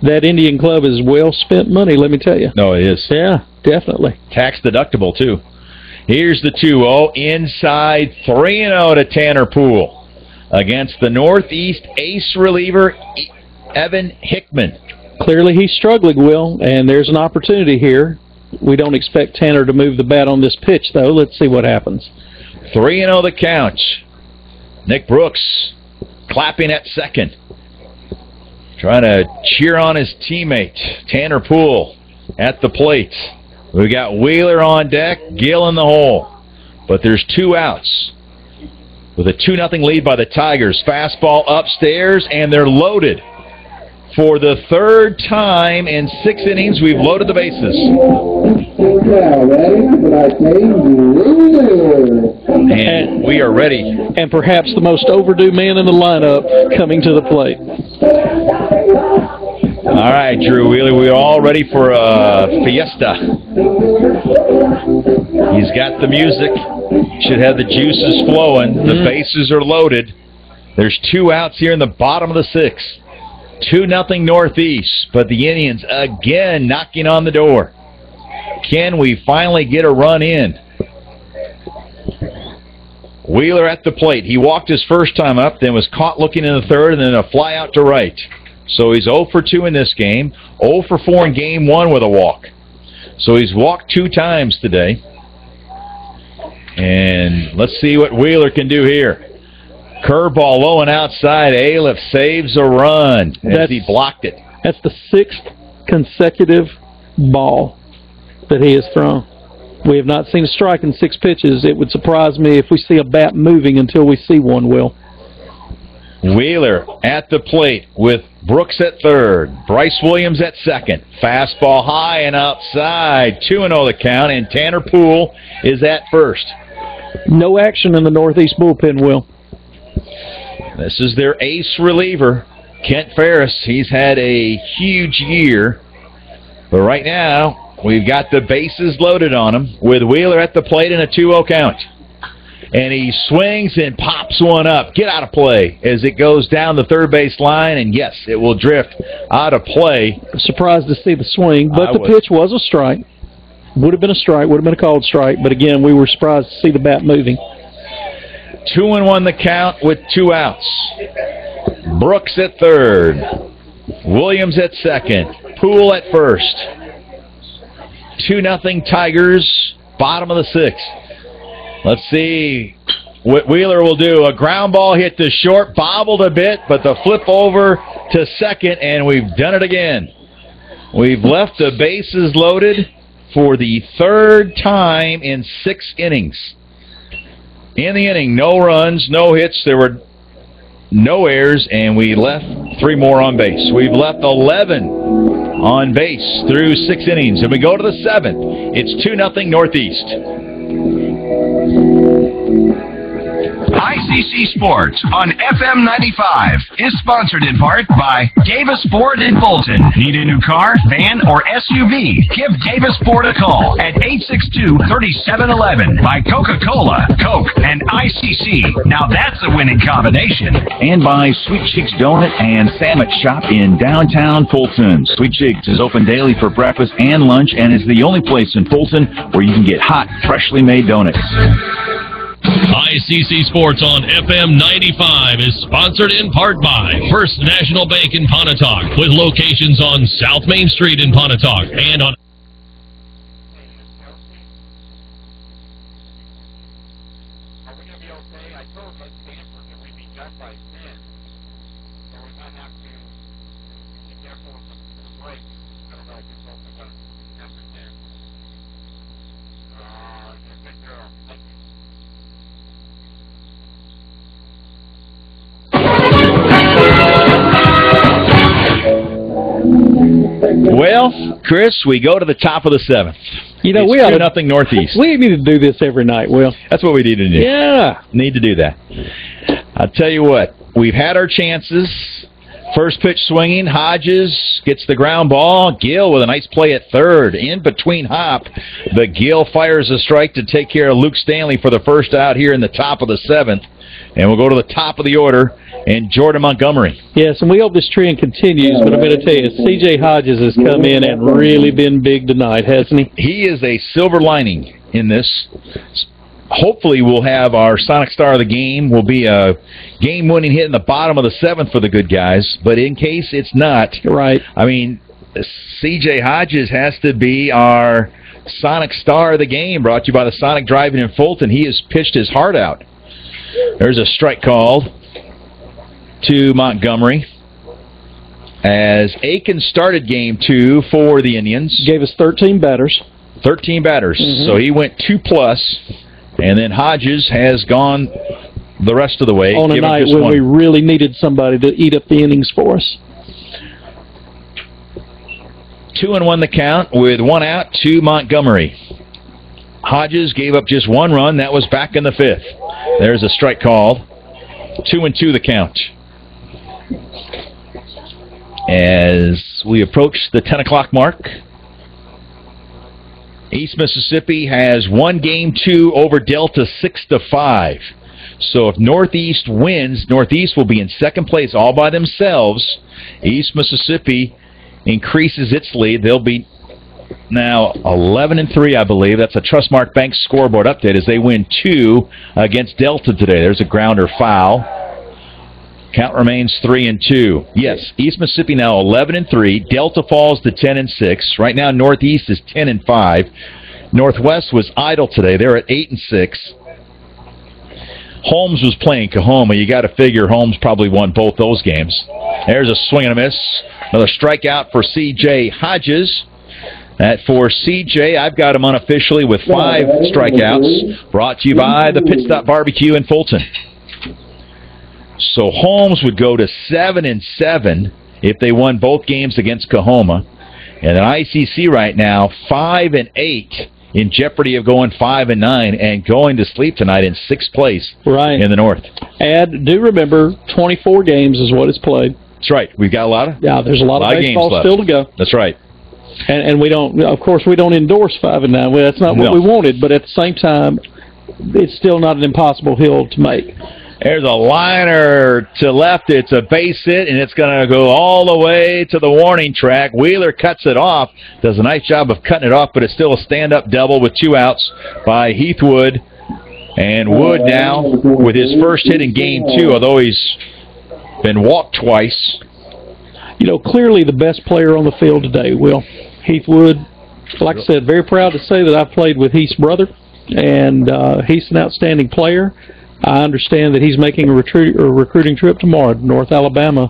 That Indian Club is well spent money, let me tell you. No, it is. Yeah, definitely. Tax deductible, too. Here's the 2-0. Inside, 3-0 to Tanner Poole against the Northeast ace reliever, Evan Hickman. Clearly he's struggling, Will, and there's an opportunity here. We don't expect Tanner to move the bat on this pitch, though. Let's see what happens. 3-0 the count. Nick Brooks clapping at second. Trying to cheer on his teammate, Tanner Poole, at the plate. We got Wheeler on deck, Gill in the hole. But there's 2 outs. With a 2-0 lead by the Tigers. Fastball upstairs, and they're loaded. For the 3rd time in 6 innings, we've loaded the bases. And we are ready. And perhaps the most overdue man in the lineup coming to the plate. All right, Drew Wheeler, we're all ready for a fiesta. He's got the music. Should have the juices flowing. The bases are loaded. There's 2 outs here in the bottom of the 6th. 2-0 Northeast, but the Indians again knocking on the door. Can we finally get a run in? Wheeler at the plate. He walked his first time up, then was caught looking in the 3rd, and then a fly out to right. So he's 0 for 2 in this game, 0 for 4 in game 1 with a walk. So he's walked 2 times today. And let's see what Wheeler can do here. Curveball low and outside. Aleph saves a run as he blocked it. That's the 6th consecutive ball that he has thrown. We have not seen a strike in 6 pitches. It would surprise me if we see a bat moving until we see one, Will. Wheeler at the plate with Brooks at 3rd. Bryce Williams at 2nd. Fastball high and outside. 2-0 the count, and Tanner Poole is at 1st. No action in the Northeast bullpen, Will. This is their ace reliever, Kent Ferris. He's had a huge year. But right now, we've got the bases loaded on him with Wheeler at the plate and a 2-0 count. And he swings and pops one up. Get out of play as it goes down the third base line, and yes, it will drift out of play. Surprised to see the swing, but the pitch was a strike. Would have been a strike, would have been a called strike, but again, we were surprised to see the bat moving. 2-1 the count with 2 outs. Brooks at third. Williams at second. Poole at first. 2-0 Tigers, bottom of the 6th. Let's see what Wheeler will do. A ground ball hit to short, bobbled a bit, but the flip over to second, and we've done it again. We've left the bases loaded for the 3rd time in 6 innings. In the inning, no runs, no hits. There were no errors, and we left 3 more on base. We've left 11 on base through 6 innings, and we go to the 7th. It's 2-0 Northeast. ICC Sports on FM 95 is sponsored in part by Davis Ford in Fulton. Need a new car, van, or SUV? Give Davis Ford a call at 862-3711. By Coca-Cola, Coke, and ICC. Now that's a winning combination. And by Sweet Cheeks Donut and Sandwich Shop in downtown Fulton. Sweet Cheeks is open daily for breakfast and lunch and is the only place in Fulton where you can get hot, freshly made donuts. ICC Sports on FM 95 is sponsored in part by First National Bank in Pontotoc, with locations on South Main Street in Pontotoc and on Well, Chris, we go to the top of the 7th. You know, it's we ought to 2-0 Northeast. We need to do this every night, Will. That's what we need to do. Yeah. Need to do that. I'll tell you what, we've had our chances. First pitch swinging, Hodges gets the ground ball. Gill with a nice play at third. In between hop, the Gill fires a strike to take care of Luke Stanley for the first out here in the top of the 7th. And we'll go to the top of the order, and Jordan Montgomery. Yes, and we hope this trend continues, but I'm going to tell you, C.J. Hodges has come in and really been big tonight, hasn't he? He is a silver lining in this. Hopefully we'll have our Sonic Star of the game. Will be a game-winning hit in the bottom of the 7th for the good guys, but in case it's not, right. I mean, C.J. Hodges has to be our Sonic Star of the game, brought to you by the Sonic Drive-In in Fulton. He has pitched his heart out. There's a strike called to Montgomery as Aiken started game 2 for the Indians. Gave us 13 batters. 13 batters. So he went 2+, and then Hodges has gone the rest of the way. On a night when we really needed somebody to eat up the innings for us. 2-1 the count with 1 out to Montgomery. Hodges gave up just 1 run. That was back in the 5th. There's a strike called. 2-2 the count. As we approach the 10 o'clock mark, East Mississippi has won game 2 over Delta 6-5. So if Northeast wins, Northeast will be in second place all by themselves. East Mississippi increases its lead. They'll be now 11-3, I believe. That's a Trustmark Bank scoreboard update as they win 2 against Delta today. There's a grounder foul. Count remains 3-2. Yes, East Mississippi now 11-3. Delta falls to 10-6. Right now, Northeast is 10-5. Northwest was idle today. They're at 8-6. Holmes was playing Coahoma. You got to figure Holmes probably won both those games. There's a swing and a miss. Another strikeout for C.J. Hodges. That for C.J., I've got him unofficially with 5 strikeouts. Brought to you by the Pit Stop Barbecue in Fulton. So Holmes would go to 7-7 if they won both games against Coahoma. And then ICC right now, 5-8, in jeopardy of going 5-9 and going to sleep tonight in 6th place in the North. And do remember, 24 games is what is played. That's right. We've got a lot of there's a lot of baseball still to go. That's right. And we don't, of course, we don't endorse 5-9. Well, that's not what we wanted. But at the same time, it's still not an impossible hill to make. There's a liner to left. It's a base hit, and it's going to go all the way to the warning track. Wheeler cuts it off. Does a nice job of cutting it off, but it's still a stand-up double with 2 outs by Heathwood. And Wood now with his first hit in Game 2, although he's been walked twice. You know, clearly the best player on the field today, Will. Heathwood, like I said, very proud to say that I've played with Heath's brother, and Heath's an outstanding player. I understand that he's making a recruiting trip tomorrow to North Alabama.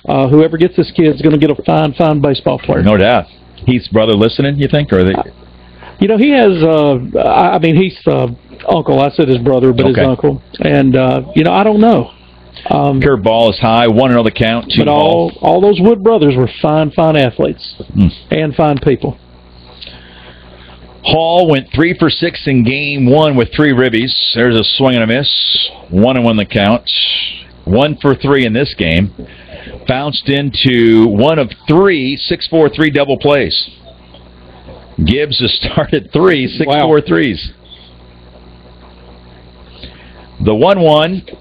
Whoever gets this kid is going to get a fine baseball player. No doubt. Heath's brother listening, you think? Or are they... You know, he has, I mean, Heath's uncle. I said his brother, but his uncle. And, you know, I don't know. Curveball is high, 1-0 the count, 2 but balls. all those Wood brothers were fine athletes and fine people. Hall went 3 for 6 in Game 1 with 3 ribbies. There's a swing and a miss. 1-1 the count. 1 for 3 in this game. Bounced into 1 of 3 6-4-3 double plays. Gibbs has started 3 6-4 threes. The 1-1.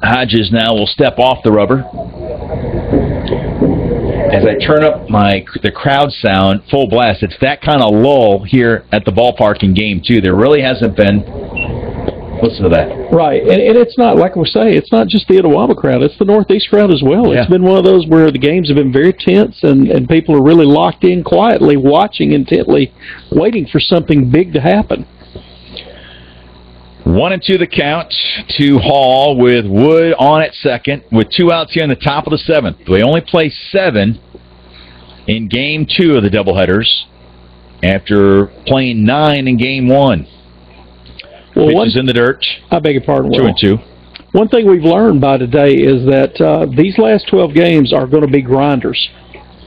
Hodges now will step off the rubber. As I turn up the crowd sound full blast, it's that kind of lull here at the ballpark in Game 2. There really hasn't been. Listen to that. Right, and it's not, like we say, it's not just the Itawamba crowd, it's the Northeast crowd as well. Yeah. It's been one of those where the games have been very tense, and people are really locked in quietly, watching intently, waiting for something big to happen. 1-2 the count to Hall with Wood on at second with 2 outs here in the top of the 7th. They only play 7 in Game 2 of the doubleheaders after playing 9 in Game 1. Well, Pitches in the dirt. I beg your pardon, Will. 2-2. One thing we've learned by today is that these last 12 games are going to be grinders.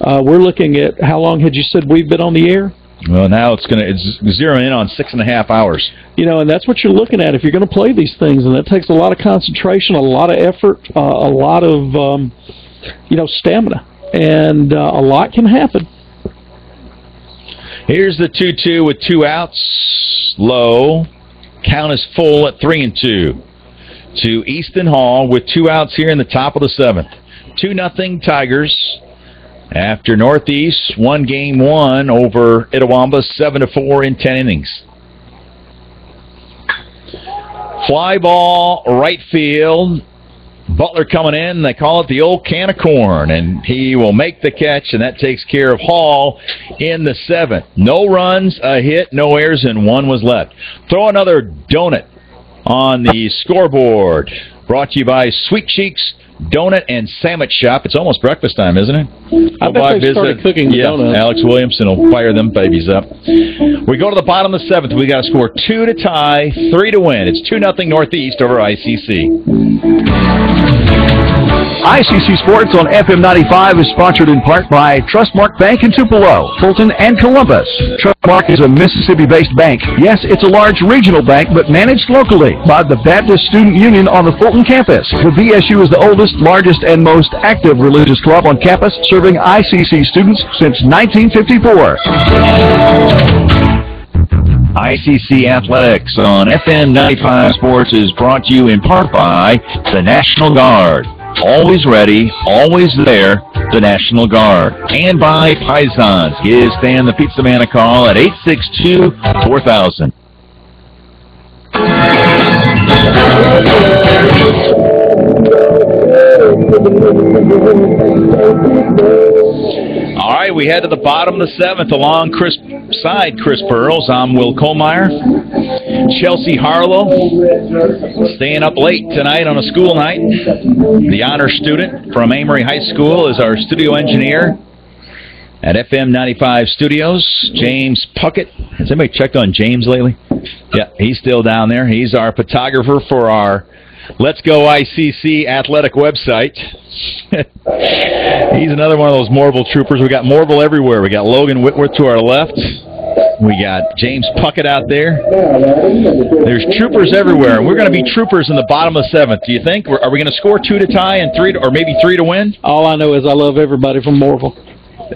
We're looking at, how long had you said we've been on the air? Well, now it's zeroing in on 6.5 hours. You know, and that's what you're looking at if you're going to play these things, and that takes a lot of concentration, a lot of effort, a lot of, you know, stamina, and a lot can happen. Here's the 2-2 with 2 outs. Low. Count is full at 3-2. To Easton Hall with 2 outs here in the top of the 7th. 2-0 Tigers. After Northeast won Game 1 over Itawamba 7-4 in 10 innings. Fly ball, right field. Butler coming in. They call it the old can of corn, and he will make the catch, and that takes care of Hall in the 7th. No runs, a hit, no errors, and 1 was left. Throw another donut on the scoreboard. Brought to you by Sweet Cheeks Donut and Sandwich Shop. It's almost breakfast time, isn't it? I bet they started cooking the donuts. Alex Williamson will fire them babies up. We go to the bottom of the 7th. We got to score 2 to tie, 3 to win. It's 2-0 Northeast over ICC. ICC Sports on FM 95 is sponsored in part by Trustmark Bank in Tupelo, Fulton, and Columbus. Trustmark is a Mississippi-based bank. Yes, it's a large regional bank, but managed locally by the Baptist Student Union on the Fulton campus. The BSU is the oldest, largest, and most active religious club on campus, serving ICC students since 1954. ICC Athletics on FM 95 Sports is brought to you in part by the National Guard. Always ready, always there, the National Guard. And by Pisons. Give Stan the Pizza Man a call at 862-4000. All right, we head to the bottom of the 7th along Chris Pearls. I'm Will Kohlmeyer. Chelsea Harlow staying up late tonight on a school night. The honor student from Amory High School is our studio engineer at FM 95 Studios. James Puckett. Has anybody checked on James lately? Yeah, he's still down there. He's our photographer for our Let's Go ICC athletic website. He's another one of those Morville troopers. We got Morville everywhere. We got Logan Whitworth to our left. We got James Puckett out there. There's troopers everywhere. We're going to be troopers in the bottom of the 7th. Do you think? Are we going to score 2 to tie and 3 to, or maybe 3 to win? All I know is I love everybody from Morville.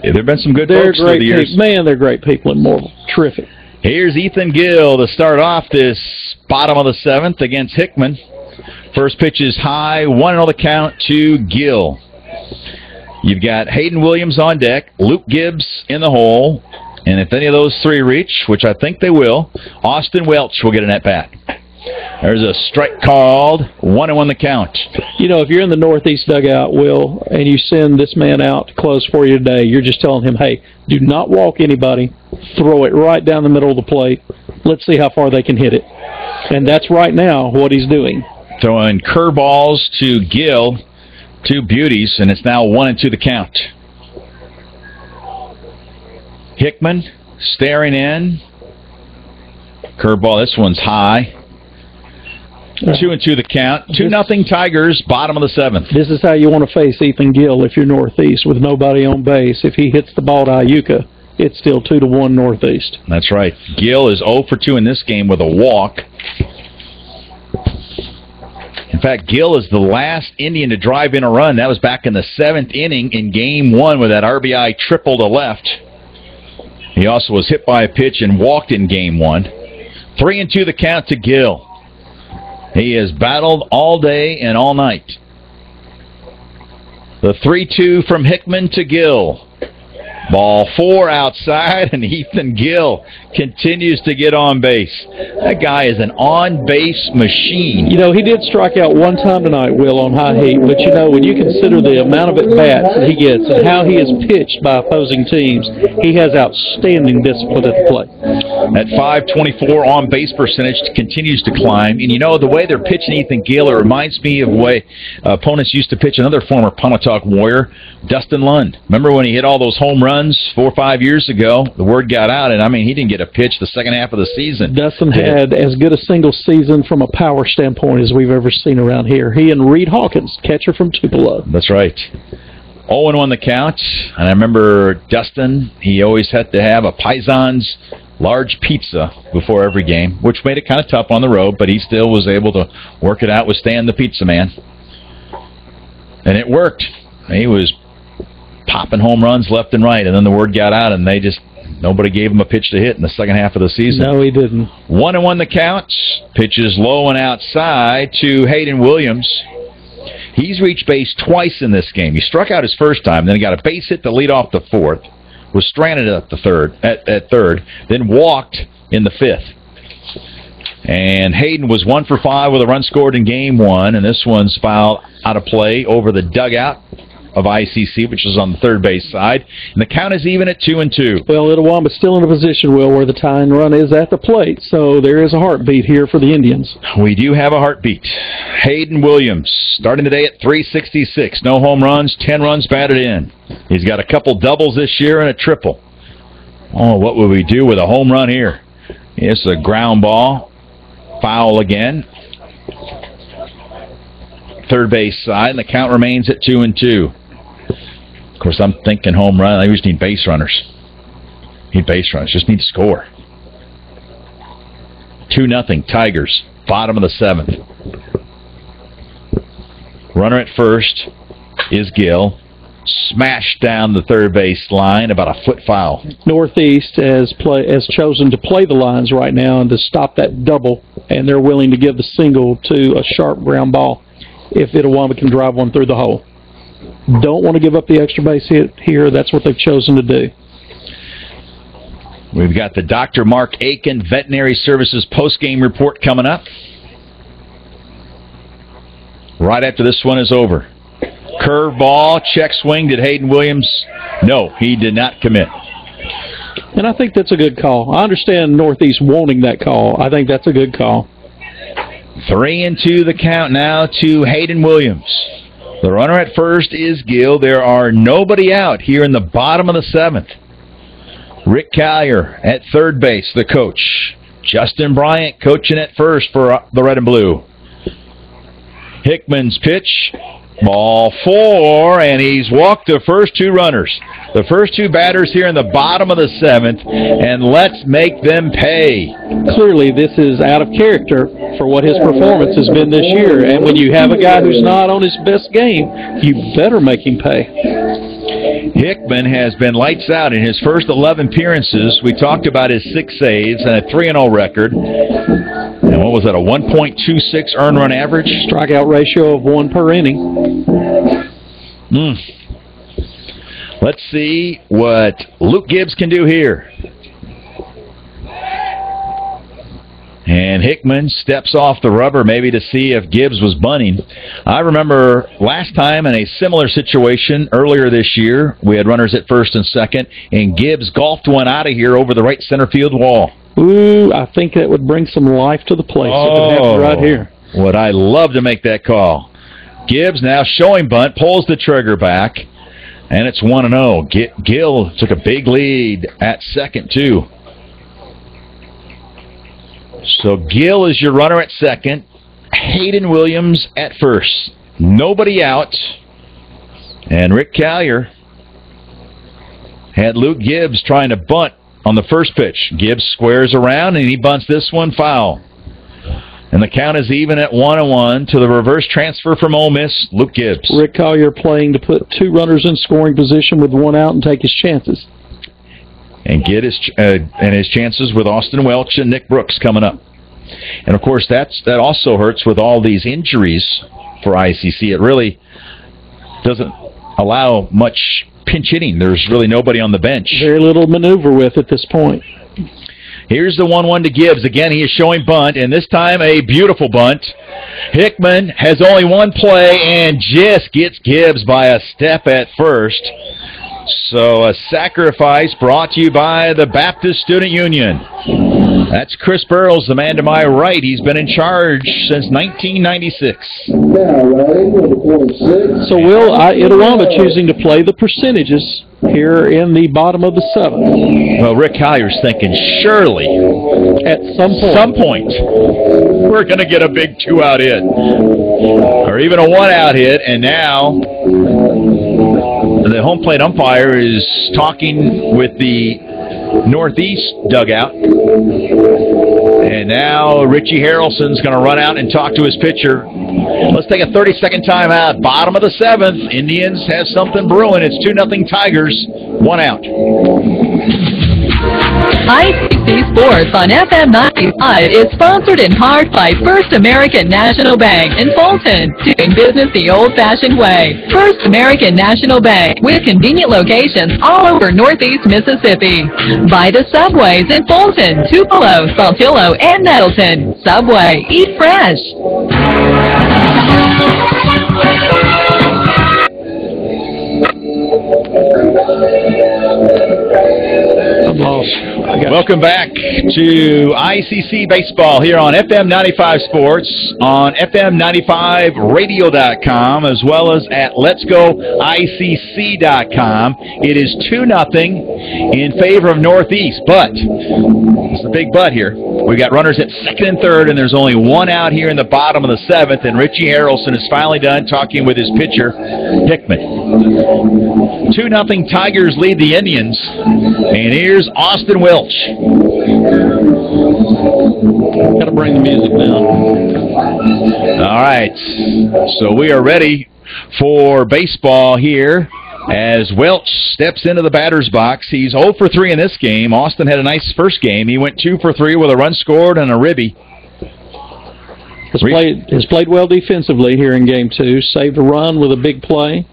There have been some good folks through the years. Man, they're great people in Morville. Terrific. Here's Ethan Gill to start off this bottom of the 7th against Hickman. First pitch is high, 1-0 the count to Gill. You've got Hayden Williams on deck, Luke Gibbs in the hole, and if any of those three reach, which I think they will, Austin Welch will get an at-bat. There's a strike called, 1-1 the count. You know, if you're in the Northeast dugout, Will, and you send this man out to close for you today, you're just telling him, hey, do not walk anybody, throw it right down the middle of the plate. Let's see how far they can hit it. And that's right now what he's doing. Throwing curveballs to Gill, 2 beauties, and it's now 1-2 the count. Hickman staring in. Curveball, this one's high. 2-2 the count. 2-0 Tigers, bottom of the 7th. This is how you want to face Ethan Gill if you're Northeast with nobody on base. If he hits the ball to Iuka, it's still 2-1 Northeast. That's right. Gill is 0 for 2 in this game with a walk. In fact, Gill is the last Indian to drive in a run. That was back in the 7th inning in Game 1 with that RBI triple to left. He also was hit by a pitch and walked in Game 1. 3-2 the count to Gill. He has battled all day and all night. The 3-2 from Hickman to Gill. Ball 4 outside, and Ethan Gill continues to get on base. That guy is an on-base machine. You know, he did strike out one time tonight, Will, on high heat, but you know, when you consider the amount of at-bats that he gets and how he is pitched by opposing teams, he has outstanding discipline at the plate. At .524 on-base percentage continues to climb, and you know, the way they're pitching Ethan Gill, it reminds me of the way opponents used to pitch another former Pontotoc Warrior, Dustin Lund. Remember when he hit all those home runs 4 or 5 years ago? The word got out, and I mean, he didn't get a pitch the second half of the season. Dustin had as good a single season from a power standpoint as we've ever seen around here. He and Reed Hawkins, catcher from Tupelo. That's right. 0-1 the count, and I remember Dustin, he always had to have a Paisan's large pizza before every game, which made it kind of tough on the road, but he still was able to work it out with Stan the Pizza Man. And it worked. He was popping home runs left and right, and then the word got out, and nobody gave him a pitch to hit in the second half of the season. No, he didn't. 1-1 the count. Pitches low and outside to Hayden Williams. He's reached base twice in this game. He struck out his first time, then he got a base hit to lead off the 4th, was stranded at the third, then walked in the 5th. And Hayden was 1 for 5 with a run scored in Game 1, and this one's fouled out of play over the dugout of ICC, which is on the third base side. And the count is even at 2-2. Well, Itawamba's still in a position, Will, where the tying run is at the plate, so there is a heartbeat here for the Indians. We do have a heartbeat. Hayden Williams, starting today at .366. No home runs, 10 runs batted in. He's got a couple doubles this year and a triple. Oh, what would we do with a home run here? It's a ground ball. Foul again. Third base side, and the count remains at 2-2. Of course, I'm thinking home run. I just need base runners. Need base runners. Just need to score. 2-0 Tigers. Bottom of the 7th. Runner at first is Gill. Smashed down the third base line, about a foot foul. Northeast has chosen to play the lines right now and to stop that double, and they're willing to give the single to a sharp ground ball if Itawamba can drive one through the hole. Don't want to give up the extra base hit here. That's what they've chosen to do. We've got the Dr. Mark Aiken Veterinary Services postgame report coming up right after this one is over. Curveball, check swing. Did Hayden Williams? No, he did not commit. And I think that's a good call. I understand Northeast wanting that call. I think that's a good call. 3-2 the count now to Hayden Williams. The runner at first is Gill. There are nobody out here in the bottom of the 7th. Rick Collier at third base, the coach. Justin Bryant coaching at first for the Red and Blue. Hickman's pitch. Ball 4, and he's walked the first 2 runners. The first 2 batters here in the bottom of the 7th, and let's make them pay. Clearly, this is out of character for what his performance has been this year, and when you have a guy who's not on his best game, you better make him pay. Hickman has been lights out in his first 11 appearances. We talked about his 6 saves and a 3-0 record. And what was that, a 1.26 earned run average? Strikeout ratio of 1 per inning. Let's see what Luke Gibbs can do here. And Hickman steps off the rubber maybe to see if Gibbs was bunting. I remember last time in a similar situation earlier this year, we had runners at first and second, and Gibbs golfed one out of here over the right center field wall. Ooh, I think that would bring some life to the place if it happened right here. Would I love to make that call. Gibbs now showing bunt, pulls the trigger back, and it's 1-0. Gill took a big lead at second, too. So Gill is your runner at second. Hayden Williams at first. Nobody out. And Rick Collier had Luke Gibbs trying to bunt on the first pitch. Gibbs squares around, and he bunts this one foul. And the count is even at 1-1 to the reverse transfer from Ole Miss, Luke Gibbs. Rick Collier playing to put 2 runners in scoring position with 1 out and take his chances. And get his chances with Austin Welch and Nick Brooks coming up. And, of course, that also hurts with all these injuries for ICC. It really doesn't allow much pinch hitting. There's really nobody on the bench. Very little maneuver with at this point. Here's the 1-1 to Gibbs. Again, he is showing bunt, and this time a beautiful bunt. Hickman has only 1 play and just gets Gibbs by a step at first. So a sacrifice brought to you by the Baptist Student Union. That's Chris Burrows, the man to my right. He's been in charge since 1996. So Will, Itawamba choosing to play the percentages here in the bottom of the 7th. Well, Rick Collier's thinking surely at some point we're going to get a big 2-out hit or even a 1-out hit, and now the home plate umpire is talking with the northeast dugout. And now Richie Harrelson's going to run out and talk to his pitcher. Let's take a 30-second timeout. Bottom of the 7th. Indians have something brewing. It's 2-0 Tigers. 1 out. ICC Sports on FM 95 is sponsored in part by First American National Bank in Fulton, doing business the old-fashioned way. First American National Bank, with convenient locations all over Northeast Mississippi. By the Subways in Fulton, Tupelo, Saltillo, and Nettleton. Subway, eat fresh. Welcome back to ICC Baseball here on FM 95 Sports, on FM95radio.com, as well as at LetsGoICC.com. It is 2-0 in favor of Northeast, but it's a big but here. We've got runners at second and third, and there's only 1 out here in the bottom of the 7th, and Richie Harrelson is finally done talking with his pitcher, Hickman. 2-0 Tigers lead the Indians, and here's Austin Welch. Got to bring the music down. All right, so we are ready for baseball here as Welch steps into the batter's box. He's 0 for 3 in this game. Austin had a nice first game. He went 2 for 3 with a run scored and a ribby. Has played well defensively here in Game 2. Saved a run with a big play.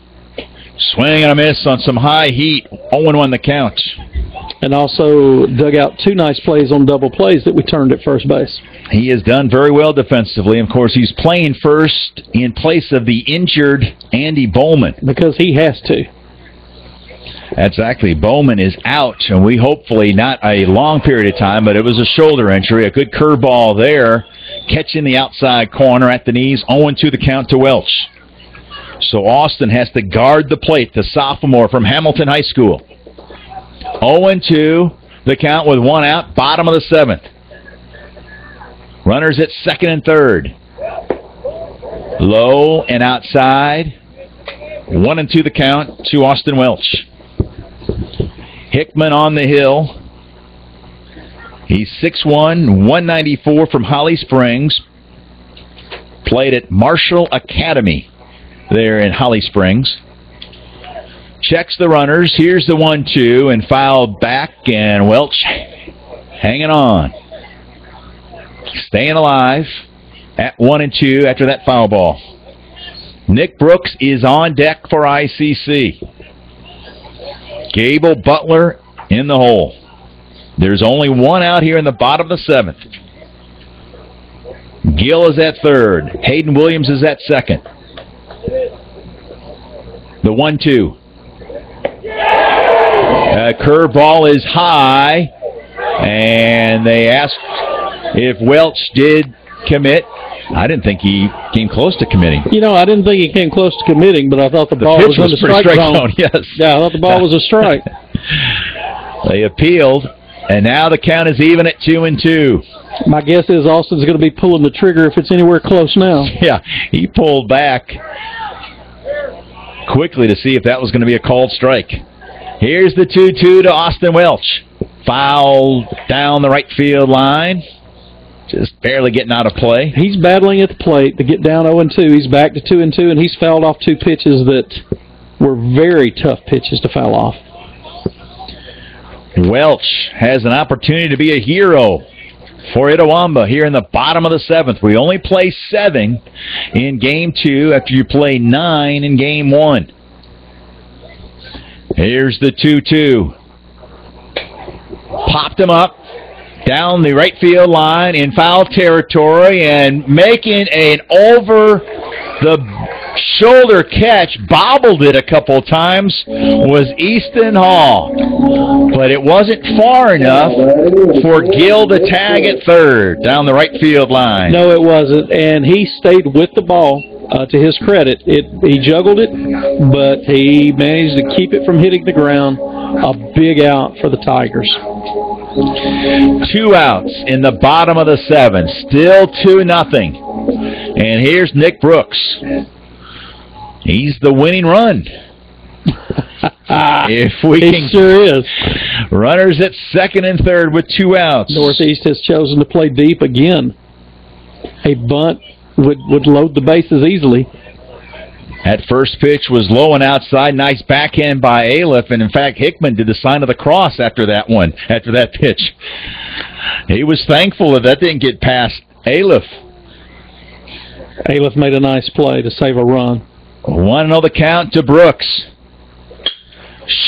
Swing and a miss on some high heat. 0-1 the count. And also dug out 2 nice plays on double plays that we turned at first base. He has done very well defensively. Of course, he's playing first in place of the injured Andy Bowman. Because he has to. Exactly. Bowman is out, and we hopefully not a long period of time, but it was a shoulder injury. A good curveball there, catching the outside corner at the knees. 0-2 the count to Welch. So Austin has to guard the plate, the sophomore from Hamilton High School. 0-2 the count with 1 out, bottom of the 7th. Runners at second and third. Low and outside. 1-2 the count to Austin Welch. Hickman on the hill. He's 6'1", 194 from Holly Springs. Played at Marshall Academy there in Holly Springs. checks the runners. Here's the 1-2 and fouled back, and Welch hanging on. Staying alive at 1-2 after that foul ball. Nick Brooks is on deck for ICC. Gable Butler in the hole. There's only one out here in the bottom of the 7th. Gill is at third. Hayden Williams is at second. The 1-2. Curveball is high, and they asked if Welch did commit. I didn't think he came close to committing. You know, I didn't think he came close to committing, but I thought the ball was in the strike zone. Yes. Yeah, I thought the ball was a strike. They appealed, and now the count is even at 2-2. My guess is Austin's going to be pulling the trigger if it's anywhere close now. Yeah, he pulled back quickly to see if that was going to be a called strike. Here's the 2-2 to Austin Welch. Foul down the right field line. Just barely getting out of play. He's battling at the plate to get down 0-2. He's back to 2-2, and he's fouled off 2 pitches that were very tough pitches to foul off. Welch has an opportunity to be a hero for Itawamba here in the bottom of the 7th. We only play 7 in Game 2 after you play 9 in Game 1. Here's the 2-2. Popped him up down the right field line in foul territory, and making an over-the-shoulder catch, bobbled it a couple times, was Easton Hall. But it wasn't far enough for Gill to tag at third down the right field line. No, it wasn't, and he stayed with the ball. To his credit, he juggled it, but he managed to keep it from hitting the ground. A big out for the Tigers. 2 outs in the bottom of the 7th. Still 2-0. And here's Nick Brooks. He's the winning run. If we he can, sure is. Runners at second and third with 2 outs. Northeast has chosen to play deep again. A bunt would load the bases easily. That first pitch was low and outside. Nice backhand by Aliff, and in fact Hickman did the sign of the cross after that pitch. He was thankful that didn't get past Aliff. Aliff made a nice play to save a run. 1-0 the count to Brooks.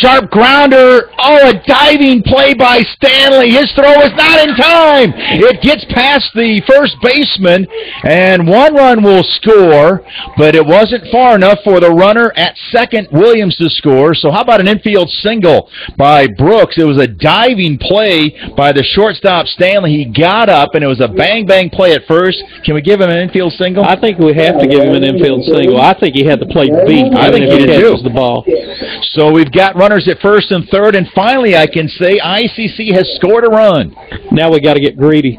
Sharp grounder. Oh, a diving play by Stanley. His throw is not in time. It gets past the first baseman, and 1 run will score, but it wasn't far enough for the runner at second, Williams, to score. So how about an infield single by Brooks? It was a diving play by the shortstop, Stanley. He got up, and it was a bang-bang play at first. Can we give him an infield single? I think we have to give him an infield single. I think he had the plate beat. I think he did too. The ball. So we've got runners at first and third, and finally I can say ICC has scored a run. Now we got to get greedy,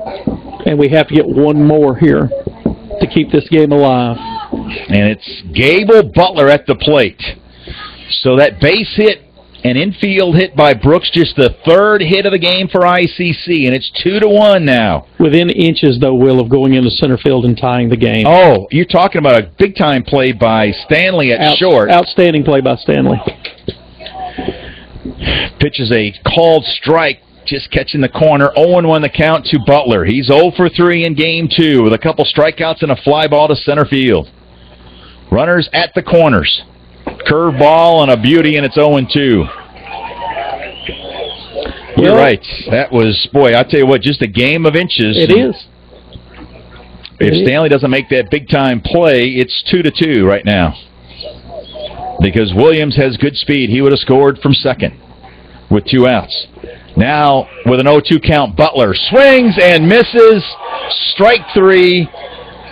and we have to get 1 more here to keep this game alive. And it's Gable Butler at the plate. So that base hit, an infield hit by Brooks, just the 3rd hit of the game for ICC, and it's 2-1 now. Within inches, though, Will, of going into center field and tying the game. Oh, you're talking about a big-time play by Stanley at short. Outstanding play by Stanley. Pitches a called strike, just catching the corner. 0-1 the count to Butler. He's 0 for 3 in Game 2 with a couple strikeouts and a fly ball to center field. Runners at the corners. Curveball and a beauty, and it's 0-2. You're right. That was, boy, I tell you what, just a game of inches. It is. If Stanley doesn't make that big-time play, it's 2-2 right now. Because Williams has good speed. He would have scored from second with 2 outs. Now, with an 0-2 count, Butler swings and misses. Strike 3.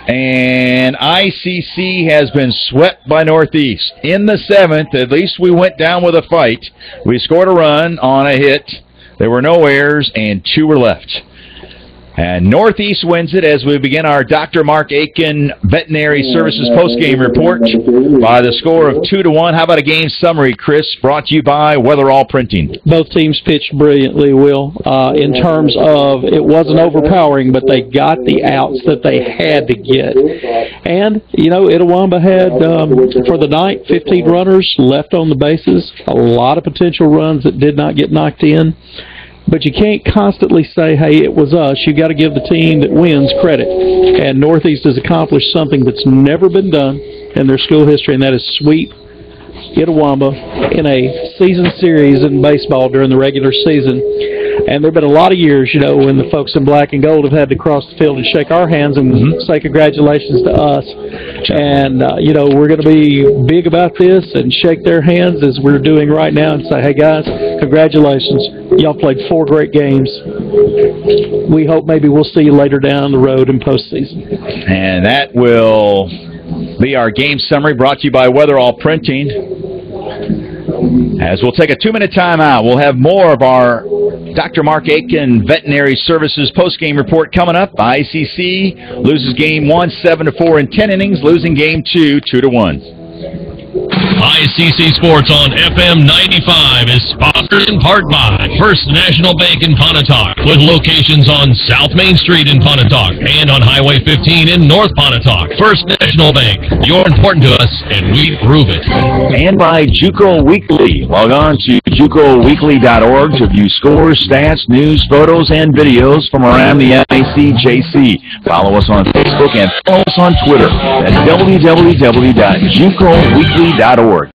And ICC has been swept by Northeast. In the 7th, at least we went down with a fight. We scored a run on a hit. There were no errors, and 2 were left. And Northeast wins it as we begin our Dr. Mark Aiken Veterinary Services postgame report by the score of 2-1. How about a game summary, Chris, brought to you by Weatherall Printing? Both teams pitched brilliantly, Will, in terms of it wasn't overpowering, but they got the outs that they had to get. And, you know, Itawamba had, for the night, 15 runners left on the bases, a lot of potential runs that did not get knocked in. But you can't constantly say, hey, it was us. You got to give the team that wins credit. And Northeast has accomplished something that's never been done in their school history, and that is sweep Itawamba in a season series in baseball during the regular season. And there have been a lot of years, you know, when the folks in black and gold have had to cross the field and shake our hands and say congratulations to us. And, you know, we're going to be big about this and shake their hands as we're doing right now and say, hey, guys, congratulations. Y'all played 4 great games. We hope maybe we'll see you later down the road in postseason. And that will be our game summary brought to you by Weatherall Printing. As we'll take a 2-minute timeout, we'll have more of our Dr. Mark Aiken Veterinary Services postgame report coming up. ICC loses game 1, 7-4 in 10 innings, losing game 2, 2-1. ICC Sports on FM 95 is sponsored in part by First National Bank in Pontotoc, with locations on South Main Street in Pontotoc and on Highway 15 in North Pontotoc. First National Bank, you're important to us, and we prove it. And by JUCO Weekly. Log on to JUCOweekly.org to view scores, stats, news, photos, and videos from around the MACJC. Follow us on Facebook and follow us on Twitter at www.JUCOweekly.org.